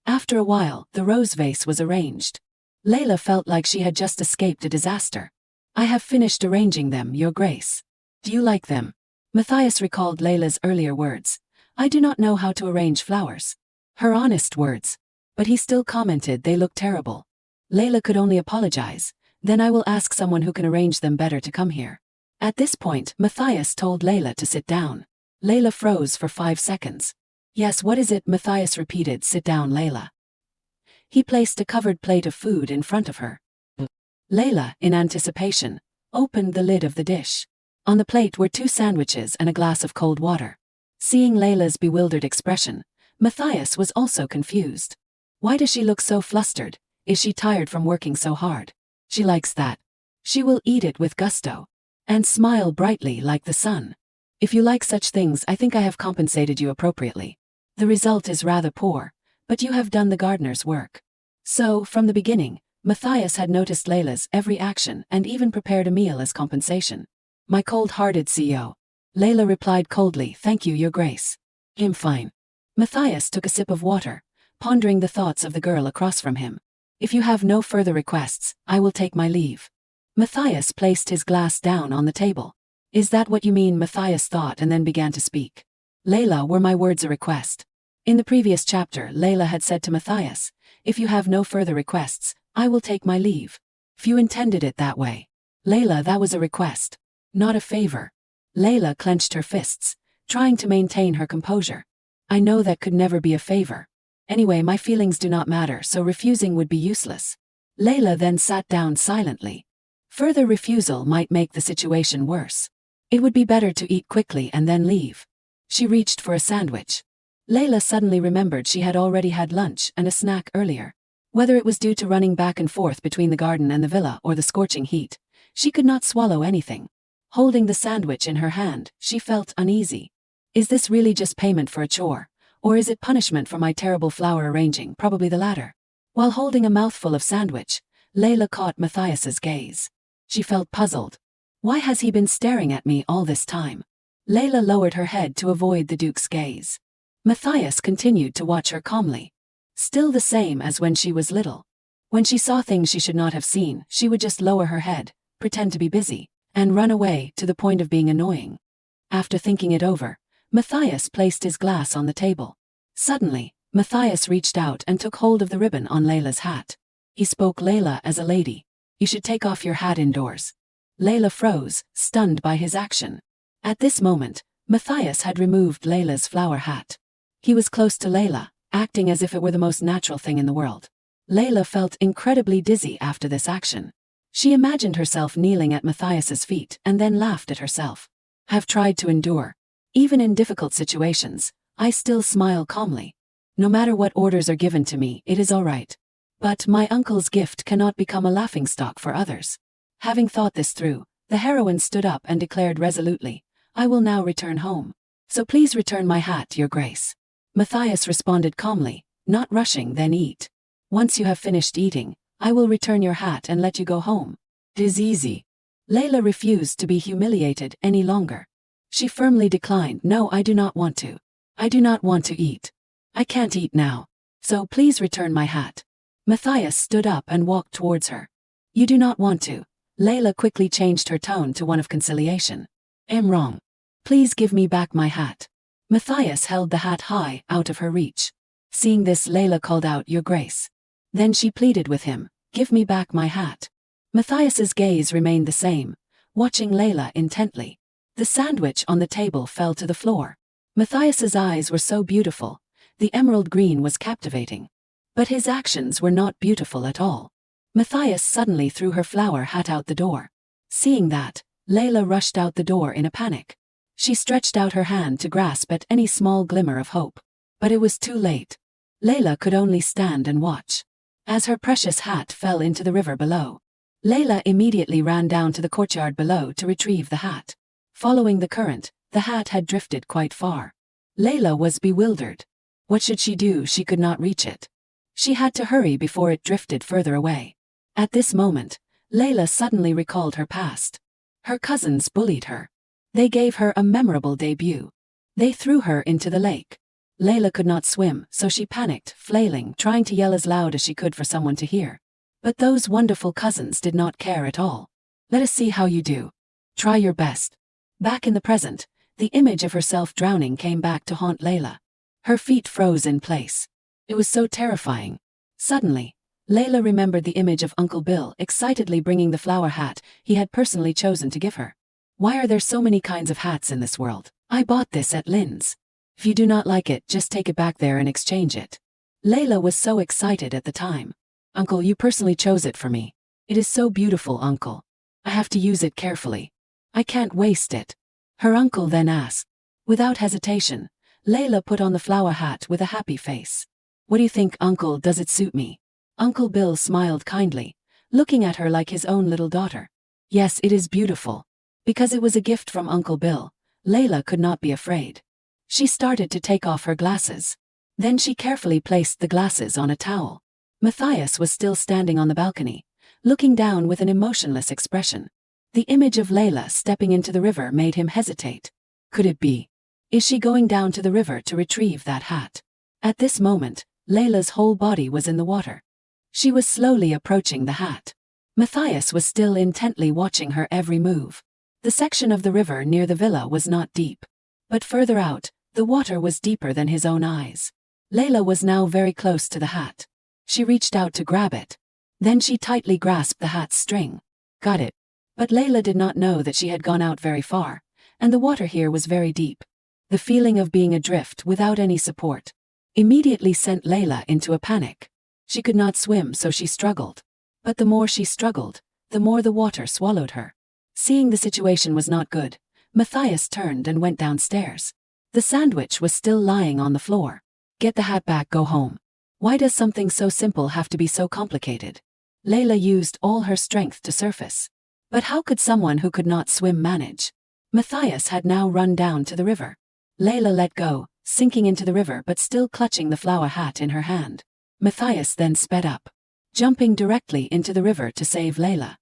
After a while, the rose vase was arranged. Layla felt like she had just escaped a disaster. I have finished arranging them, Your Grace. Do you like them? Matthias recalled Layla's earlier words. I do not know how to arrange flowers. Her honest words. But he still commented they look terrible. Layla could only apologize. Then I will ask someone who can arrange them better to come here. At this point, Matthias told Layla to sit down. Layla froze for 5 seconds. Yes, what is it? Matthias repeated. Sit down, Layla. He placed a covered plate of food in front of her. Layla, in anticipation, opened the lid of the dish. On the plate were 2 sandwiches and a glass of cold water. Seeing Layla's bewildered expression, Matthias was also confused. Why does she look so flustered? Is she tired from working so hard? She likes that. She will eat it with gusto. And smile brightly like the sun. If you like such things, I think I have compensated you appropriately. The result is rather poor, but you have done the gardener's work. So, from the beginning, Matthias had noticed Layla's every action and even prepared a meal as compensation. My cold-hearted CEO. Layla replied coldly, thank you, Your Grace. I'm fine. Matthias took a sip of water, pondering the thoughts of the girl across from him. If you have no further requests, I will take my leave. Matthias placed his glass down on the table. Is that what you mean? Matthias thought and then began to speak. Layla, were my words a request? In the previous chapter, Layla had said to Matthias, if you have no further requests, I will take my leave. Few intended it that way. Layla, that was a request, not a favor. Layla clenched her fists, trying to maintain her composure. I know that could never be a favor. Anyway, my feelings do not matter, so refusing would be useless. Layla then sat down silently. Further refusal might make the situation worse. It would be better to eat quickly and then leave. She reached for a sandwich. Layla suddenly remembered she had already had lunch and a snack earlier. Whether it was due to running back and forth between the garden and the villa or the scorching heat, she could not swallow anything. Holding the sandwich in her hand, she felt uneasy. Is this really just payment for a chore? Or is it punishment for my terrible flower arranging? Probably the latter. While holding a mouthful of sandwich, Layla caught Matthias's gaze. She felt puzzled. Why has he been staring at me all this time? Layla lowered her head to avoid the Duke's gaze. Matthias continued to watch her calmly. Still the same as when she was little. When she saw things she should not have seen, she would just lower her head, pretend to be busy, and run away to the point of being annoying. After thinking it over, Matthias placed his glass on the table. Suddenly, Matthias reached out and took hold of the ribbon on Layla's hat. He spoke, Layla, as a lady. You should take off your hat indoors. Layla froze, stunned by his action. At this moment, Matthias had removed Layla's flower hat. He was close to Layla, acting as if it were the most natural thing in the world. Layla felt incredibly dizzy after this action. She imagined herself kneeling at Matthias's feet and then laughed at herself. Have tried to endure. Even in difficult situations, I still smile calmly. No matter what orders are given to me, it is all right. But my uncle's gift cannot become a laughingstock for others. Having thought this through, the heroine stood up and declared resolutely, I will now return home. So please return my hat, Your Grace. Matthias responded calmly, not rushing, then eat. Once you have finished eating, I will return your hat and let you go home. It is easy. Layla refused to be humiliated any longer. She firmly declined, no, I do not want to. I do not want to eat. I can't eat now. So please return my hat. Matthias stood up and walked towards her. You do not want to. Layla quickly changed her tone to one of conciliation. I'm wrong. Please give me back my hat. Matthias held the hat high, out of her reach. Seeing this, Layla called out, Your Grace. Then she pleaded with him, give me back my hat. Matthias's gaze remained the same, watching Layla intently. The sandwich on the table fell to the floor. Matthias's eyes were so beautiful. The emerald green was captivating. But his actions were not beautiful at all. Matthias suddenly threw her flower hat out the door. Seeing that, Layla rushed out the door in a panic. She stretched out her hand to grasp at any small glimmer of hope. But it was too late. Layla could only stand and watch as her precious hat fell into the river below. Layla immediately ran down to the courtyard below to retrieve the hat. Following the current, the hat had drifted quite far. Layla was bewildered. What should she do? She could not reach it. She had to hurry before it drifted further away. At this moment, Layla suddenly recalled her past. Her cousins bullied her. They gave her a memorable debut. They threw her into the lake. Layla could not swim, so she panicked, flailing, trying to yell as loud as she could for someone to hear. But those wonderful cousins did not care at all. Let us see how you do. Try your best. Back in the present, the image of herself drowning came back to haunt Layla. Her feet froze in place. It was so terrifying. Suddenly, Layla remembered the image of Uncle Bill excitedly bringing the flower hat he had personally chosen to give her. Why are there so many kinds of hats in this world? I bought this at Lynn's. If you do not like it, just take it back there and exchange it. Layla was so excited at the time. Uncle, you personally chose it for me. It is so beautiful, Uncle. I have to use it carefully. I can't waste it. Her uncle then asked. Without hesitation, Layla put on the flower hat with a happy face. What do you think, Uncle? Does it suit me? Uncle Bill smiled kindly, looking at her like his own little daughter. Yes, it is beautiful. Because it was a gift from Uncle Bill, Layla could not be afraid. She started to take off her glasses. Then she carefully placed the glasses on a towel. Matthias was still standing on the balcony, looking down with an emotionless expression. The image of Layla stepping into the river made him hesitate. Could it be? Is she going down to the river to retrieve that hat? At this moment, Layla's whole body was in the water. She was slowly approaching the hat. Matthias was still intently watching her every move. The section of the river near the villa was not deep. But further out, the water was deeper than his own eyes. Layla was now very close to the hat. She reached out to grab it. Then she tightly grasped the hat's string. Got it. But Layla did not know that she had gone out very far, and the water here was very deep. The feeling of being adrift without any support immediately sent Layla into a panic. She could not swim, so she struggled. But the more she struggled, the more the water swallowed her. Seeing the situation was not good, Matthias turned and went downstairs. The sandwich was still lying on the floor. Get the hat back, go home. Why does something so simple have to be so complicated? Layla used all her strength to surface. But how could someone who could not swim manage? Matthias had now run down to the river. Layla let go, sinking into the river but still clutching the flower hat in her hand. Matthias then sped up, jumping directly into the river to save Layla.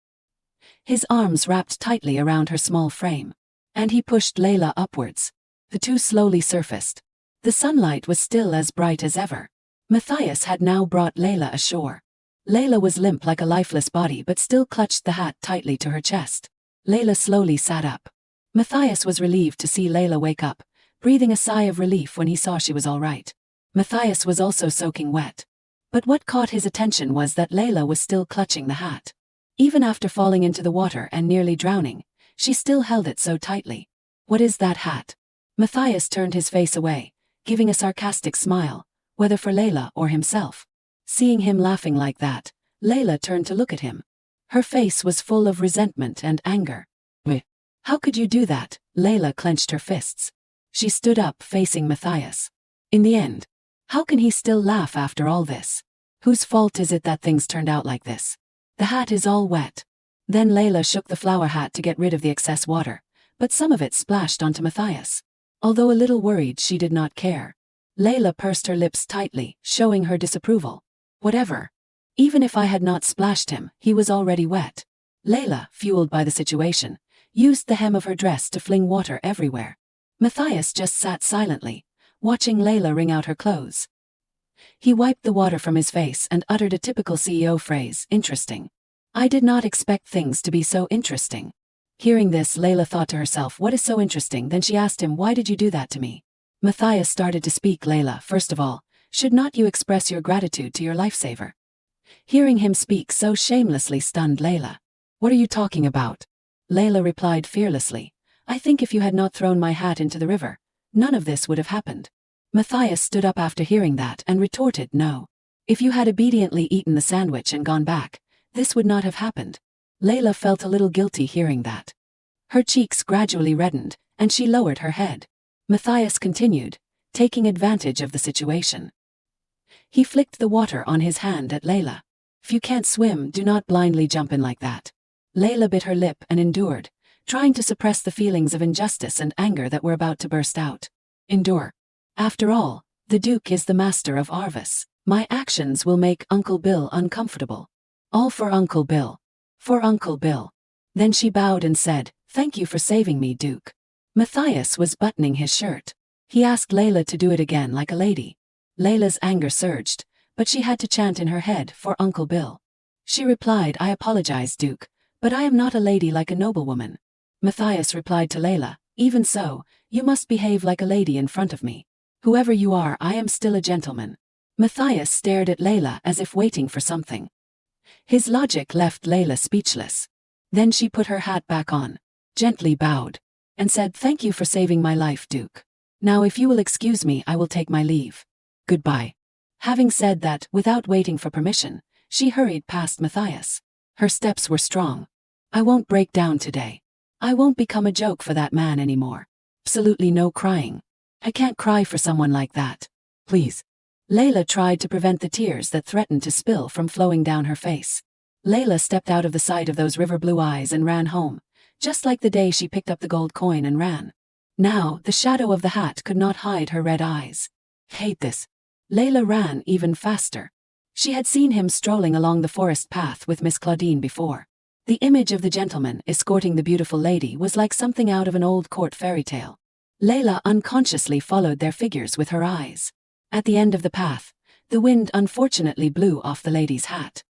His arms wrapped tightly around her small frame, and he pushed Layla upwards. The two slowly surfaced. The sunlight was still as bright as ever. Matthias had now brought Layla ashore. Layla was limp like a lifeless body but still clutched the hat tightly to her chest. Layla slowly sat up. Matthias was relieved to see Layla wake up, breathing a sigh of relief when he saw she was all right. Matthias was also soaking wet. But what caught his attention was that Layla was still clutching the hat. Even after falling into the water and nearly drowning, she still held it so tightly. What is that hat? Matthias turned his face away, giving a sarcastic smile, whether for Layla or himself. Seeing him laughing like that, Layla turned to look at him. Her face was full of resentment and anger. How could you do that? Layla clenched her fists. She stood up facing Matthias. In the end, how can he still laugh after all this? Whose fault is it that things turned out like this? The hat is all wet. Then Layla shook the flower hat to get rid of the excess water, but some of it splashed onto Matthias. Although a little worried, she did not care. Layla pursed her lips tightly, showing her disapproval. Whatever. Even if I had not splashed him, he was already wet. Layla, fueled by the situation, used the hem of her dress to fling water everywhere. Matthias just sat silently, watching Layla wring out her clothes. He wiped the water from his face and uttered a typical CEO phrase, interesting. I did not expect things to be so interesting. Hearing this, Layla thought to herself, what is so interesting? Then she asked him, why did you do that to me? Matthias started to speak. Layla, first of all, should not you express your gratitude to your lifesaver? Hearing him speak so shamelessly stunned Layla. What are you talking about? Layla replied fearlessly, I think if you had not thrown my hat into the river, none of this would have happened. Matthias stood up after hearing that and retorted, no. If you had obediently eaten the sandwich and gone back, this would not have happened. Layla felt a little guilty hearing that. Her cheeks gradually reddened, and she lowered her head. Matthias continued, taking advantage of the situation. He flicked the water on his hand at Layla. If you can't swim, do not blindly jump in like that. Layla bit her lip and endured, trying to suppress the feelings of injustice and anger that were about to burst out. Endure. After all, the Duke is the master of Arvis. My actions will make Uncle Bill uncomfortable. All for Uncle Bill. For Uncle Bill. Then she bowed and said, "Thank you for saving me, Duke." Matthias was buttoning his shirt. He asked Layla to do it again like a lady. Layla's anger surged, but she had to chant in her head, "For Uncle Bill." She replied, "I apologize, Duke, but I am not a lady like a noblewoman." Matthias replied to Layla, "Even so, you must behave like a lady in front of me. Whoever you are, I am still a gentleman." Matthias stared at Layla as if waiting for something. His logic left Layla speechless. Then she put her hat back on, gently bowed, and said, "Thank you for saving my life, Duke. Now if you will excuse me, I will take my leave. Goodbye." Having said that, without waiting for permission, she hurried past Matthias. Her steps were strong. "I won't break down today. I won't become a joke for that man anymore. Absolutely no crying. I can't cry for someone like that. Please." Layla tried to prevent the tears that threatened to spill from flowing down her face. Layla stepped out of the sight of those river blue eyes and ran home, just like the day she picked up the gold coin and ran. Now, the shadow of the hat could not hide her red eyes. "Hate this." Layla ran even faster. She had seen him strolling along the forest path with Miss Claudine before. The image of the gentleman escorting the beautiful lady was like something out of an old court fairy tale. Layla unconsciously followed their figures with her eyes. At the end of the path, the wind unfortunately blew off the lady's hat.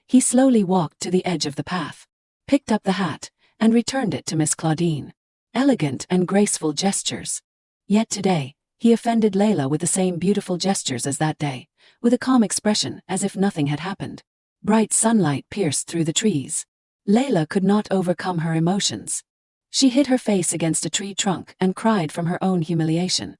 He slowly walked to the edge of the path, picked up the hat, and returned it to Miss Claudine. Elegant and graceful gestures. Yet today, he offended Layla with the same beautiful gestures as that day, with a calm expression as if nothing had happened. Bright sunlight pierced through the trees. Layla could not overcome her emotions. She hid her face against a tree trunk and cried from her own humiliation.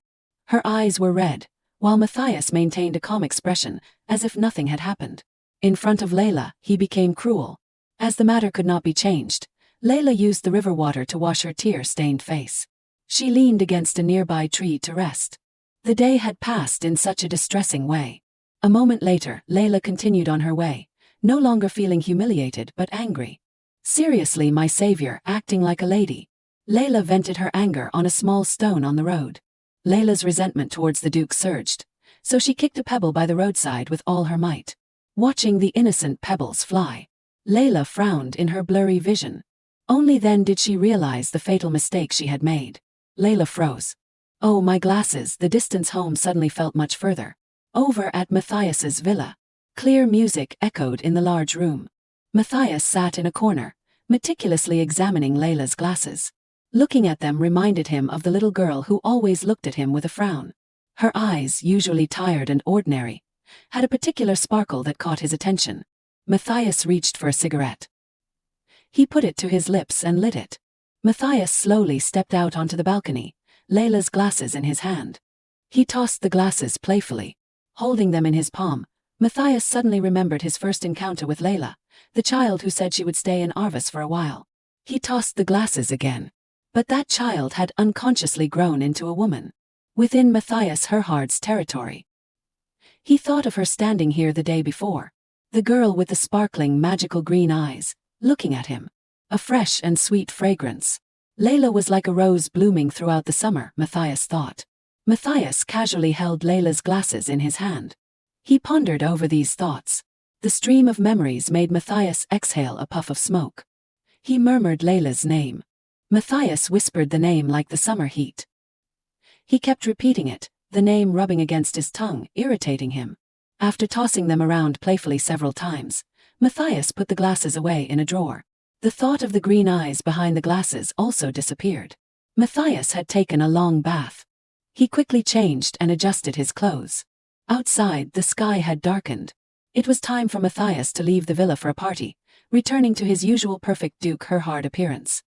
Her eyes were red, while Matthias maintained a calm expression, as if nothing had happened. In front of Layla, he became cruel. As the matter could not be changed, Layla used the river water to wash her tear-stained face. She leaned against a nearby tree to rest. The day had passed in such a distressing way. A moment later, Layla continued on her way, no longer feeling humiliated but angry. "Seriously, my savior, acting like a lady." Layla vented her anger on a small stone on the road. Layla's resentment towards the Duke surged, so she kicked a pebble by the roadside with all her might. Watching the innocent pebbles fly, Layla frowned in her blurry vision. Only then did she realize the fatal mistake she had made. Layla froze. "Oh, my glasses!" The distance home suddenly felt much further. Over at Matthias's villa, clear music echoed in the large room. Matthias sat in a corner, meticulously examining Layla's glasses. Looking at them reminded him of the little girl who always looked at him with a frown. Her eyes, usually tired and ordinary, had a particular sparkle that caught his attention. Matthias reached for a cigarette. He put it to his lips and lit it. Matthias slowly stepped out onto the balcony, Layla's glasses in his hand. He tossed the glasses playfully. Holding them in his palm, Matthias suddenly remembered his first encounter with Layla, the child who said she would stay in Arvis for a while. He tossed the glasses again. But that child had unconsciously grown into a woman. Within Matthias Herhard's territory. He thought of her standing here the day before. The girl with the sparkling, magical green eyes, looking at him. A fresh and sweet fragrance. Layla was like a rose blooming throughout the summer, Matthias thought. Matthias casually held Layla's glasses in his hand. He pondered over these thoughts. The stream of memories made Matthias exhale a puff of smoke. He murmured Layla's name. Matthias whispered the name like the summer heat. He kept repeating it, the name rubbing against his tongue, irritating him. After tossing them around playfully several times, Matthias put the glasses away in a drawer. The thought of the green eyes behind the glasses also disappeared. Matthias had taken a long bath. He quickly changed and adjusted his clothes. Outside, the sky had darkened. It was time for Matthias to leave the villa for a party, returning to his usual perfect Duke Herhard appearance.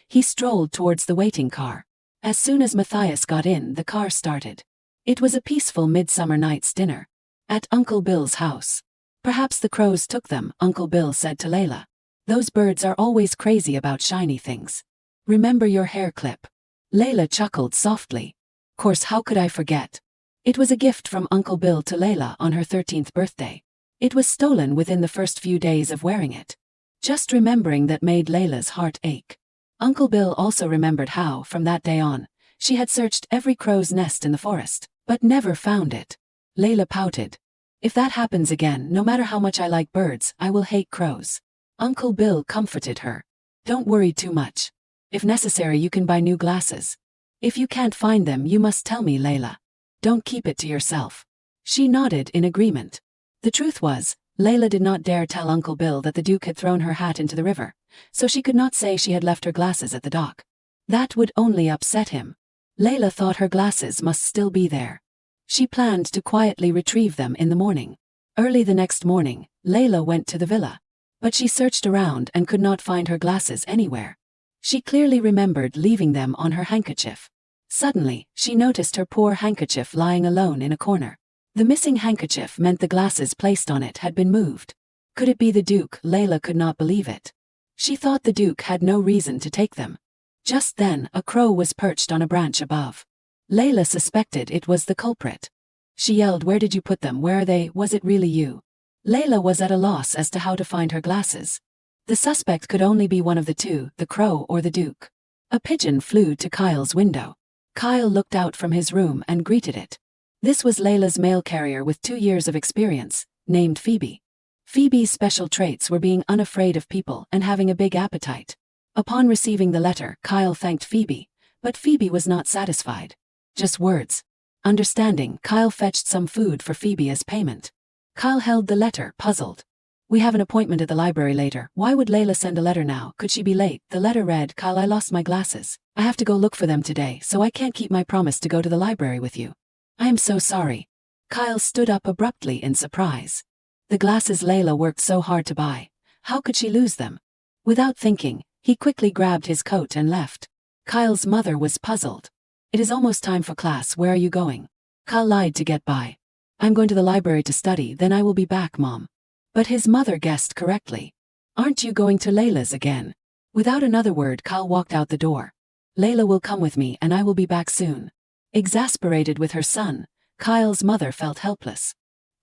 He strolled towards the waiting car. As soon as Matthias got in, the car started. It was a peaceful midsummer night's dinner. At Uncle Bill's house. Perhaps the crows took them, Uncle Bill said to Layla. Those birds are always crazy about shiny things. Remember your hair clip. Layla chuckled softly. Course, how could I forget? It was a gift from Uncle Bill to Layla on her 13th birthday. It was stolen within the first few days of wearing it. Just remembering that made Layla's heart ache. Uncle Bill also remembered how, from that day on, she had searched every crow's nest in the forest, but never found it. Layla pouted. If that happens again, no matter how much I like birds, I will hate crows. Uncle Bill comforted her. Don't worry too much. If necessary, you can buy new glasses. If you can't find them, you must tell me, Layla. Don't keep it to yourself. She nodded in agreement. The truth was, Layla did not dare tell Uncle Bill that the Duke had thrown her hat into the river, so she could not say she had left her glasses at the dock. That would only upset him. Layla thought her glasses must still be there. She planned to quietly retrieve them in the morning. Early the next morning, Layla went to the villa. But she searched around and could not find her glasses anywhere. She clearly remembered leaving them on her handkerchief. Suddenly, she noticed her poor handkerchief lying alone in a corner. The missing handkerchief meant the glasses placed on it had been moved. Could it be the Duke? Layla could not believe it. She thought the Duke had no reason to take them. Just then, a crow was perched on a branch above. Layla suspected it was the culprit. She yelled, "Where did you put them? Where are they? Was it really you?" Layla was at a loss as to how to find her glasses. The suspect could only be one of the two, the crow or the Duke. A pigeon flew to Kyle's window. Kyle looked out from his room and greeted it. This was Layla's mail carrier with 2 years of experience, named Phoebe. Phoebe's special traits were being unafraid of people and having a big appetite. Upon receiving the letter, Kyle thanked Phoebe, but Phoebe was not satisfied. Just words. Understanding, Kyle fetched some food for Phoebe as payment. Kyle held the letter, puzzled. We have an appointment at the library later. Why would Layla send a letter now? Could she be late? The letter read, Kyle, I lost my glasses. I have to go look for them today, so I can't keep my promise to go to the library with you. I am so sorry. Kyle stood up abruptly in surprise. The glasses Layla worked so hard to buy. How could she lose them? Without thinking, he quickly grabbed his coat and left. Kyle's mother was puzzled. It is almost time for class. Where are you going? Kyle lied to get by. I'm going to the library to study, then I will be back, Mom. But his mother guessed correctly. Aren't you going to Layla's again? Without another word, Kyle walked out the door. Layla will come with me and I will be back soon. Exasperated with her son, Kyle's mother felt helpless.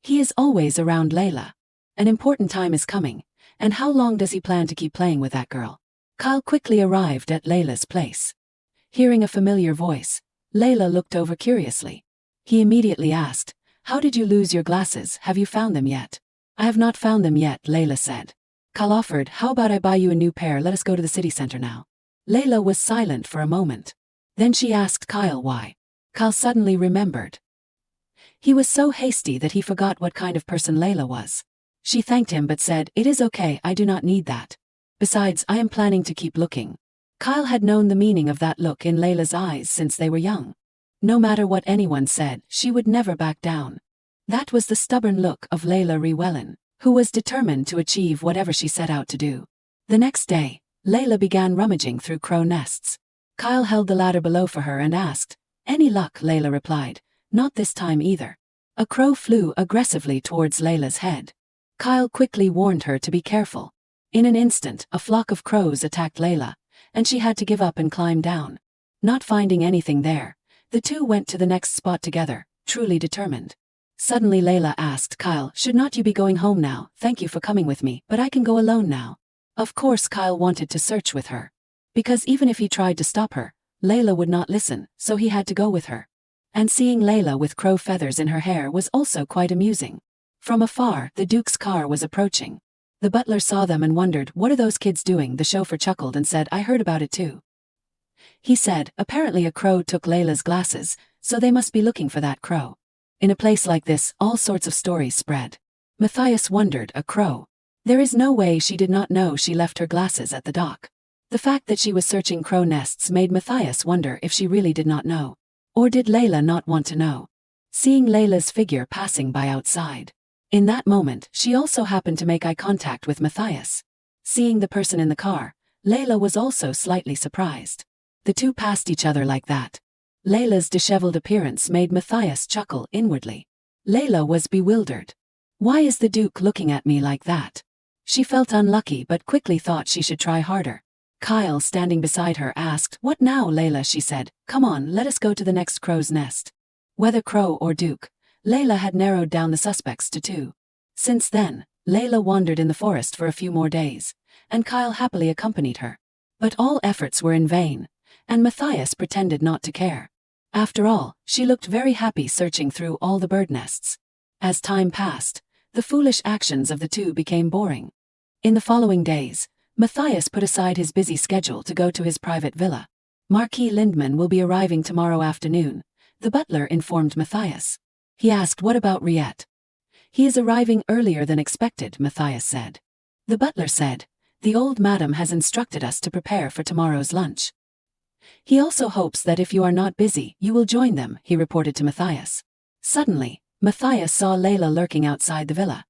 He is always around Layla. An important time is coming, and how long does he plan to keep playing with that girl? Kyle quickly arrived at Layla's place. Hearing a familiar voice, Layla looked over curiously. He immediately asked, How did you lose your glasses? Have you found them yet? I have not found them yet, Layla said. Kyle offered, How about I buy you a new pair? Let us go to the city center now. Layla was silent for a moment. Then she asked Kyle why. Kyle suddenly remembered. He was so hasty that he forgot what kind of person Layla was. She thanked him but said, It is okay, I do not need that. Besides, I am planning to keep looking. Kyle had known the meaning of that look in Layla's eyes since they were young. No matter what anyone said, she would never back down. That was the stubborn look of Layla Rewellen, who was determined to achieve whatever she set out to do. The next day, Layla began rummaging through crow nests. Kyle held the ladder below for her and asked, Any luck? Layla replied, Not this time either. A crow flew aggressively towards Layla's head. Kyle quickly warned her to be careful. In an instant, a flock of crows attacked Layla, and she had to give up and climb down. Not finding anything there, the two went to the next spot together, truly determined. Suddenly Layla asked Kyle, Should not you be going home now? Thank you for coming with me, but I can go alone now. Of course Kyle wanted to search with her. Because even if he tried to stop her, Layla would not listen, so he had to go with her. And seeing Layla with crow feathers in her hair was also quite amusing. From afar, the Duke's car was approaching. The butler saw them and wondered, What are those kids doing? The chauffeur chuckled and said, I heard about it too. He said, Apparently a crow took Layla's glasses, so they must be looking for that crow. In a place like this, all sorts of stories spread. Matthias wondered, a crow. There is no way she did not know she left her glasses at the dock. The fact that she was searching crow nests made Matthias wonder if she really did not know. Or did Layla not want to know? Seeing Layla's figure passing by outside. In that moment, she also happened to make eye contact with Matthias. Seeing the person in the car, Layla was also slightly surprised. The two passed each other like that. Layla's disheveled appearance made Matthias chuckle inwardly. Layla was bewildered. Why is the Duke looking at me like that? She felt unlucky but quickly thought she should try harder. Kyle, standing beside her, asked, "What now, Layla?" she said. "Come on, let us go to the next crow's nest." Whether crow or Duke, Layla had narrowed down the suspects to two. Since then, Layla wandered in the forest for a few more days, and Kyle happily accompanied her. But all efforts were in vain, and Matthias pretended not to care. After all, she looked very happy searching through all the bird nests. As time passed, the foolish actions of the two became boring. In the following days, Matthias put aside his busy schedule to go to his private villa. Marquis Lindman will be arriving tomorrow afternoon, the butler informed Matthias. He asked, "What about Riette?" "He is arriving earlier than expected," Matthias said. The butler said, "The old madam has instructed us to prepare for tomorrow's lunch. He also hopes that if you are not busy, you will join them," he reported to Matthias. Suddenly, Matthias saw Layla lurking outside the villa.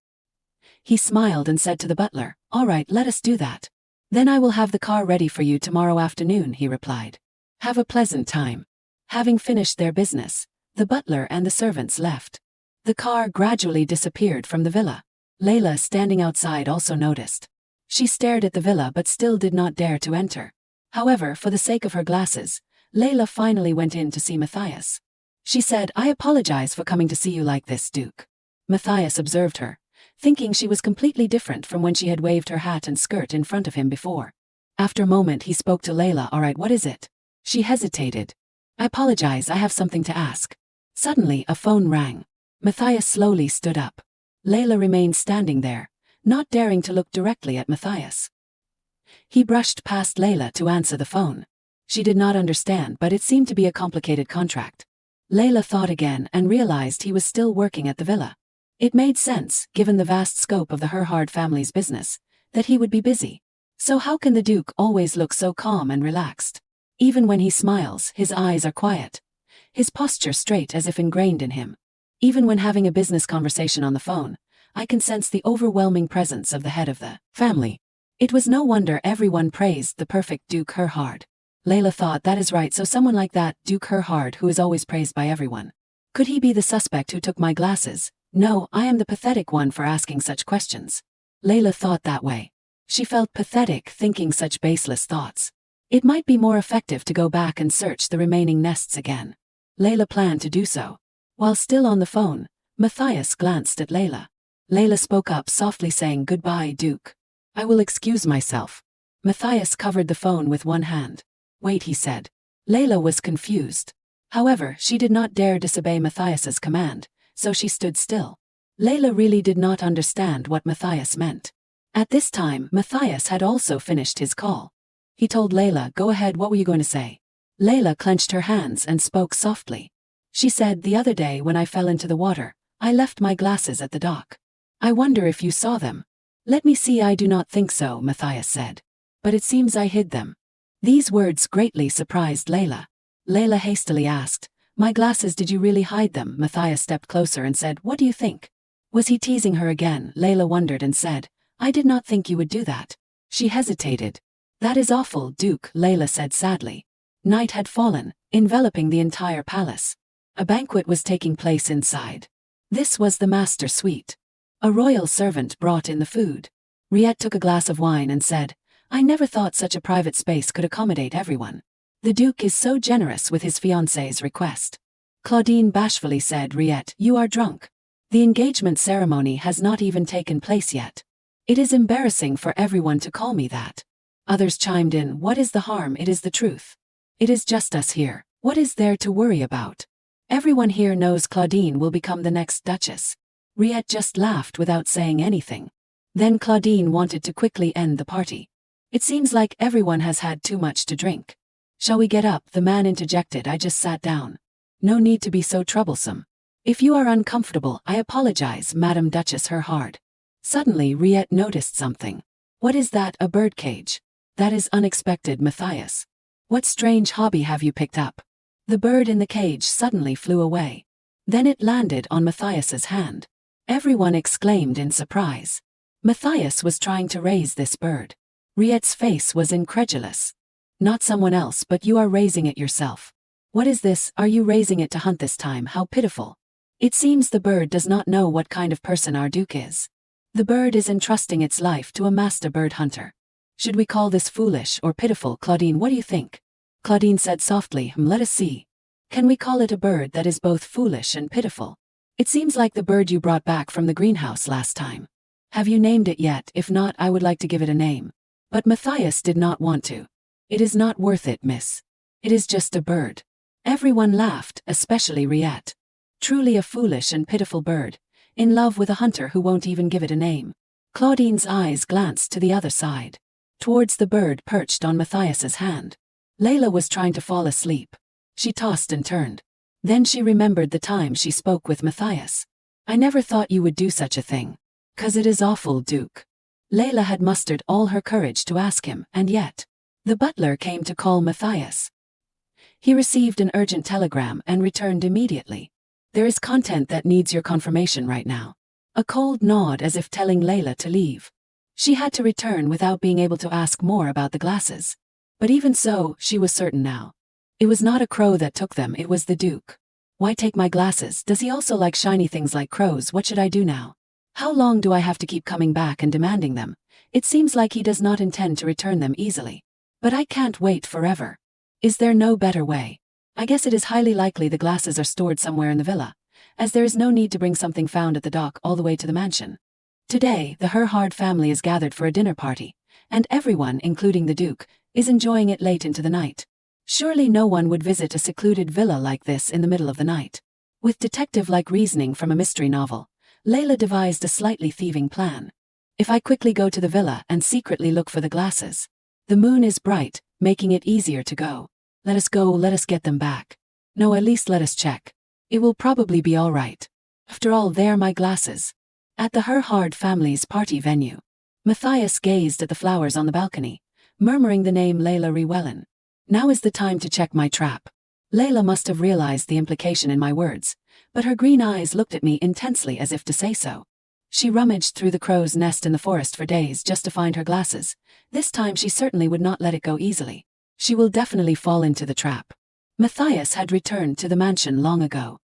He smiled and said to the butler, "All right, let us do that. Then I will have the car ready for you tomorrow afternoon," he replied. "Have a pleasant time." Having finished their business, the butler and the servants left. The car gradually disappeared from the villa. Layla, standing outside, also noticed. She stared at the villa but still did not dare to enter. However, for the sake of her glasses, Layla finally went in to see Matthias. She said, "I apologize for coming to see you like this, Duke." Matthias observed her, thinking she was completely different from when she had waved her hat and skirt in front of him before. After a moment he spoke to Layla. "All right, what is it?" She hesitated. "I apologize, I have something to ask." Suddenly a phone rang. Matthias slowly stood up. Layla remained standing there, not daring to look directly at Matthias. He brushed past Layla to answer the phone. She did not understand, but it seemed to be a complicated contract. Layla thought again and realized he was still working at the villa. It made sense, given the vast scope of the Herhard family's business, that he would be busy. So how can the Duke always look so calm and relaxed? Even when he smiles, his eyes are quiet. His posture straight as if ingrained in him. Even when having a business conversation on the phone, I can sense the overwhelming presence of the head of the family. It was no wonder everyone praised the perfect Duke Herhard. Layla thought, that is right, so someone like that, Duke Herhard, who is always praised by everyone. Could he be the suspect who took my glasses? No, I am the pathetic one for asking such questions. Layla thought that way. She felt pathetic thinking such baseless thoughts. It might be more effective to go back and search the remaining nests again. Layla planned to do so. While still on the phone, Matthias glanced at Layla. Layla spoke up softly, saying, "Goodbye, Duke. I will excuse myself." Matthias covered the phone with one hand. "Wait," he said. Layla was confused. However, she did not dare disobey Matthias's command, so she stood still. Layla really did not understand what Matthias meant. At this time, Matthias had also finished his call. He told Layla, "Go ahead, what were you going to say?" Layla clenched her hands and spoke softly. She said, "The other day when I fell into the water, I left my glasses at the dock. I wonder if you saw them." "Let me see, I do not think so," Matthias said. "But it seems I hid them." These words greatly surprised Layla. Layla hastily asked, "My glasses, did you really hide them?" Matthias stepped closer and said, "What do you think?" Was he teasing her again? Layla wondered and said, "I did not think you would do that." She hesitated. "That is awful, Duke," Layla said sadly. Night had fallen, enveloping the entire palace. A banquet was taking place inside. This was the master suite. A royal servant brought in the food. Riette took a glass of wine and said, "I never thought such a private space could accommodate everyone. The Duke is so generous with his fiancée's request." Claudine bashfully said, "Riette, you are drunk. The engagement ceremony has not even taken place yet. It is embarrassing for everyone to call me that." Others chimed in, "What is the harm? It is the truth. It is just us here. What is there to worry about? Everyone here knows Claudine will become the next Duchess." Riette just laughed without saying anything. Then Claudine wanted to quickly end the party. "It seems like everyone has had too much to drink. Shall we get up?" the man interjected. "I just sat down." "No need to be so troublesome. If you are uncomfortable, I apologize, Madam Duchess Herhard." Suddenly Riette noticed something. "What is that, a birdcage?" "That is unexpected, Matthias. What strange hobby have you picked up?" The bird in the cage suddenly flew away. Then it landed on Matthias's hand. Everyone exclaimed in surprise. Matthias was trying to raise this bird. Riette's face was incredulous. "Not someone else, but you are raising it yourself." "What is this? Are you raising it to hunt this time? How pitiful." It seems the bird does not know what kind of person our Duke is. The bird is entrusting its life to a master bird hunter. Should we call this foolish or pitiful, Claudine? What do you think? Claudine said softly, let us see. Can we call it a bird that is both foolish and pitiful? It seems like the bird you brought back from the greenhouse last time. Have you named it yet? If not, I would like to give it a name. But Matthias did not want to. It is not worth it, miss. It is just a bird. Everyone laughed, especially Riette. Truly a foolish and pitiful bird, in love with a hunter who won't even give it a name. Claudine's eyes glanced to the other side, towards the bird perched on Matthias's hand. Layla was trying to fall asleep. She tossed and turned. Then she remembered the time she spoke with Matthias. I never thought you would do such a thing. 'Cause it is awful, Duke. Layla had mustered all her courage to ask him, and yet. The butler came to call Matthias. He received an urgent telegram and returned immediately. There is content that needs your confirmation right now. A cold nod as if telling Layla to leave. She had to return without being able to ask more about the glasses. But even so, she was certain now. It was not a crow that took them, it was the Duke. Why take my glasses? Does he also like shiny things like crows? What should I do now? How long do I have to keep coming back and demanding them? It seems like he does not intend to return them easily. But I can't wait forever. Is there no better way? I guess it is highly likely the glasses are stored somewhere in the villa, as there is no need to bring something found at the dock all the way to the mansion. Today, the Herhard family is gathered for a dinner party, and everyone, including the Duke, is enjoying it late into the night. Surely no one would visit a secluded villa like this in the middle of the night. With detective-like reasoning from a mystery novel, Layla devised a slightly thieving plan. If I quickly go to the villa and secretly look for the glasses. The moon is bright, making it easier to go. Let us go, let us get them back. No, at least let us check. It will probably be all right. After all, they are my glasses. At the Herhard family's party venue, Matthias gazed at the flowers on the balcony, murmuring the name Layla Rewellen. Now is the time to check my trap. Layla must have realized the implication in my words, but her green eyes looked at me intensely as if to say so. She rummaged through the crow's nest in the forest for days just to find her glasses. This time she certainly would not let it go easily. She will definitely fall into the trap. Matthias had returned to the mansion long ago.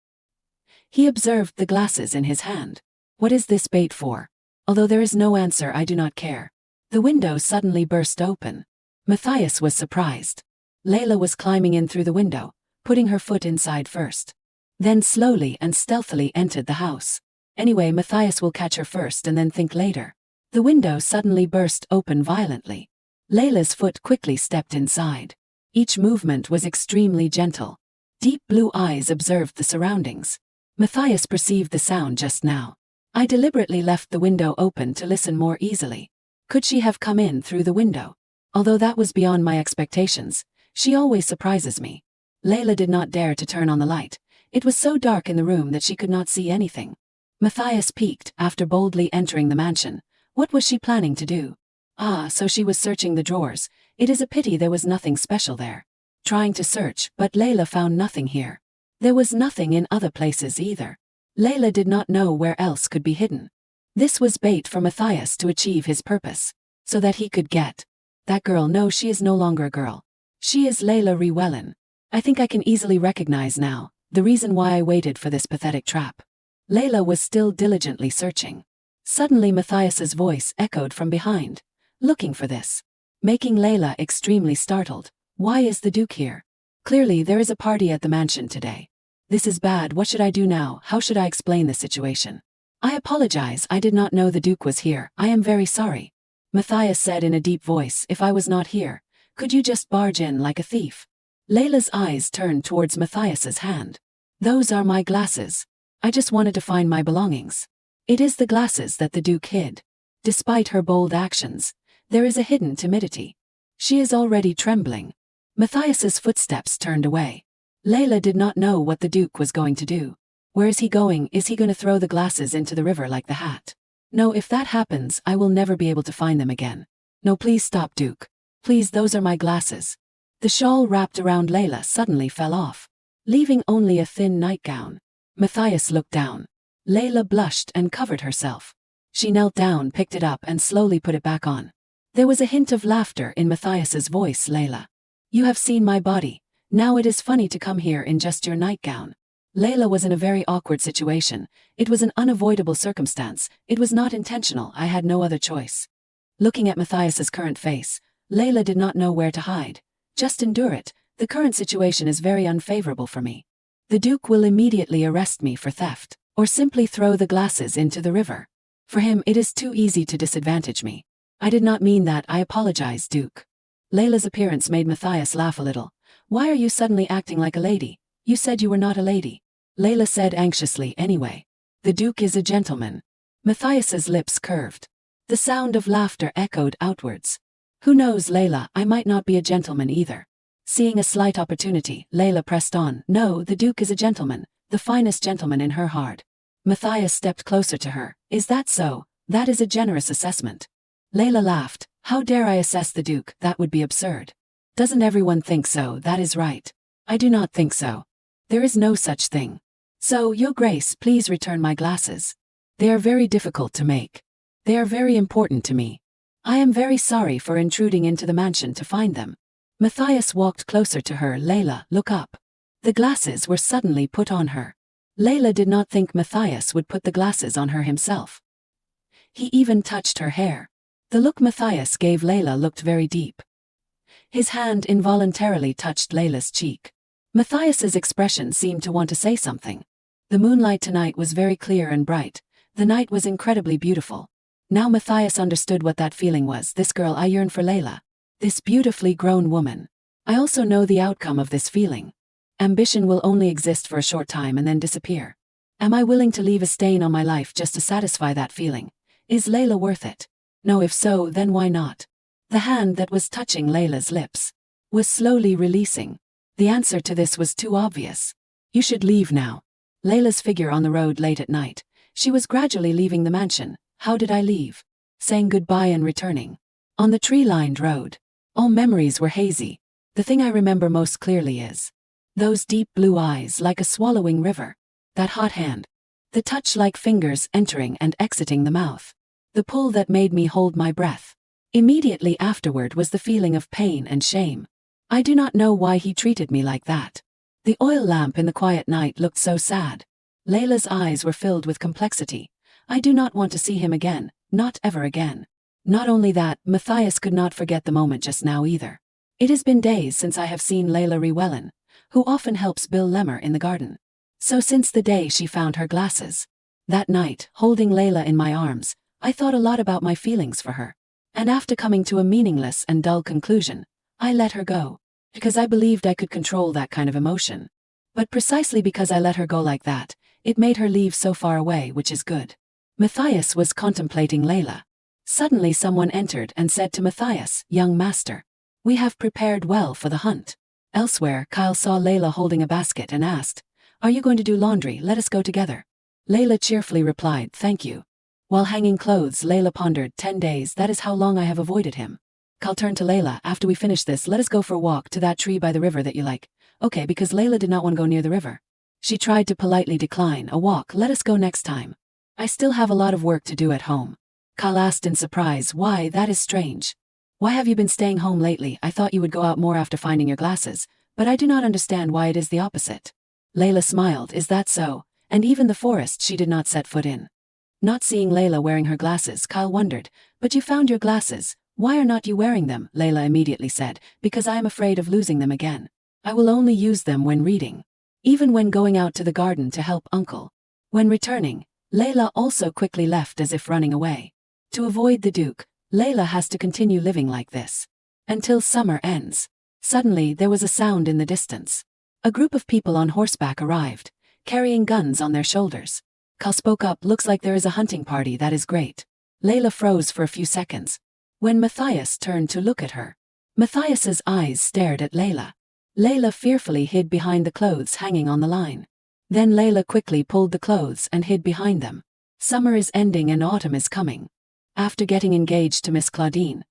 He observed the glasses in his hand. What is this bait for? Although there is no answer, I do not care. The window suddenly burst open. Matthias was surprised. Layla was climbing in through the window, putting her foot inside first. Then slowly and stealthily entered the house. Anyway, Matthias will catch her first and then think later. The window suddenly burst open violently. Layla's foot quickly stepped inside. Each movement was extremely gentle. Deep blue eyes observed the surroundings. Matthias perceived the sound just now. I deliberately left the window open to listen more easily. Could she have come in through the window? Although that was beyond my expectations, she always surprises me. Layla did not dare to turn on the light. It was so dark in the room that she could not see anything. Matthias peeked after boldly entering the mansion. What was she planning to do? Ah, so she was searching the drawers. It is a pity there was nothing special there. Trying to search, but Layla found nothing here. There was nothing in other places either. Layla did not know where else could be hidden. This was bait for Matthias to achieve his purpose, so that he could get that girl. No, she is no longer a girl. She is Layla Rewellen. I think I can easily recognize now the reason why I waited for this pathetic trap. Layla was still diligently searching. Suddenly Matthias's voice echoed from behind, looking for this, making Layla extremely startled. Why is the Duke here? Clearly there is a party at the mansion today. This is bad. What should I do now? How should I explain this situation? I apologize, I did not know the Duke was here. I am very sorry. Matthias said in a deep voice, if I was not here, could you just barge in like a thief? Layla's eyes turned towards Matthias's hand. Those are my glasses. I just wanted to find my belongings. It is the glasses that the Duke hid. Despite her bold actions, there is a hidden timidity. She is already trembling. Matthias's footsteps turned away. Layla did not know what the Duke was going to do. Where is he going? Is he going to throw the glasses into the river like the hat? No, if that happens, I will never be able to find them again. No, please stop, Duke. Please, those are my glasses. The shawl wrapped around Layla suddenly fell off, leaving only a thin nightgown. Matthias looked down. Layla blushed and covered herself. She knelt down, picked it up and slowly put it back on. There was a hint of laughter in Matthias's voice. Layla, you have seen my body. Now it is funny to come here in just your nightgown. Layla was in a very awkward situation. It was an unavoidable circumstance. It was not intentional. I had no other choice. Looking at Matthias's current face, Layla did not know where to hide. Just endure it. The current situation is very unfavorable for me. The Duke will immediately arrest me for theft, or simply throw the glasses into the river. For him, it is too easy to disadvantage me. I did not mean that. I apologize, Duke. Layla's appearance made Matthias laugh a little. Why are you suddenly acting like a lady? You said you were not a lady. Layla said anxiously. Anyway, the Duke is a gentleman. Matthias's lips curved. The sound of laughter echoed outwards. Who knows, Layla, I might not be a gentleman either. Seeing a slight opportunity, Layla pressed on. No, the Duke is a gentleman, the finest gentleman in her heart. Matthias stepped closer to her. Is that so? That is a generous assessment. Layla laughed. How dare I assess the Duke? That would be absurd. Doesn't everyone think so? That is right. I do not think so. There is no such thing. So, Your Grace, please return my glasses. They are very difficult to make. They are very important to me. I am very sorry for intruding into the mansion to find them. Matthias walked closer to her. Layla, look up. The glasses were suddenly put on her. Layla did not think Matthias would put the glasses on her himself. He even touched her hair. The look Matthias gave Layla looked very deep. His hand involuntarily touched Layla's cheek. Matthias's expression seemed to want to say something. The moonlight tonight was very clear and bright. The night was incredibly beautiful. Now Matthias understood what that feeling was. This girl, I yearn for Layla. This beautifully grown woman. I also know the outcome of this feeling. Ambition will only exist for a short time and then disappear. Am I willing to leave a stain on my life just to satisfy that feeling? Is Layla worth it? No, if so, then why not? The hand that was touching Layla's lips was slowly releasing. The answer to this was too obvious. You should leave now. Layla's figure on the road late at night. She was gradually leaving the mansion. How did I leave? Saying goodbye and returning. On the tree-lined road. All memories were hazy. The thing I remember most clearly is those deep blue eyes like a swallowing river. That hot hand. The touch like fingers entering and exiting the mouth. The pull that made me hold my breath. Immediately afterward was the feeling of pain and shame. I do not know why he treated me like that. The oil lamp in the quiet night looked so sad. Layla's eyes were filled with complexity. I do not want to see him again, not ever again. Not only that, Matthias could not forget the moment just now either. It has been days since I have seen Layla Rewellen, who often helps Bill Lemmer in the garden. So since the day she found her glasses. That night, holding Layla in my arms, I thought a lot about my feelings for her. And after coming to a meaningless and dull conclusion, I let her go. Because I believed I could control that kind of emotion. But precisely because I let her go like that, it made her leave so far away, which is good. Matthias was contemplating Layla. Suddenly someone entered and said to Matthias, "Young master, we have prepared well for the hunt." Elsewhere, Kyle saw Layla holding a basket and asked, "Are you going to do laundry? Let us go together." Layla cheerfully replied, "Thank you." While hanging clothes, Layla pondered, 10 days, that is how long I have avoided him. Kyle turned to Layla, "After we finish this, let us go for a walk to that tree by the river that you like." Okay, because Layla did not want to go near the river. She tried to politely decline a walk. "Let us go next time. I still have a lot of work to do at home." Kyle asked in surprise, "Why, that is strange. Why have you been staying home lately? I thought you would go out more after finding your glasses, but I do not understand why it is the opposite." Layla smiled, "Is that so?" And even the forest she did not set foot in. Not seeing Layla wearing her glasses, Kyle wondered, "But you found your glasses. Why are not you wearing them?" Layla immediately said, "Because I am afraid of losing them again. I will only use them when reading. Even when going out to the garden to help Uncle." When returning, Layla also quickly left as if running away. To avoid the Duke, Layla has to continue living like this. Until summer ends. Suddenly there was a sound in the distance. A group of people on horseback arrived, carrying guns on their shoulders. Kyle spoke up, "Looks like there is a hunting party, that is great." Layla froze for a few seconds. When Matthias turned to look at her, Matthias's eyes stared at Layla. Layla fearfully hid behind the clothes hanging on the line. Then Layla quickly pulled the clothes and hid behind them. Summer is ending and autumn is coming. After getting engaged to Miss Claudine,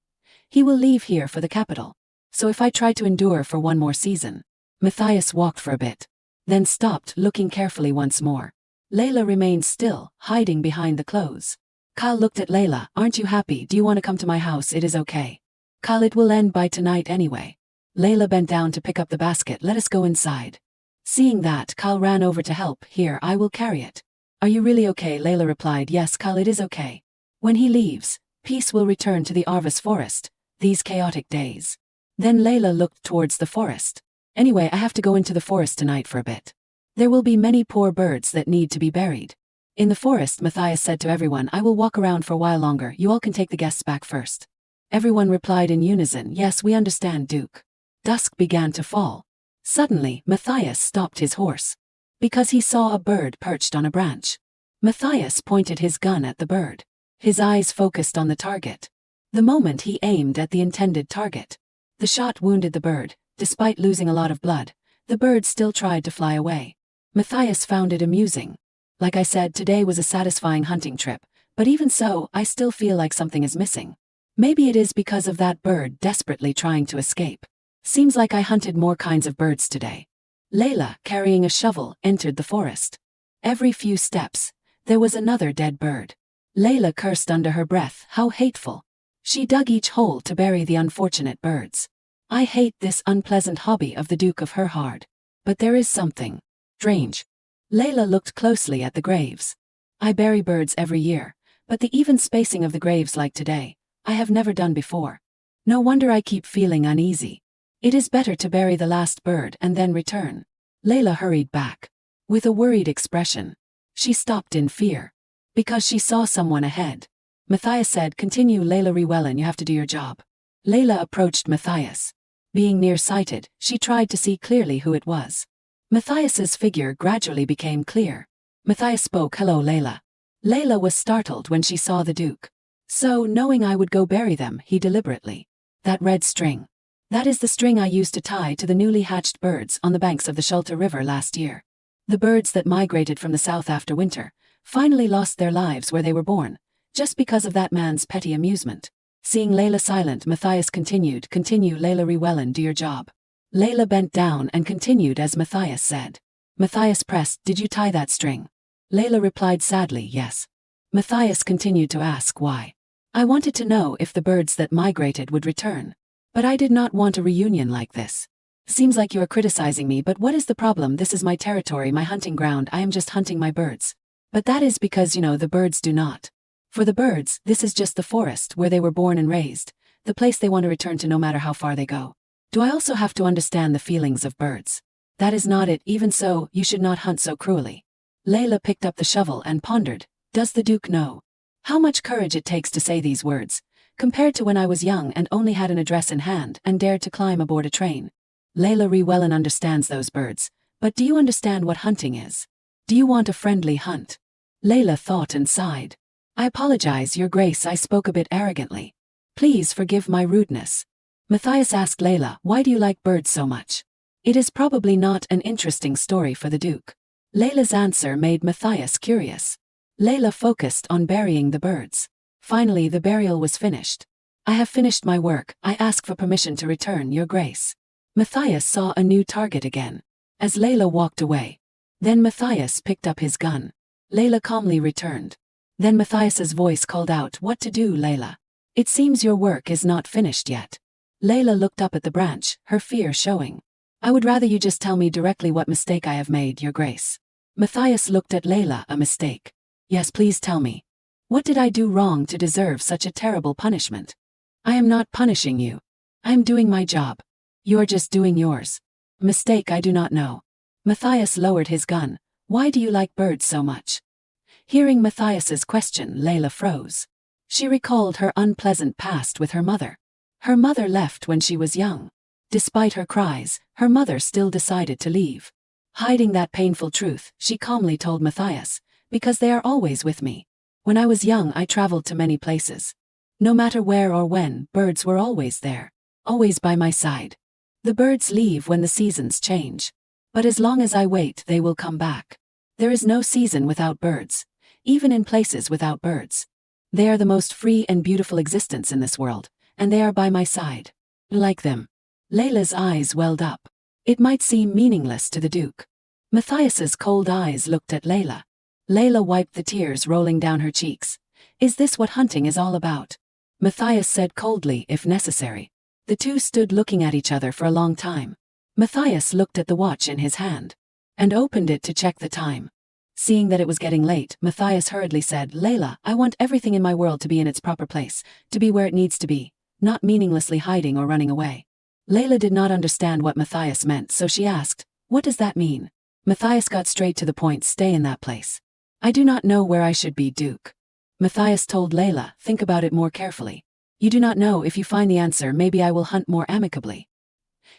he will leave here for the capital. So if I try to endure for one more season. Matthias walked for a bit, then stopped, looking carefully once more. Layla remained still, hiding behind the clothes. Kyle looked at Layla, "Aren't you happy? Do you want to come to my house? It is okay." "Kyle, it will end by tonight anyway." Layla bent down to pick up the basket. "Let us go inside." Seeing that, Kyle ran over to help. Here, I will carry it. Are you really okay? Layla replied, yes, Kyle, it is okay. When he leaves, peace will return to the Arvis forest, these chaotic days. Then Layla looked towards the forest. Anyway, I have to go into the forest tonight for a bit. There will be many poor birds that need to be buried. In the forest, Matthias said to everyone, I will walk around for a while longer, you all can take the guests back first. Everyone replied in unison, yes, we understand, Duke. Dusk began to fall. Suddenly, Matthias stopped his horse. Because he saw a bird perched on a branch. Matthias pointed his gun at the bird. His eyes focused on the target. The moment he aimed at the intended target, the shot wounded the bird. Despite losing a lot of blood, the bird still tried to fly away. Matthias found it amusing. Like I said, today was a satisfying hunting trip, but even so, I still feel like something is missing. Maybe it is because of that bird desperately trying to escape. Seems like I hunted more kinds of birds today. Layla, carrying a shovel, entered the forest. Every few steps, there was another dead bird. Layla cursed under her breath, how hateful. She dug each hole to bury the unfortunate birds. I hate this unpleasant hobby of the Duke of her heart. But there is something strange. Layla looked closely at the graves. I bury birds every year, but the even spacing of the graves like today, I have never done before. No wonder I keep feeling uneasy. It is better to bury the last bird and then return. Layla hurried back. With a worried expression. She stopped in fear. Because she saw someone ahead. Matthias said, continue Layla Rewellen, you have to do your job. Layla approached Matthias. Being nearsighted, she tried to see clearly who it was. Matthias's figure gradually became clear. Matthias spoke, hello Layla. Layla was startled when she saw the Duke. So, knowing I would go bury them, he deliberately. That red string. That is the string I used to tie to the newly hatched birds on the banks of the Shulta River last year. The birds that migrated from the south after winter, finally lost their lives where they were born, just because of that man's petty amusement. Seeing Layla silent, Matthias continued, continue Layla Rewellen, do your job. Layla bent down and continued as Matthias said. Matthias pressed, did you tie that string? Layla replied sadly, yes. Matthias continued to ask why. I wanted to know if the birds that migrated would return. But I did not want a reunion like this. Seems like you are criticizing me, but what is the problem? This is my territory, my hunting ground, I am just hunting my birds. But that is because, the birds do not. For the birds, this is just the forest where they were born and raised, the place they want to return to no matter how far they go. Do I also have to understand the feelings of birds? That is not it, even so, you should not hunt so cruelly. Layla picked up the shovel and pondered, does the Duke know how much courage it takes to say these words? Compared to when I was young and only had an address in hand and dared to climb aboard a train. Layla Rewellen understands those birds, but do you understand what hunting is? Do you want a friendly hunt? Layla thought and sighed. I apologize, Your Grace, I spoke a bit arrogantly. Please forgive my rudeness. Matthias asked Layla, why do you like birds so much? It is probably not an interesting story for the Duke. Layla's answer made Matthias curious. Layla focused on burying the birds. Finally, the burial was finished. I have finished my work, I ask for permission to return, Your Grace. Matthias saw a new target again. As Layla walked away. Then Matthias picked up his gun. Layla calmly returned. Then Matthias's voice called out, what to do, Layla? It seems your work is not finished yet. Layla looked up at the branch, her fear showing. I would rather you just tell me directly what mistake I have made, Your Grace. Matthias looked at Layla, a mistake. Yes, please tell me. What did I do wrong to deserve such a terrible punishment? I am not punishing you. I am doing my job. You are just doing yours. Mistake, I do not know. Matthias lowered his gun. Why do you like birds so much? Hearing Matthias's question, Layla froze. She recalled her unpleasant past with her mother. Her mother left when she was young. Despite her cries, her mother still decided to leave. Hiding that painful truth, she calmly told Matthias, because they are always with me. When I was young, I traveled to many places. No matter where or when, birds were always there. Always by my side. The birds leave when the seasons change. But as long as I wait, they will come back. There is no season without birds. Even in places without birds. They are the most free and beautiful existence in this world, and they are by my side. Like them. Layla's eyes welled up. It might seem meaningless to the Duke. Matthias's cold eyes looked at Layla. Layla wiped the tears rolling down her cheeks. Is this what hunting is all about? Matthias said coldly, if necessary. The two stood looking at each other for a long time. Matthias looked at the watch in his hand. and opened it to check the time. Seeing that it was getting late, Matthias hurriedly said, Layla, I want everything in my world to be in its proper place, to be where it needs to be, not meaninglessly hiding or running away. Layla did not understand what Matthias meant, so she asked, what does that mean? Matthias got straight to the point, stay in that place. I do not know where I should be, Duke. Matthias told Layla, think about it more carefully. You do not know, if you find the answer, maybe I will hunt more amicably.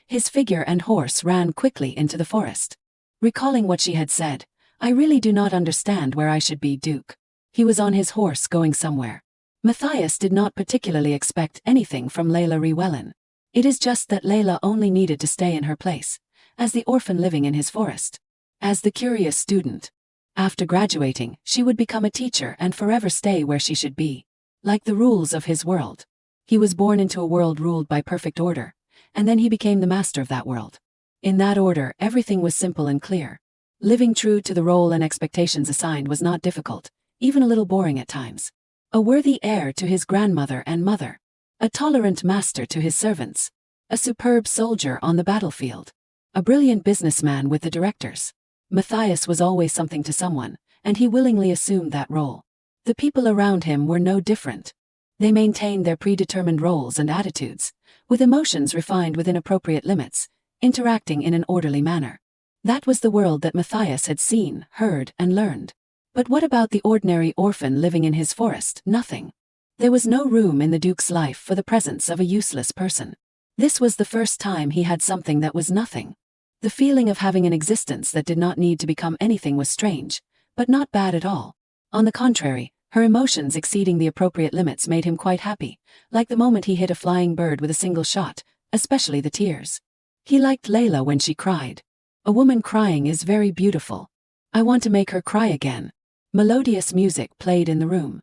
His figure and horse ran quickly into the forest. Recalling what she had said, I really do not understand where I should be, Duke. He was on his horse going somewhere. Matthias did not particularly expect anything from Layla Rewellen. It is just that Layla only needed to stay in her place, as the orphan living in his forest. As the curious student. After graduating, she would become a teacher and forever stay where she should be. Like the rules of his world. He was born into a world ruled by perfect order, and then he became the master of that world. In that order, everything was simple and clear. Living true to the role and expectations assigned was not difficult, even a little boring at times. A worthy heir to his grandmother and mother. A tolerant master to his servants. A superb soldier on the battlefield. A brilliant businessman with the directors. Matthias was always something to someone, and he willingly assumed that role. The people around him were no different. They maintained their predetermined roles and attitudes, with emotions refined within appropriate limits, interacting in an orderly manner. That was the world that Matthias had seen, heard, and learned. But what about the ordinary orphan living in his forest? Nothing. There was no room in the Duke's life for the presence of a useless person. This was the first time he had something that was nothing. The feeling of having an existence that did not need to become anything was strange, but not bad at all. On the contrary, her emotions exceeding the appropriate limits made him quite happy, like the moment he hit a flying bird with a single shot, especially the tears. He liked Layla when she cried. A woman crying is very beautiful. I want to make her cry again. Melodious music played in the room.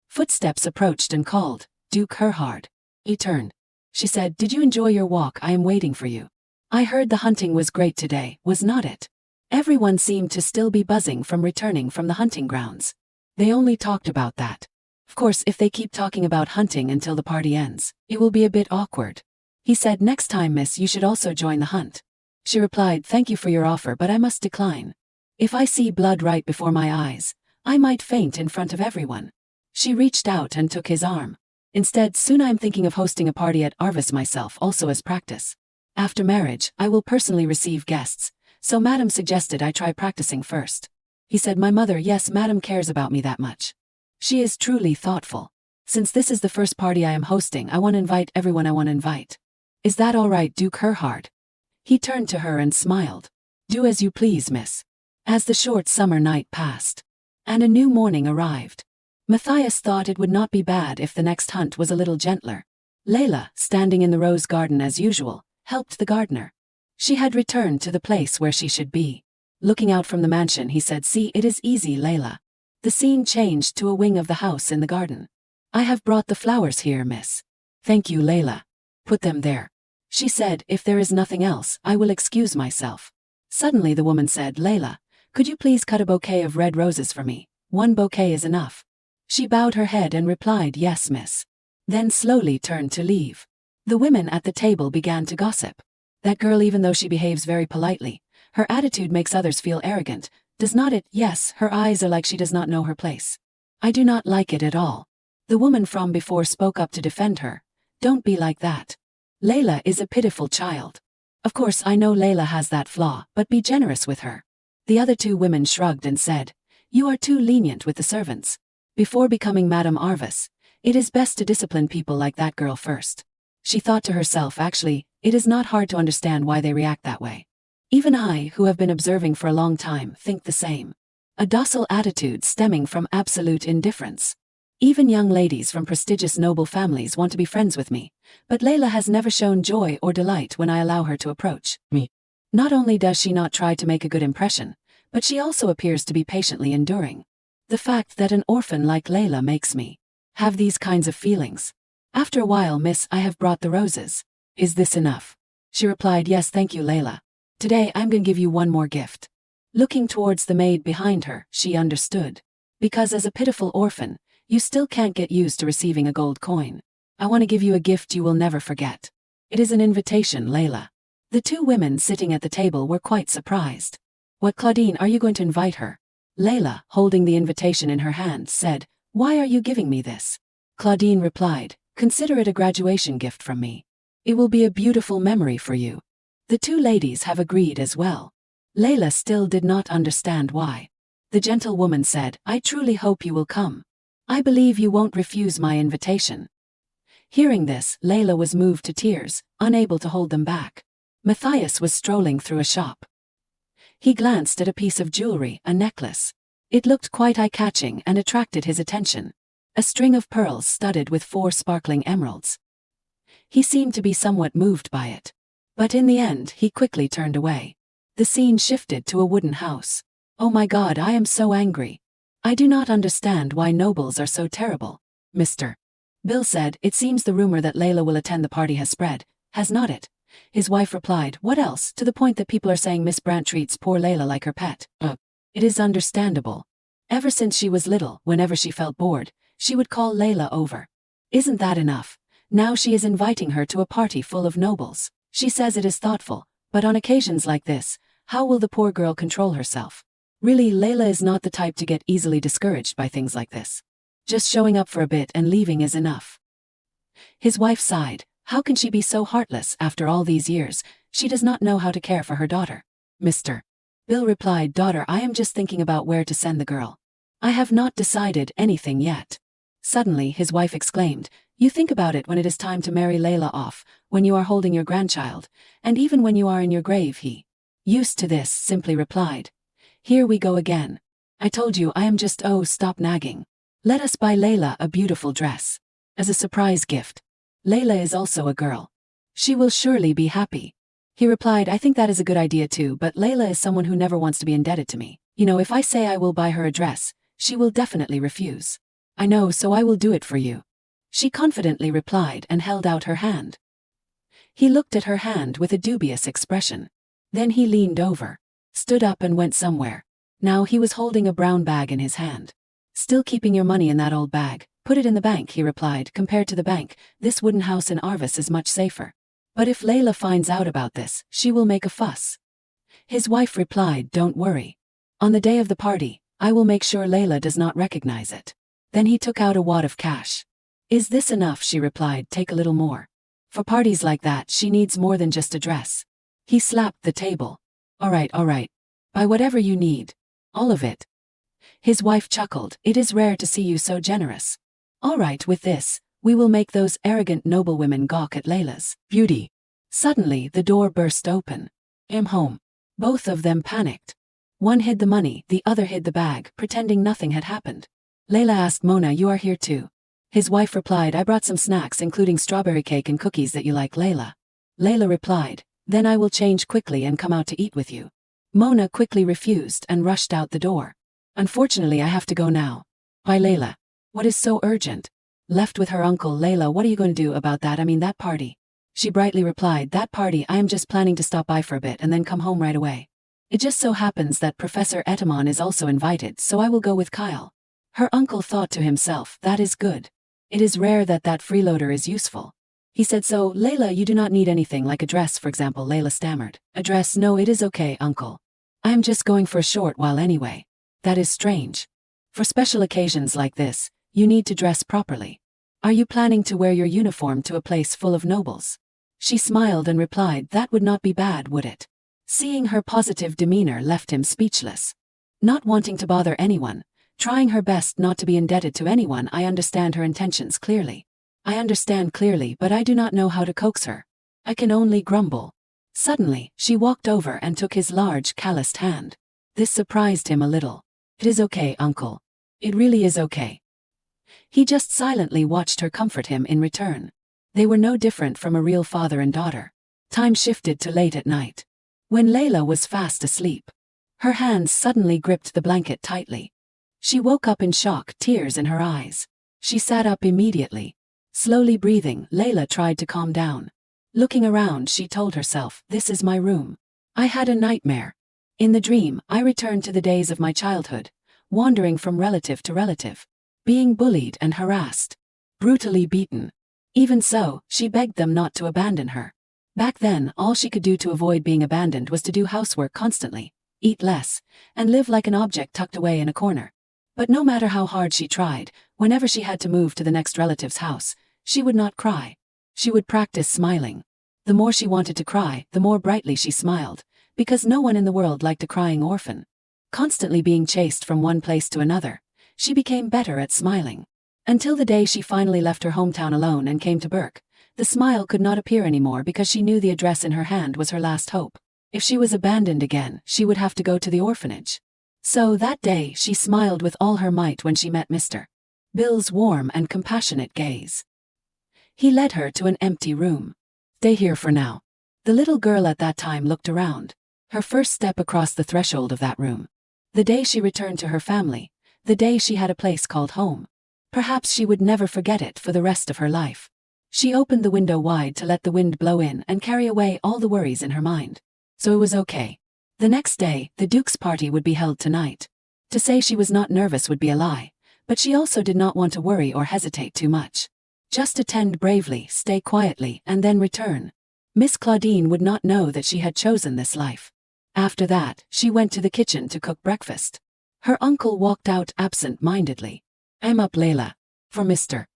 Footsteps approached and called, Duke Herhard. He turned. She said, did you enjoy your walk? I am waiting for you. I heard the hunting was great today, was not it? Everyone seemed to still be buzzing from returning from the hunting grounds. They only talked about that. Of course, if they keep talking about hunting until the party ends, it will be a bit awkward. He said, next time, miss, you should also join the hunt. She replied, thank you for your offer, but I must decline. If I see blood right before my eyes, I might faint in front of everyone. She reached out and took his arm. Instead, soon I'm thinking of hosting a party at Arvis myself, also as practice. After marriage, I will personally receive guests, so Madam suggested I try practicing first. He said, my mother, yes, Madam cares about me that much. She is truly thoughtful. Since this is the first party I am hosting, I want to invite everyone I want to invite. Is that all right, Duke Herhard? He turned to her and smiled. Do as you please, miss. As the short summer night passed, and a new morning arrived, Matthias thought it would not be bad if the next hunt was a little gentler. Layla, standing in the rose garden as usual, helped the gardener. She had returned to the place where she should be. Looking out from the mansion, he said, see, it is easy, Layla. The scene changed to a wing of the house in the garden. I have brought the flowers here, miss. Thank you, Layla. Put them there. She said, if there is nothing else, I will excuse myself. Suddenly the woman said, Layla, could you please cut a bouquet of red roses for me? One bouquet is enough. She bowed her head and replied, yes, miss. Then slowly turned to leave. The women at the table began to gossip. That girl, even though she behaves very politely, her attitude makes others feel arrogant, does not it? Yes, her eyes are like she does not know her place. I do not like it at all. The woman from before spoke up to defend her. Don't be like that. Layla is a pitiful child. Of course, I know Layla has that flaw, but be generous with her. The other two women shrugged and said, you are too lenient with the servants. Before becoming Madame Arvis, it is best to discipline people like that girl first. She thought to herself, actually, it is not hard to understand why they react that way. Even I, who have been observing for a long time, think the same. A docile attitude stemming from absolute indifference. Even young ladies from prestigious noble families want to be friends with me, but Layla has never shown joy or delight when I allow her to approach me. Not only does she not try to make a good impression, but she also appears to be patiently enduring. The fact that an orphan like Layla makes me have these kinds of feelings. After a while, miss, I have brought the roses. Is this enough? She replied, yes, thank you, Layla. Today I'm going to give you one more gift. Looking towards the maid behind her, she understood. Because as a pitiful orphan, you still can't get used to receiving a gold coin. I want to give you a gift you will never forget. It is an invitation, Layla. The two women sitting at the table were quite surprised. What, Claudine, are you going to invite her? Layla, holding the invitation in her hand, said, "Why are you giving me this?" Claudine replied, "Consider it a graduation gift from me. It will be a beautiful memory for you." The two ladies have agreed as well. Layla still did not understand why. The gentlewoman said, "I truly hope you will come. I believe you won't refuse my invitation." Hearing this, Layla was moved to tears, unable to hold them back. Matthias was strolling through a shop. He glanced at a piece of jewelry, a necklace. It looked quite eye-catching and attracted his attention. A string of pearls studded with 4 sparkling emeralds. He seemed to be somewhat moved by it. But in the end, he quickly turned away. The scene shifted to a wooden house. "Oh my God, I am so angry. I do not understand why nobles are so terrible." Mr. Bill said, "It seems the rumor that Layla will attend the party has spread, has not it?" His wife replied, "What else, to the point that people are saying Miss Brandt treats poor Layla like her pet." It is understandable. Ever since she was little, whenever she felt bored, she would call Layla over. Isn't that enough? Now she is inviting her to a party full of nobles. She says it is thoughtful, but on occasions like this, how will the poor girl control herself? Really, Layla is not the type to get easily discouraged by things like this. Just showing up for a bit and leaving is enough. His wife sighed. How can she be so heartless after all these years? She does not know how to care for her daughter. Mr. Bill replied, "Daughter, I am just thinking about where to send the girl. I have not decided anything yet." Suddenly, his wife exclaimed, "You think about it when it is time to marry Layla off, when you are holding your grandchild, and even when you are in your grave." He, used to this, simply replied, "Here we go again. I told you I am just, oh, stop nagging. Let us buy Layla a beautiful dress. As a surprise gift. Layla is also a girl. She will surely be happy." He replied, "I think that is a good idea too, but Layla is someone who never wants to be indebted to me. You know, if I say I will buy her a dress, she will definitely refuse." "I know, so I will do it for you," she confidently replied and held out her hand. He looked at her hand with a dubious expression. Then he leaned over, stood up and went somewhere. Now he was holding a brown bag in his hand. "Still keeping your money in that old bag? Put it in the bank," he replied. "Compared to the bank, this wooden house in Arvis is much safer. But if Layla finds out about this, she will make a fuss." His wife replied, "Don't worry. On the day of the party, I will make sure Layla does not recognize it." Then he took out a wad of cash. "Is this enough?" she replied. "Take a little more. For parties like that, she needs more than just a dress." He slapped the table. All right. Buy whatever you need. All of it." His wife chuckled. "It is rare to see you so generous. All right, with this, we will make those arrogant noblewomen gawk at Layla's beauty." Suddenly, the door burst open. "I'm home." Both of them panicked. One hid the money, the other hid the bag, pretending nothing had happened. Layla asked, "Mona, you are here too?" His wife replied, "I brought some snacks including strawberry cake and cookies that you like, Layla." Layla replied, "Then I will change quickly and come out to eat with you." Mona quickly refused and rushed out the door. "Unfortunately, I have to go now." "Bye, Layla." "What is so urgent?" Left with her uncle, "Layla, what are you going to do about that? I mean that party?" She brightly replied, "That party, I am just planning to stop by for a bit and then come home right away. It just so happens that Professor Etamon is also invited, so I will go with Kyle." Her uncle thought to himself, "That is good. It is rare that that freeloader is useful." He said, "So, Layla, you do not need anything like a dress, for example?" Layla stammered. "A dress? No, it is okay, uncle. I am just going for a short while anyway." "That is strange. For special occasions like this, you need to dress properly. Are you planning to wear your uniform to a place full of nobles?" She smiled and replied, "That would not be bad, would it?" Seeing her positive demeanor left him speechless. Not wanting to bother anyone, trying her best not to be indebted to anyone, I understand her intentions clearly. I understand clearly, but I do not know how to coax her. I can only grumble. Suddenly, she walked over and took his large, calloused hand. This surprised him a little. "It is okay, uncle. It really is okay." He just silently watched her comfort him in return. They were no different from a real father and daughter. Time shifted to late at night. When Layla was fast asleep, her hands suddenly gripped the blanket tightly. She woke up in shock, tears in her eyes. She sat up immediately. Slowly breathing, Layla tried to calm down. Looking around, she told herself, "This is my room. I had a nightmare. In the dream, I returned to the days of my childhood, wandering from relative to relative, being bullied and harassed, brutally beaten. Even so, she begged them not to abandon her. Back then, all she could do to avoid being abandoned was to do housework constantly. eat less, and live like an object tucked away in a corner. But no matter how hard she tried, whenever she had to move to the next relative's house, she would not cry. She would practice smiling. The more she wanted to cry, the more brightly she smiled, because no one in the world liked a crying orphan. Constantly being chased from one place to another, she became better at smiling. Until the day she finally left her hometown alone and came to Burke, the smile could not appear anymore because she knew the address in her hand was her last hope. If she was abandoned again, she would have to go to the orphanage. So that day she smiled with all her might when she met Mr. Bill's warm and compassionate gaze. He led her to an empty room. "Stay here for now." The little girl at that time looked around. Her first step across the threshold of that room. The day she returned to her family, the day she had a place called home. Perhaps she would never forget it for the rest of her life. She opened the window wide to let the wind blow in and carry away all the worries in her mind. So it was okay. The next day, the Duke's party would be held tonight. To say she was not nervous would be a lie, but she also did not want to worry or hesitate too much. Just attend bravely, stay quietly, and then return. Miss Claudine would not know that she had chosen this life. After that, she went to the kitchen to cook breakfast. Her uncle walked out absent-mindedly. "I'm up, Layla. For Mr.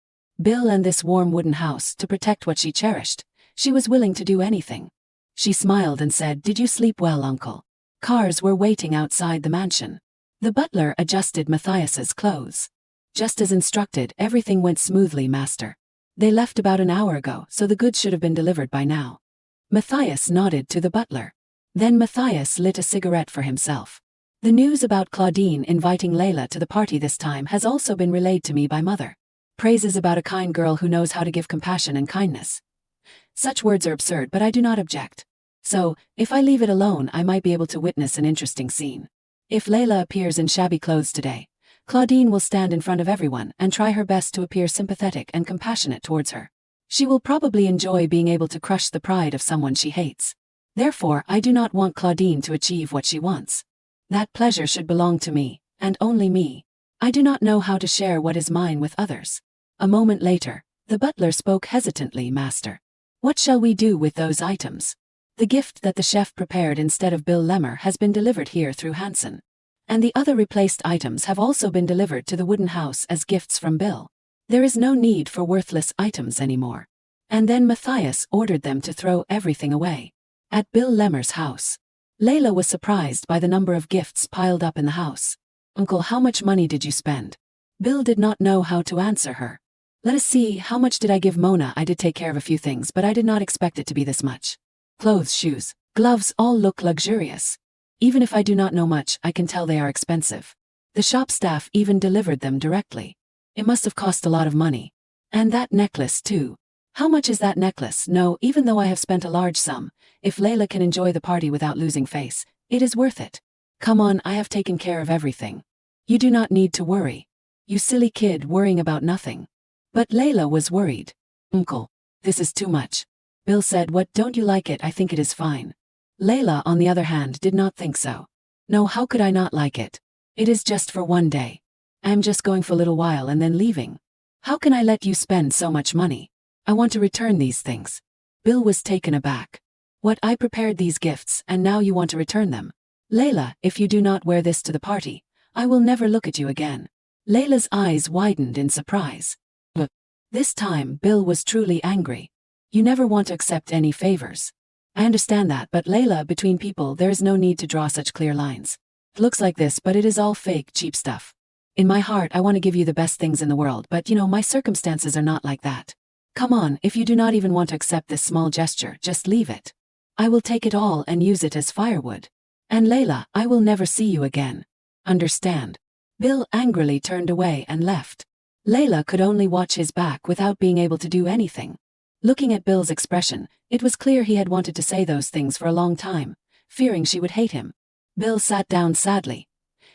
Bill and this warm wooden house, to protect what she cherished, she was willing to do anything." She smiled and said, "Did you sleep well, uncle?" Cars were waiting outside the mansion. The butler adjusted Matthias's clothes. "Just as instructed, everything went smoothly, master. They left about an hour ago, so the goods should have been delivered by now." Matthias nodded to the butler. Then Matthias lit a cigarette for himself. "The news about Claudine inviting Layla to the party this time has also been relayed to me by Mother. Praises about a kind girl who knows how to give compassion and kindness. Such words are absurd, but I do not object. So, if I leave it alone, I might be able to witness an interesting scene. If Layla appears in shabby clothes today, Claudine will stand in front of everyone and try her best to appear sympathetic and compassionate towards her. She will probably enjoy being able to crush the pride of someone she hates. Therefore, I do not want Claudine to achieve what she wants. That pleasure should belong to me, and only me. I do not know how to share what is mine with others." A moment later, the butler spoke hesitantly, "Master, what shall we do with those items? The gift that the chef prepared instead of Bill Lemmer has been delivered here through Hansen. And the other replaced items have also been delivered to the wooden house as gifts from Bill. There is no need for worthless items anymore." And then Matthias ordered them to throw everything away. At Bill Lemmer's house, Layla was surprised by the number of gifts piled up in the house. "Uncle, how much money did you spend?" Bill did not know how to answer her. "Let us see, how much did I give Mona? I did take care of a few things, but I did not expect it to be this much. Clothes, shoes, gloves all look luxurious. Even if I do not know much, I can tell they are expensive. The shop staff even delivered them directly. It must have cost a lot of money. And that necklace too. How much is that necklace? No, even though I have spent a large sum, if Layla can enjoy the party without losing face, it is worth it. Come on, I have taken care of everything. You do not need to worry. You silly kid worrying about nothing." But Layla was worried. "Uncle, this is too much." Bill said, "What, don't you like it? I think it is fine." Layla, on the other hand, did not think so. "No, how could I not like it? It is just for one day. I am just going for a little while and then leaving. How can I let you spend so much money? I want to return these things." Bill was taken aback. "What, I prepared these gifts and now you want to return them? Layla, if you do not wear this to the party, I will never look at you again." Layla's eyes widened in surprise. But this time Bill was truly angry. "You never want to accept any favors. I understand that, but Layla, between people there is no need to draw such clear lines. It looks like this, but it is all fake, cheap stuff. In my heart I want to give you the best things in the world, but my circumstances are not like that. Come on, if you do not even want to accept this small gesture, just leave it. I will take it all and use it as firewood. And Layla, I will never see you again. Understand?" Bill angrily turned away and left. Layla could only watch his back without being able to do anything. Looking at Bill's expression, it was clear he had wanted to say those things for a long time, fearing she would hate him. Bill sat down sadly.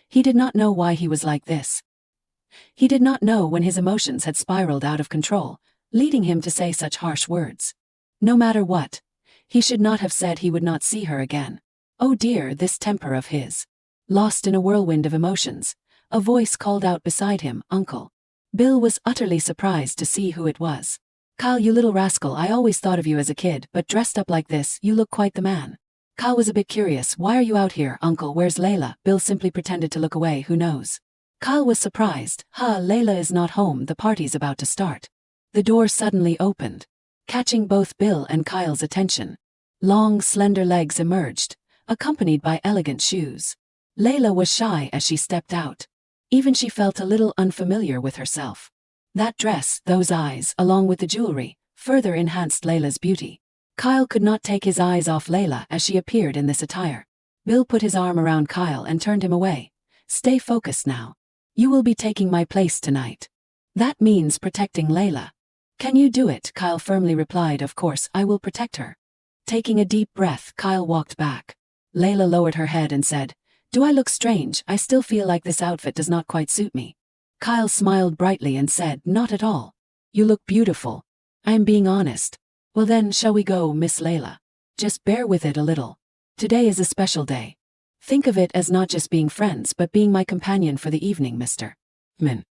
He did not know why he was like this. He did not know when his emotions had spiraled out of control, leading him to say such harsh words. No matter what, he should not have said he would not see her again. Oh dear, this temper of his. Lost in a whirlwind of emotions, a voice called out beside him, "Uncle." Bill was utterly surprised to see who it was. "Kyle, you little rascal, I always thought of you as a kid, but dressed up like this, you look quite the man. Kyle was a bit curious. Why are you out here, uncle? Where's Layla? Bill simply pretended to look away. Who knows? Kyle was surprised. Layla is not home. The party's about to start. The door suddenly opened, catching both Bill and Kyle's attention. Long, slender legs emerged, accompanied by elegant shoes. Layla was shy as she stepped out. Even she felt a little unfamiliar with herself. That dress, those eyes, along with the jewelry, further enhanced Layla's beauty. Kyle could not take his eyes off Layla as she appeared in this attire. Bill put his arm around Kyle and turned him away. Stay focused now. You will be taking my place tonight. That means protecting Layla. Can you do it? Kyle firmly replied. Of course, I will protect her. Taking a deep breath, Kyle walked back. Layla lowered her head and said, Do I look strange? I still feel like this outfit does not quite suit me. Kyle smiled brightly and said, Not at all. You look beautiful. I am being honest. Well then, shall we go, Miss Layla? Just bear with it a little. Today is a special day. Think of it as not just being friends but being my companion for the evening, Mr. Min.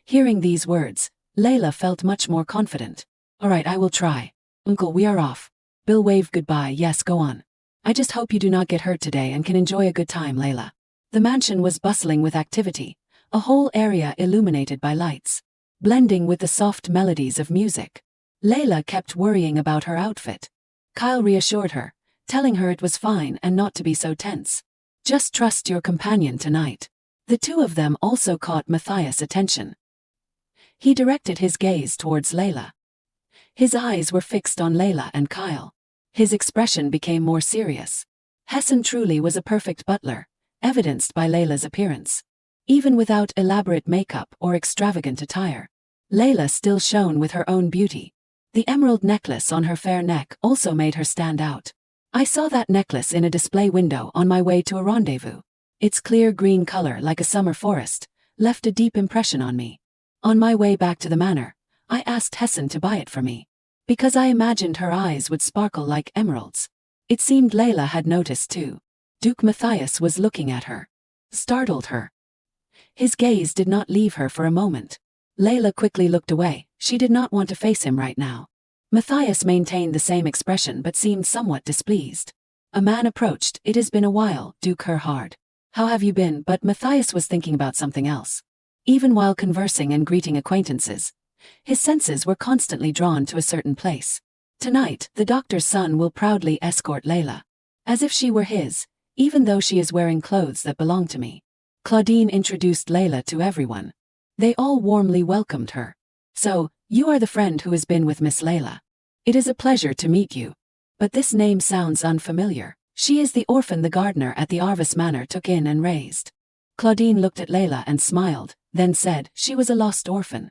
Hearing these words, Layla felt much more confident. All right, I will try. Uncle, we are off. Bill waved goodbye. Yes, go on. I just hope you do not get hurt today and can enjoy a good time, Layla. The mansion was bustling with activity, a whole area illuminated by lights, blending with the soft melodies of music. Layla kept worrying about her outfit. Kyle reassured her, telling her it was fine and not to be so tense. Just trust your companion tonight. The two of them also caught Matthias' attention. He directed his gaze towards Layla. His eyes were fixed on Layla and Kyle. His expression became more serious. Hessen truly was a perfect butler, evidenced by Layla's appearance. Even without elaborate makeup or extravagant attire, Layla still shone with her own beauty. The emerald necklace on her fair neck also made her stand out. I saw that necklace in a display window on my way to a rendezvous. Its clear green color, like a summer forest, left a deep impression on me. On my way back to the manor, I asked Hessen to buy it for me, because I imagined her eyes would sparkle like emeralds. It seemed Layla had noticed too. Duke Matthias was looking at her. Startled her. His gaze did not leave her for a moment. Layla quickly looked away. She did not want to face him right now. Matthias maintained the same expression but seemed somewhat displeased. A man approached. It has been a while, Duke Gerhard. How have you been? But Matthias was thinking about something else. Even while conversing and greeting acquaintances, his senses were constantly drawn to a certain place. Tonight, the doctor's son will proudly escort Layla, as if she were his, even though she is wearing clothes that belong to me. Claudine introduced Layla to everyone. They all warmly welcomed her. So, you are the friend who has been with Miss Layla. It is a pleasure to meet you. But this name sounds unfamiliar. She is the orphan the gardener at the Arvis Manor took in and raised. Claudine looked at Layla and smiled, then said she was a lost orphan.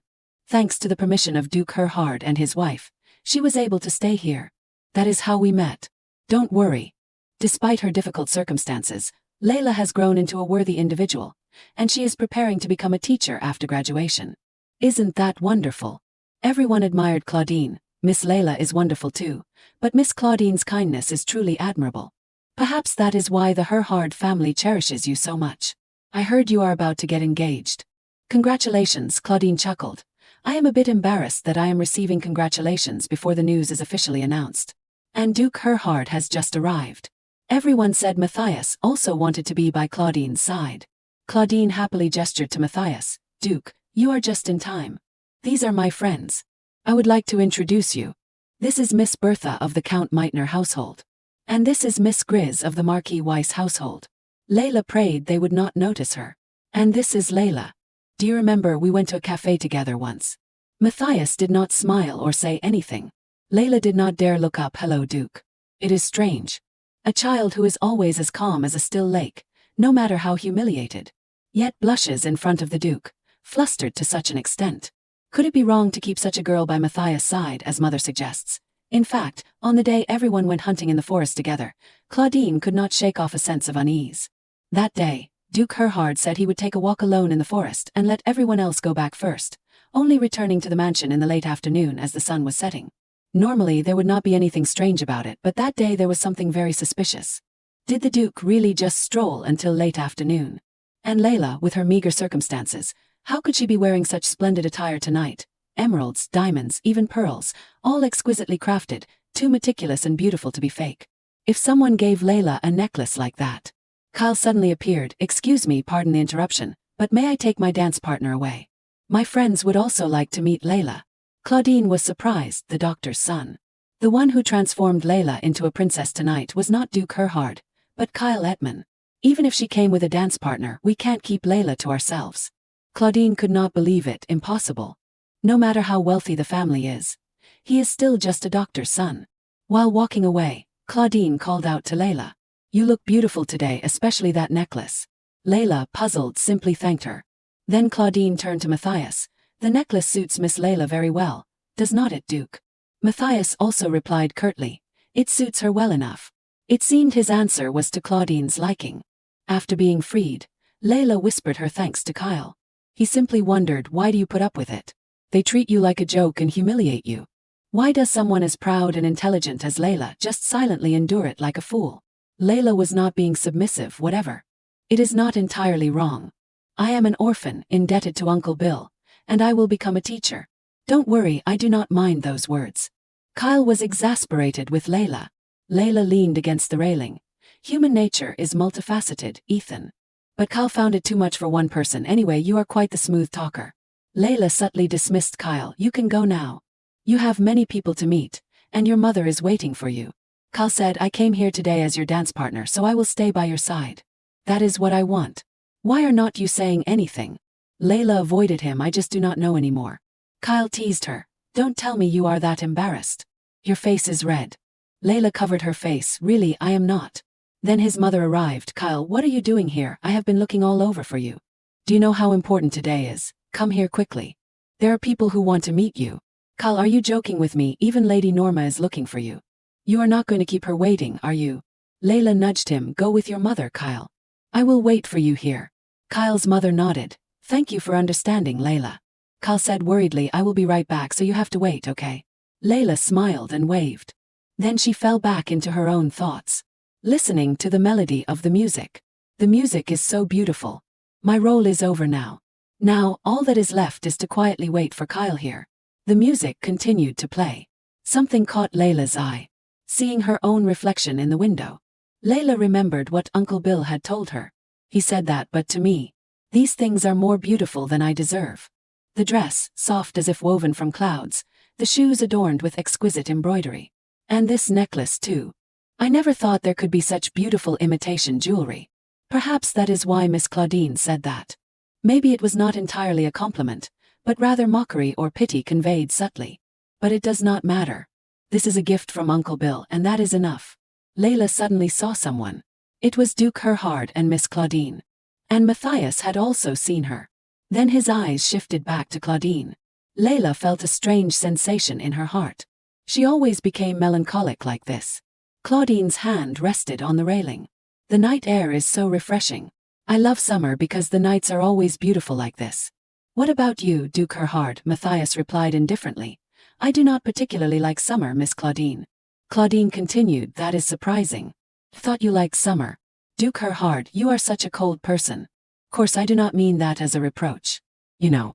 Thanks to the permission of Duke Gerhard and his wife, she was able to stay here. That is how we met. Don't worry. Despite her difficult circumstances, Layla has grown into a worthy individual, and she is preparing to become a teacher after graduation. Isn't that wonderful? Everyone admired Claudine. Miss Layla is wonderful too, but Miss Claudine's kindness is truly admirable. Perhaps that is why the Gerhard family cherishes you so much. I heard you are about to get engaged. Congratulations, Claudine chuckled. I am a bit embarrassed that I am receiving congratulations before the news is officially announced. And Duke Gerhard has just arrived. Everyone said Matthias also wanted to be by Claudine's side. Claudine happily gestured to Matthias. Duke, you are just in time. These are my friends. I would like to introduce you. This is Miss Bertha of the Count Meitner household. And this is Miss Grizz of the Marquis Weiss household. Layla prayed they would not notice her. And this is Layla. Do you remember we went to a cafe together once? Matthias did not smile or say anything. Layla did not dare look up. Hello, Duke. It is strange. A child who is always as calm as a still lake, no matter how humiliated, yet blushes in front of the Duke, flustered to such an extent. Could it be wrong to keep such a girl by Matthias' side, as mother suggests? In fact, on the day everyone went hunting in the forest together, Claudine could not shake off a sense of unease. That day, Duke Gerhard said he would take a walk alone in the forest and let everyone else go back first, only returning to the mansion in the late afternoon as the sun was setting. Normally there would not be anything strange about it, but that day there was something very suspicious. Did the Duke really just stroll until late afternoon? And Layla, with her meager circumstances, how could she be wearing such splendid attire tonight? Emeralds, diamonds, even pearls, all exquisitely crafted, too meticulous and beautiful to be fake. If someone gave Layla a necklace like that. Kyle suddenly appeared. Excuse me, pardon the interruption, but may I take my dance partner away? My friends would also like to meet Layla. Claudine was surprised, the doctor's son. The one who transformed Layla into a princess tonight was not Duke Herhard, but Kyle Ettman. Even if she came with a dance partner, we can't keep Layla to ourselves. Claudine could not believe it. Impossible. No matter how wealthy the family is, he is still just a doctor's son. While walking away, Claudine called out to Layla. You look beautiful today, especially that necklace. Layla, puzzled, simply thanked her. Then Claudine turned to Matthias. The necklace suits Miss Layla very well, does not it, Duke? Matthias also replied curtly. It suits her well enough. It seemed his answer was to Claudine's liking. After being freed, Layla whispered her thanks to Kyle. He simply wondered, why do you put up with it? They treat you like a joke and humiliate you. Why does someone as proud and intelligent as Layla just silently endure it like a fool? Layla was not being submissive, whatever. It is not entirely wrong. I am an orphan, indebted to Uncle Bill, and I will become a teacher. Don't worry, I do not mind those words. Kyle was exasperated with Layla. Layla leaned against the railing. Human nature is multifaceted, Ethan. But Kyle found it too much for one person. Anyway, you are quite the smooth talker. Layla subtly dismissed Kyle. You can go now. You have many people to meet, and your mother is waiting for you. Kyle said, I came here today as your dance partner, so I will stay by your side. That is what I want. Why are not you saying anything? Layla avoided him. I just do not know anymore. Kyle teased her. Don't tell me you are that embarrassed. Your face is red. Layla covered her face. Really, I am not. Then his mother arrived. Kyle, what are you doing here? I have been looking all over for you. Do you know how important today is? Come here quickly. There are people who want to meet you. Kyle, are you joking with me? Even Lady Norma is looking for you. You are not going to keep her waiting, are you? Layla nudged him. Go with your mother, Kyle. I will wait for you here. Kyle's mother nodded. Thank you for understanding, Layla. Kyle said worriedly, I will be right back, so you have to wait, okay? Layla smiled and waved. Then she fell back into her own thoughts, listening to the melody of the music. The music is so beautiful. My role is over now. Now, all that is left is to quietly wait for Kyle here. The music continued to play. Something caught Layla's eye. Seeing her own reflection in the window. Layla remembered what Uncle Bill had told her. He said that, but to me, these things are more beautiful than I deserve. The dress, soft as if woven from clouds, the shoes adorned with exquisite embroidery. And this necklace too. I never thought there could be such beautiful imitation jewelry. Perhaps that is why Miss Claudine said that. Maybe it was not entirely a compliment, but rather mockery or pity conveyed subtly. But it does not matter. This is a gift from Uncle Bill, and that is enough. Layla suddenly saw someone. It was Duke Herhard and Miss Claudine. And Matthias had also seen her. Then his eyes shifted back to Claudine. Layla felt a strange sensation in her heart. She always became melancholic like this. Claudine's hand rested on the railing. The night air is so refreshing. I love summer because the nights are always beautiful like this. What about you, Duke Herhard? Matthias replied indifferently. I do not particularly like summer, Miss Claudine. Claudine continued, that is surprising. Thought you liked summer. Duke Herhard, you are such a cold person. Of course, I do not mean that as a reproach. You know.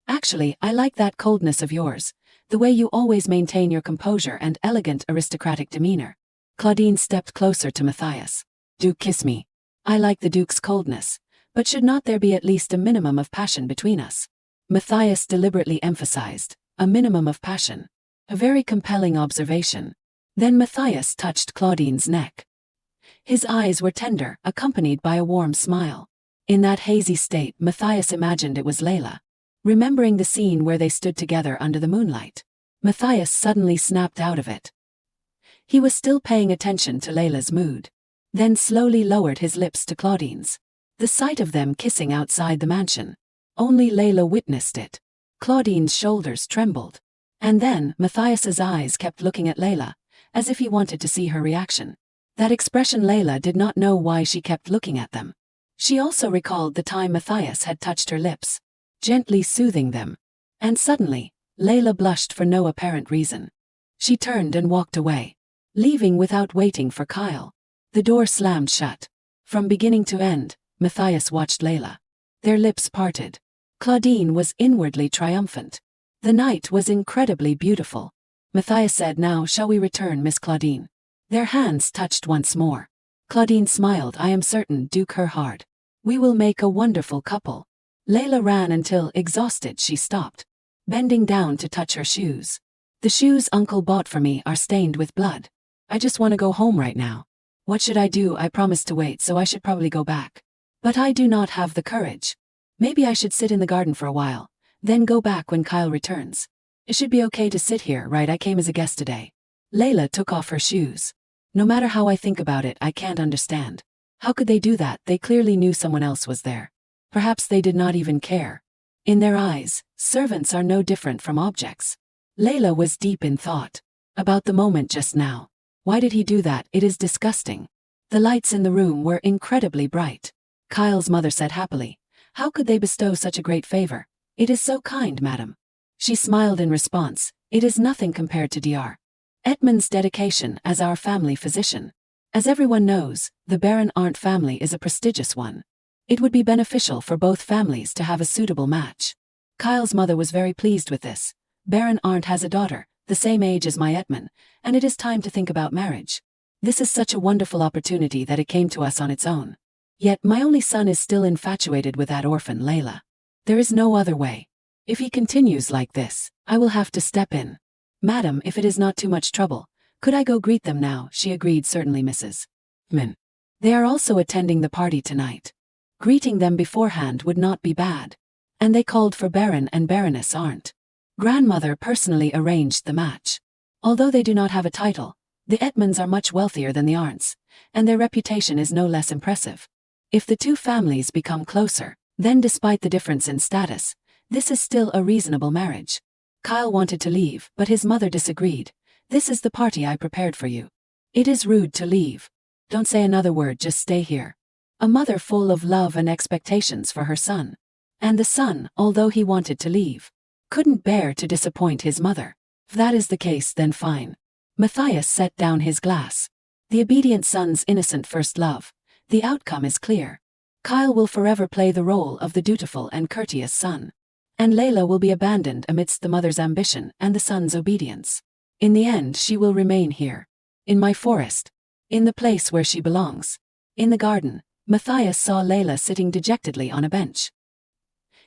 Actually, I like that coldness of yours, the way you always maintain your composure and elegant aristocratic demeanor. Claudine stepped closer to Matthias. Duke, kiss me. I like the Duke's coldness, but should not there be at least a minimum of passion between us? Matthias deliberately emphasized, a minimum of passion. A very compelling observation. Then Matthias touched Claudine's neck. His eyes were tender, accompanied by a warm smile. In that hazy state, Matthias imagined it was Layla. Remembering the scene where they stood together under the moonlight, Matthias suddenly snapped out of it. He was still paying attention to Layla's mood, then slowly lowered his lips to Claudine's. The sight of them kissing outside the mansion. Only Layla witnessed it. Claudine's shoulders trembled. And then, Matthias's eyes kept looking at Layla, as if he wanted to see her reaction. That expression, Layla did not know why she kept looking at them. She also recalled the time Matthias had touched her lips, gently soothing them. And suddenly, Layla blushed for no apparent reason. She turned and walked away, leaving without waiting for Kyle. The door slammed shut. From beginning to end, Matthias watched Layla. Their lips parted. Claudine was inwardly triumphant. The night was incredibly beautiful. Matthias said, now shall we return, Miss Claudine? Their hands touched once more. Claudine smiled. I am certain Duke her heart. We will make a wonderful couple. Layla ran until, exhausted, she stopped, bending down to touch her shoes. The shoes Uncle bought for me are stained with blood. I just want to go home right now. What should I do? I promised to wait, so I should probably go back. But I do not have the courage. Maybe I should sit in the garden for a while, then go back when Kyle returns. It should be okay to sit here, right? I came as a guest today. Layla took off her shoes. No matter how I think about it, I can't understand. How could they do that? They clearly knew someone else was there. Perhaps they did not even care. In their eyes, servants are no different from objects. Layla was deep in thought about the moment just now. Why did he do that? It is disgusting. The lights in the room were incredibly bright. Kyle's mother said happily, "How could they bestow such a great favor? It is so kind, madam." She smiled in response. "It is nothing compared to Dr. Edmund's dedication as our family physician. As everyone knows, the Baron Arndt family is a prestigious one. It would be beneficial for both families to have a suitable match." Kyle's mother was very pleased with this. Baron Arndt has a daughter, the same age as my Edmund, and it is time to think about marriage. This is such a wonderful opportunity that it came to us on its own. Yet my only son is still infatuated with that orphan Layla. There is no other way. If he continues like this, I will have to step in. "Madam, if it is not too much trouble, could I go greet them now?" She agreed. "Certainly, Mrs. Min. They are also attending the party tonight. Greeting them beforehand would not be bad." And they called for Baron and Baroness Arndt. Grandmother personally arranged the match. Although they do not have a title, the Edmonds are much wealthier than the Arndts, and their reputation is no less impressive. If the two families become closer, then despite the difference in status, this is still a reasonable marriage. Kyle wanted to leave, but his mother disagreed. "This is the party I prepared for you. It is rude to leave. Don't say another word, just stay here." A mother full of love and expectations for her son. And the son, although he wanted to leave, couldn't bear to disappoint his mother. If that is the case, then fine. Matthias set down his glass. The obedient son's innocent first love. The outcome is clear. Kyle will forever play the role of the dutiful and courteous son. And Layla will be abandoned amidst the mother's ambition and the son's obedience. In the end, she will remain here. In my forest. In the place where she belongs. In the garden, Matthias saw Layla sitting dejectedly on a bench.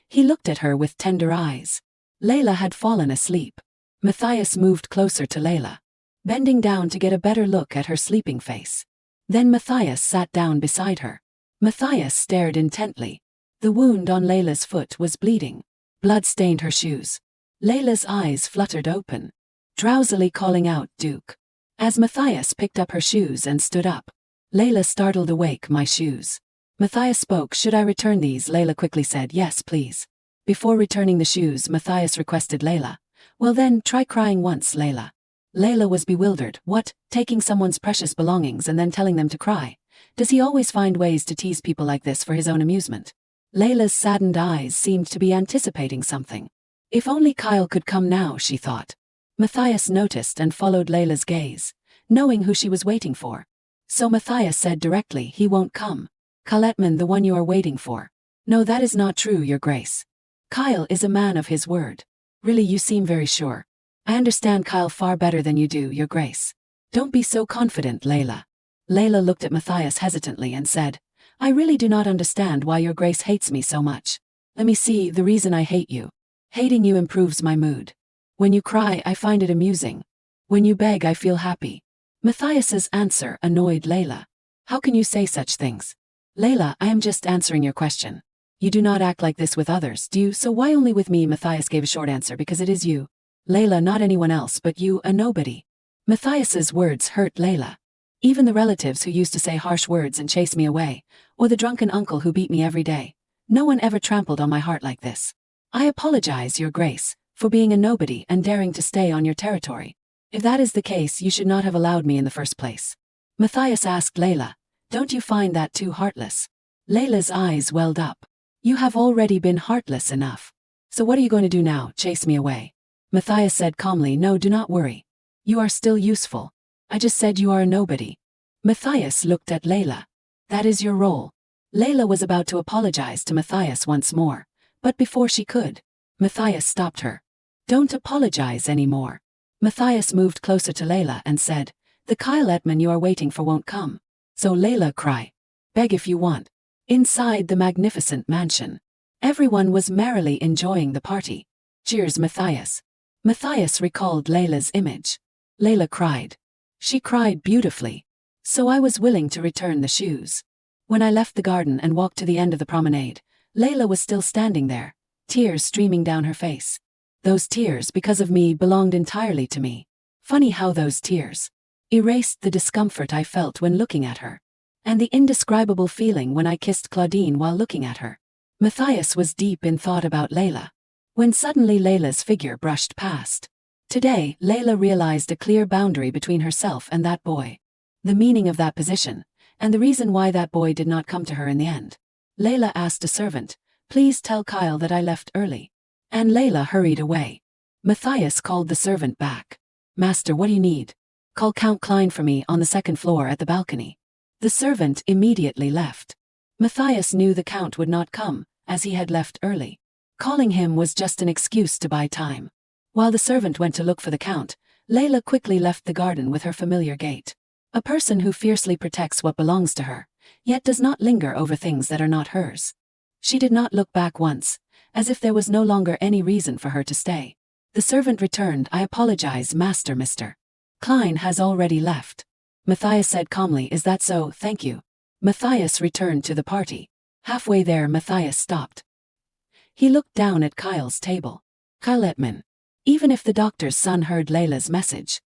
He looked at her with tender eyes. Layla had fallen asleep. Matthias moved closer to Layla, bending down to get a better look at her sleeping face. Then Matthias sat down beside her. Matthias stared intently. The wound on Layla's foot was bleeding. Blood stained her shoes. Layla's eyes fluttered open, drowsily calling out, "Duke." As Matthias picked up her shoes and stood up, Layla startled awake. "My shoes." Matthias spoke. "Should I return these?" Layla quickly said, "Yes, please." Before returning the shoes, Matthias requested Layla, "Well then, try crying once, Layla." Layla was bewildered. What, taking someone's precious belongings and then telling them to cry? Does he always find ways to tease people like this for his own amusement? Layla's saddened eyes seemed to be anticipating something. If only Kyle could come now, she thought. Matthias noticed and followed Layla's gaze, knowing who she was waiting for. So Matthias said directly, "He won't come. Kyle Edmund, the one you are waiting for." "No, that is not true, Your Grace. Kyle is a man of his word." "Really, you seem very sure." "I understand Kyle far better than you do, Your Grace." "Don't be so confident, Layla." Layla looked at Matthias hesitantly and said, "I really do not understand why Your Grace hates me so much." "Let me see, the reason I hate you. Hating you improves my mood. When you cry, I find it amusing. When you beg, I feel happy." Matthias's answer annoyed Layla. "How can you say such things?" "Layla, I am just answering your question. You do not act like this with others, do you? So why only with me?" Matthias gave a short answer. "Because it is you. Layla, not anyone else but you, a nobody." Matthias's words hurt Layla. Even the relatives who used to say harsh words and chase me away, or the drunken uncle who beat me every day, no one ever trampled on my heart like this. "I apologize, Your Grace, for being a nobody and daring to stay on your territory. If that is the case, you should not have allowed me in the first place." Matthias asked Layla, "Don't you find that too heartless?" Layla's eyes welled up. "You have already been heartless enough. So what are you going to do now, chase me away?" Matthias said calmly, "No, do not worry. You are still useful. I just said you are a nobody." Matthias looked at Layla. "That is your role." Layla was about to apologize to Matthias once more, but before she could, Matthias stopped her. "Don't apologize anymore." Matthias moved closer to Layla and said, The Kyle Etman you are waiting for won't come. So Layla cry. Beg if you want. Inside the magnificent mansion, everyone was merrily enjoying the party. Cheers Matthias. Matthias recalled Layla's image. Layla cried. She cried beautifully. So I was willing to return the shoes. When I left the garden and walked to the end of the promenade, Layla was still standing there, tears streaming down her face. Those tears, because of me, belonged entirely to me. Funny how those tears erased the discomfort I felt when looking at her, and the indescribable feeling when I kissed Claudine while looking at her. Matthias was deep in thought about Layla, when suddenly Layla's figure brushed past. Today, Layla realized a clear boundary between herself and that boy. The meaning of that position, and the reason why that boy did not come to her in the end. Layla asked a servant, "Please tell Kyle that I left early." And Layla hurried away. Matthias called the servant back. "Master, what do you need?" "Call Count Klein for me on the second floor at the balcony." The servant immediately left. Matthias knew the Count would not come, as he had left early. Calling him was just an excuse to buy time. While the servant went to look for the Count, Layla quickly left the garden with her familiar gait. A person who fiercely protects what belongs to her, yet does not linger over things that are not hers. She did not look back once, as if there was no longer any reason for her to stay. The servant returned. "I apologize, Master. Mr. Klein has already left." Matthias said calmly, "Is that so? Thank you." Matthias returned to the party. Halfway there, Matthias stopped. He looked down at Kyle's table. Kyle Etman. Even if the doctor's son heard Layla's message,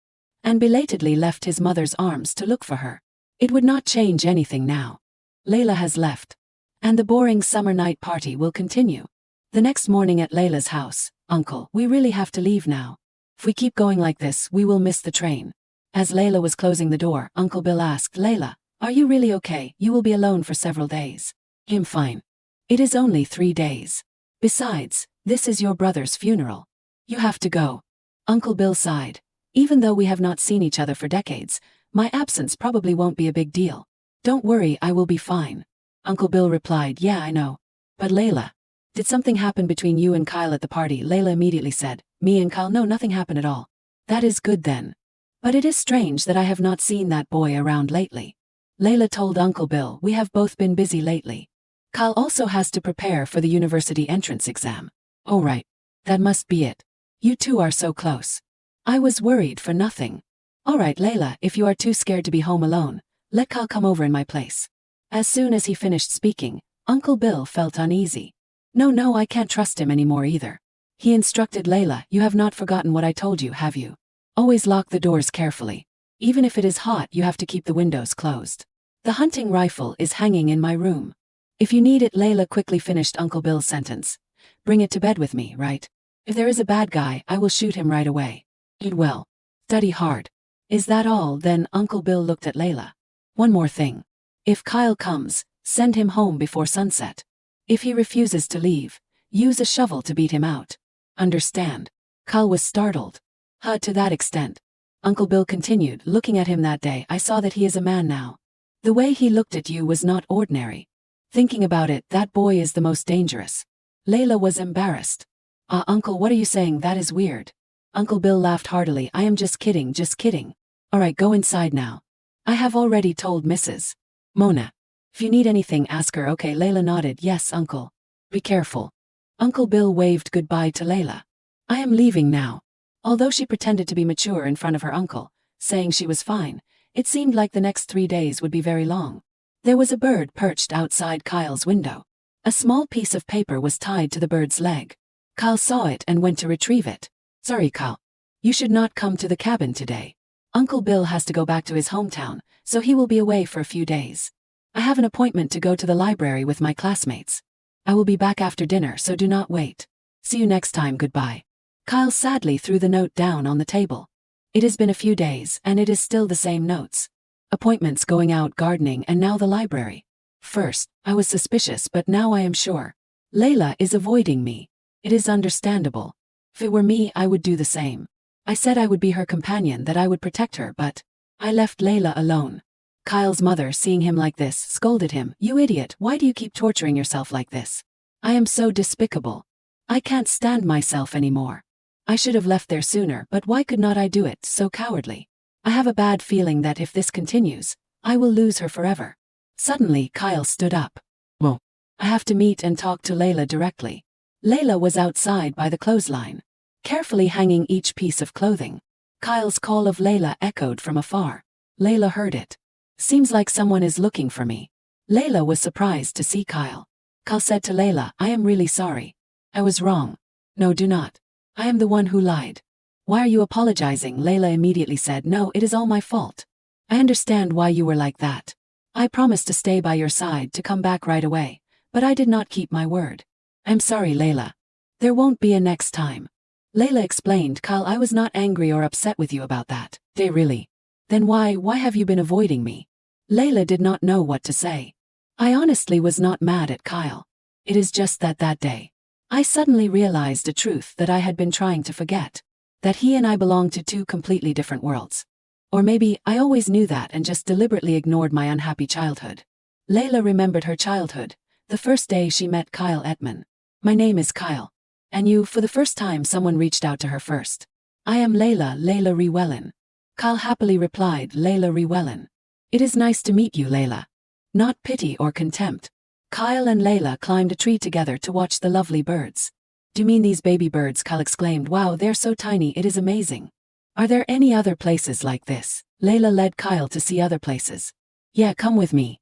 and belatedly left his mother's arms to look for her, it would not change anything now. Layla has left, and the boring summer night party will continue. The next morning at Layla's house, "Uncle, we really have to leave now. If we keep going like this, we will miss the train." As Layla was closing the door, Uncle Bill asked, "Layla, are you really okay? You will be alone for several days." "I'm fine. It is only 3 days. Besides, this is your brother's funeral. You have to go." Uncle Bill sighed. "Even though we have not seen each other for decades, my absence probably won't be a big deal. Don't worry, I will be fine." Uncle Bill replied, "Yeah, I know. But Layla, did something happen between you and Kyle at the party?" Layla immediately said, "Me and Kyle? No, nothing happened at all." "That is good then. But it is strange that I have not seen that boy around lately." Layla told Uncle Bill, "We have both been busy lately. Kyle also has to prepare for the university entrance exam." "Oh right. That must be it. You two are so close. I was worried for nothing." "All right, Layla, if you are too scared to be home alone, let Kyle come over in my place." As soon as he finished speaking, Uncle Bill felt uneasy. No, I can't trust him anymore either." He instructed Layla, "You have not forgotten what I told you, have you? Always lock the doors carefully. Even if it is hot, you have to keep the windows closed. The hunting rifle is hanging in my room. If you need it." Layla quickly finished Uncle Bill's sentence. "Bring it to bed with me, right? If there is a bad guy, I will shoot him right away. Eat well. Study hard." "Is that all?" Then Uncle Bill looked at Layla. "One more thing. If Kyle comes, send him home before sunset. If he refuses to leave, use a shovel to beat him out. Understand?" Kyle was startled. To that extent." Uncle Bill continued, looking at him that day, "I saw that he is a man now. The way he looked at you was not ordinary. Thinking about it, that boy is the most dangerous." Layla was embarrassed. Uncle, what are you saying? That is weird." Uncle Bill laughed heartily. "I am just kidding, just kidding. All right, go inside now. I have already told Mrs. Mona. If you need anything, ask her." "Okay." Layla nodded. "Yes, Uncle. Be careful." Uncle Bill waved goodbye to Layla. "I am leaving now." Although she pretended to be mature in front of her uncle, saying she was fine, it seemed like the next 3 days would be very long. There was a bird perched outside Kyle's window. A small piece of paper was tied to the bird's leg. Kyle saw it and went to retrieve it. "Sorry, Kyle. You should not come to the cabin today. Uncle Bill has to go back to his hometown, so he will be away for a few days. I have an appointment to go to the library with my classmates. I will be back after dinner, so do not wait. See you next time. Goodbye." Kyle sadly threw the note down on the table. It has been a few days, and it is still the same notes. Appointments, going out, gardening, and now the library. First, I was suspicious, but now I am sure. Layla is avoiding me. It is understandable. If it were me, I would do the same. I said I would be her companion, that I would protect her, but I left Layla alone. Kyle's mother, seeing him like this, scolded him. "You idiot, why do you keep torturing yourself like this? I am so despicable. I can't stand myself anymore. I should have left there sooner, but why could not I do it? So cowardly." I have a bad feeling that if this continues, I will lose her forever. Suddenly, Kyle stood up. Well, I have to meet and talk to Layla directly. Layla was outside by the clothesline, carefully hanging each piece of clothing. Kyle's call of Layla echoed from afar. Layla heard it. Seems like someone is looking for me. Layla was surprised to see Kyle. Kyle said to Layla, I am really sorry. I was wrong. No, do not. I am the one who lied. Why are you apologizing? Layla immediately said, no, it is all my fault. I understand why you were like that. I promised to stay by your side to come back right away, but I did not keep my word. I'm sorry, Layla. There won't be a next time. Layla explained, Kyle, I was not angry or upset with you about that. They really? Then why have you been avoiding me? Layla did not know what to say. I honestly was not mad at Kyle. It is just that day, I suddenly realized a truth that I had been trying to forget. That he and I belonged to two completely different worlds. Or maybe I always knew that and just deliberately ignored my unhappy childhood. Layla remembered her childhood, the first day she met Kyle Ettman. My name is Kyle. And you, for the first time someone reached out to her first. I am Layla Rewellen. Kyle happily replied, Layla Rewellen. It is nice to meet you, Layla. Not pity or contempt. Kyle and Layla climbed a tree together to watch the lovely birds. Do you mean these baby birds? Kyle exclaimed, wow, they're so tiny, it is amazing. Are there any other places like this? Layla led Kyle to see other places. Yeah, come with me.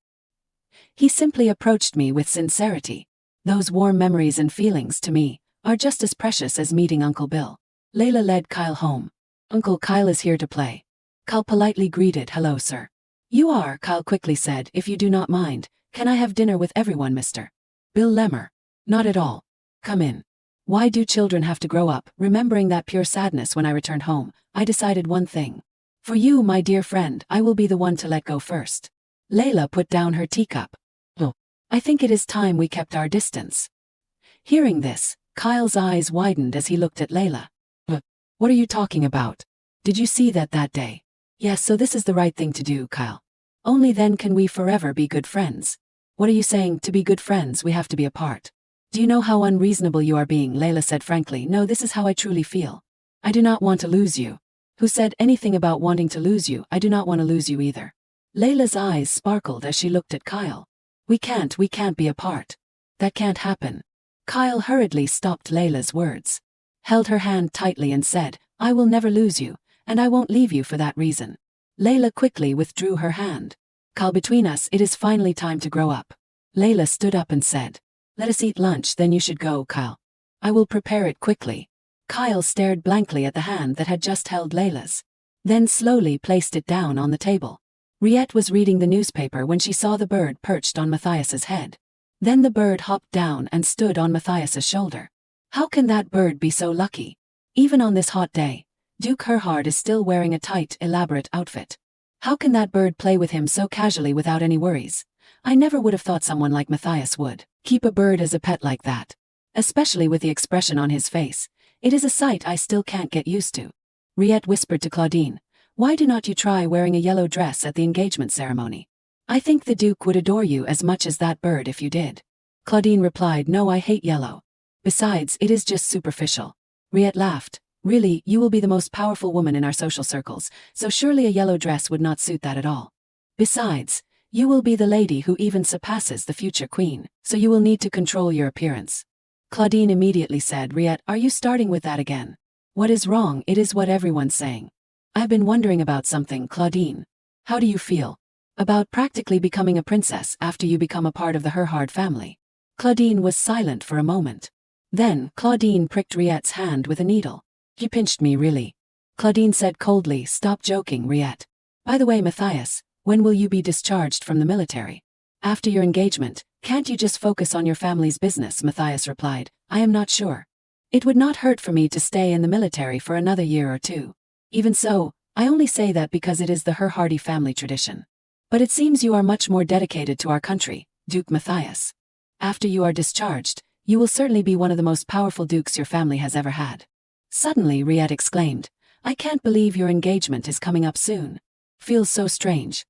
He simply approached me with sincerity. Those warm memories and feelings to me are just as precious as meeting Uncle Bill. Layla led Kyle home. Uncle Kyle is here to play. Kyle politely greeted, hello, sir. You are, Kyle quickly said, if you do not mind, can I have dinner with everyone, Mr. Bill Lemmer? Not at all. Come in. Why do children have to grow up? Remembering that pure sadness when I returned home, I decided one thing. For you, my dear friend, I will be the one to let go first. Layla put down her teacup. Oh, I think it is time we kept our distance. Hearing this, Kyle's eyes widened as he looked at Layla. What are you talking about? Did you see that day? Yes, so this is the right thing to do, Kyle. Only then can we forever be good friends. What are you saying? To be good friends, we have to be apart. Do you know how unreasonable you are being? Layla said frankly. No, this is how I truly feel. I do not want to lose you. Who said anything about wanting to lose you? I do not want to lose you either. Layla's eyes sparkled as she looked at Kyle. We can't be apart. That can't happen. Kyle hurriedly stopped Layla's words, held her hand tightly and said, I will never lose you, and I won't leave you for that reason. Layla quickly withdrew her hand. Kyle, between us, it is finally time to grow up. Layla stood up and said, let us eat lunch, then you should go, Kyle. I will prepare it quickly. Kyle stared blankly at the hand that had just held Layla's, then slowly placed it down on the table. Riette was reading the newspaper when she saw the bird perched on Matthias's head. Then the bird hopped down and stood on Matthias's shoulder. How can that bird be so lucky? Even on this hot day, Duke Herhard is still wearing a tight, elaborate outfit. How can that bird play with him so casually without any worries? I never would have thought someone like Matthias would keep a bird as a pet like that. Especially with the expression on his face. It is a sight I still can't get used to. Riette whispered to Claudine, why do not you try wearing a yellow dress at the engagement ceremony? I think the Duke would adore you as much as that bird if you did. Claudine replied, no, I hate yellow. Besides, it is just superficial. Riette laughed. Really, you will be the most powerful woman in our social circles, so surely a yellow dress would not suit that at all. Besides, you will be the lady who even surpasses the future queen, so you will need to control your appearance. Claudine immediately said, Riette, are you starting with that again? What is wrong? It is what everyone's saying. I've been wondering about something, Claudine. How do you feel about practically becoming a princess after you become a part of the Herhard family? Claudine was silent for a moment. Then, Claudine pricked Riette's hand with a needle. You pinched me, really. Claudine said coldly, stop joking, Riette. By the way, Matthias, when will you be discharged from the military? After your engagement, can't you just focus on your family's business? Matthias replied, I am not sure. It would not hurt for me to stay in the military for another year or two. Even so, I only say that because it is the Herhardi family tradition. But it seems you are much more dedicated to our country, Duke Matthias. After you are discharged, you will certainly be one of the most powerful dukes your family has ever had. Suddenly, Riette exclaimed, I can't believe your engagement is coming up soon. Feels so strange.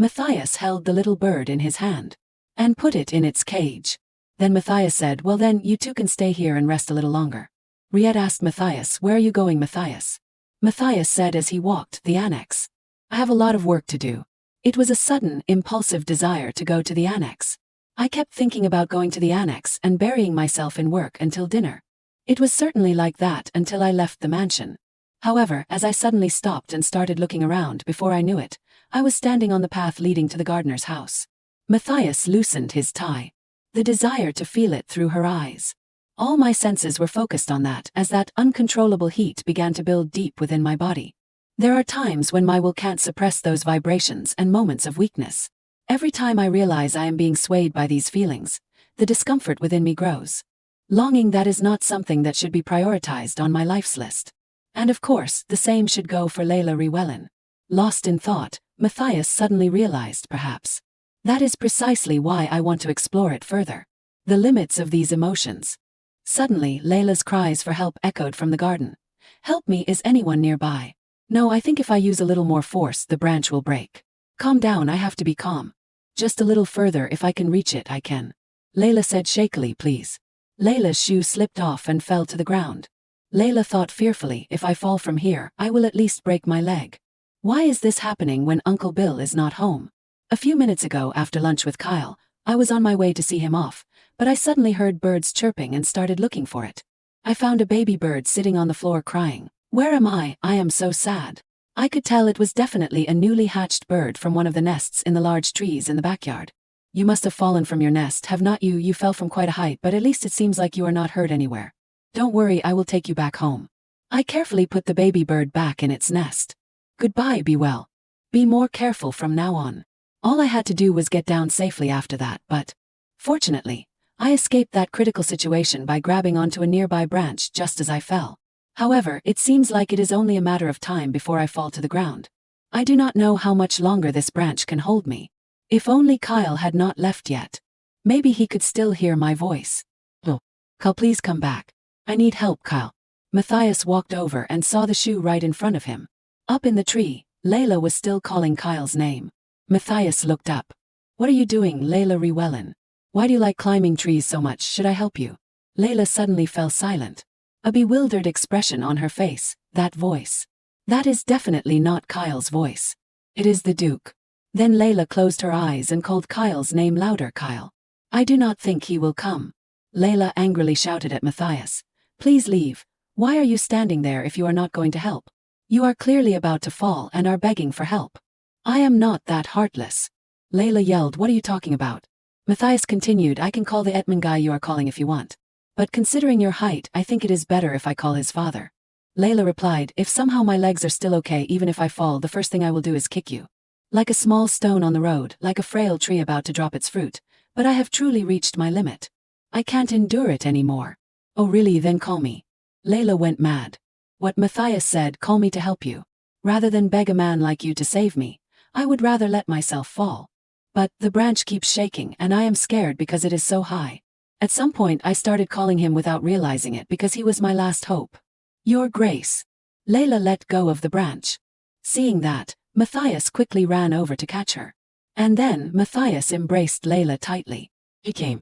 Matthias held the little bird in his hand and put it in its cage. Then Matthias said, well then, you two can stay here and rest a little longer. Riette asked Matthias, where are you going, Matthias? Matthias said as he walked the annex. I have a lot of work to do. It was a sudden, impulsive desire to go to the annex. I kept thinking about going to the annex and burying myself in work until dinner. It was certainly like that until I left the mansion. However, as I suddenly stopped and started looking around, before I knew it, I was standing on the path leading to the gardener's house. Matthias loosened his tie. The desire to feel it through her eyes. All my senses were focused on that as that uncontrollable heat began to build deep within my body. There are times when my will can't suppress those vibrations and moments of weakness. Every time I realize I am being swayed by these feelings, the discomfort within me grows. Longing that is not something that should be prioritized on my life's list. And of course, the same should go for Layla Rewellen. Lost in thought, Matthias suddenly realized, perhaps. That is precisely why I want to explore it further. The limits of these emotions. Suddenly, Layla's cries for help echoed from the garden. Help me, is anyone nearby? No, I think if I use a little more force, the branch will break. Calm down, I have to be calm. Just a little further, if I can reach it, I can. Layla said shakily, please. Layla's shoe slipped off and fell to the ground. Layla thought fearfully, if I fall from here, I will at least break my leg. Why is this happening when Uncle Bill is not home? A few minutes ago, after lunch with Kyle, I was on my way to see him off, but I suddenly heard birds chirping and started looking for it. I found a baby bird sitting on the floor crying. Where am I? I am so sad. I could tell it was definitely a newly hatched bird from one of the nests in the large trees in the backyard. You must have fallen from your nest, have not you? You fell from quite a height, but at least it seems like you are not hurt anywhere. Don't worry, I will take you back home. I carefully put the baby bird back in its nest. Goodbye, be well. Be more careful from now on. All I had to do was get down safely after that, but fortunately, I escaped that critical situation by grabbing onto a nearby branch just as I fell. However, it seems like it is only a matter of time before I fall to the ground. I do not know how much longer this branch can hold me. If only Kyle had not left yet. Maybe he could still hear my voice. Oh, Kyle, please come back. I need help, Kyle. Matthias walked over and saw the shoe right in front of him. Up in the tree, Layla was still calling Kyle's name. Matthias looked up. What are you doing, Layla Rewellen? Why do you like climbing trees so much? Should I help you? Layla suddenly fell silent. A bewildered expression on her face. That voice. That is definitely not Kyle's voice. It is the Duke. Then Layla closed her eyes and called Kyle's name louder. Kyle. I do not think he will come. Layla angrily shouted at Matthias. Please leave. Why are you standing there if you are not going to help? You are clearly about to fall and are begging for help. I am not that heartless. Layla yelled, what are you talking about? Matthias continued, I can call the Etman guy you are calling if you want. But considering your height, I think it is better if I call his father. Layla replied, if somehow my legs are still okay even if I fall, the first thing I will do is kick you. Like a small stone on the road, like a frail tree about to drop its fruit. But I have truly reached my limit. I can't endure it anymore. Oh really, then call me. Layla went mad. What Matthias said, call me to help you. Rather than beg a man like you to save me, I would rather let myself fall. But the branch keeps shaking and I am scared because it is so high. At some point I started calling him without realizing it because he was my last hope. Your Grace. Layla let go of the branch. Seeing that, Matthias quickly ran over to catch her. And then Matthias embraced Layla tightly. He came.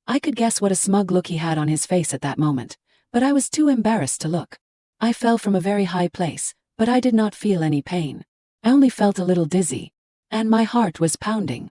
I could guess what a smug look he had on his face at that moment, but I was too embarrassed to look. I fell from a very high place, but I did not feel any pain. I only felt a little dizzy. And my heart was pounding.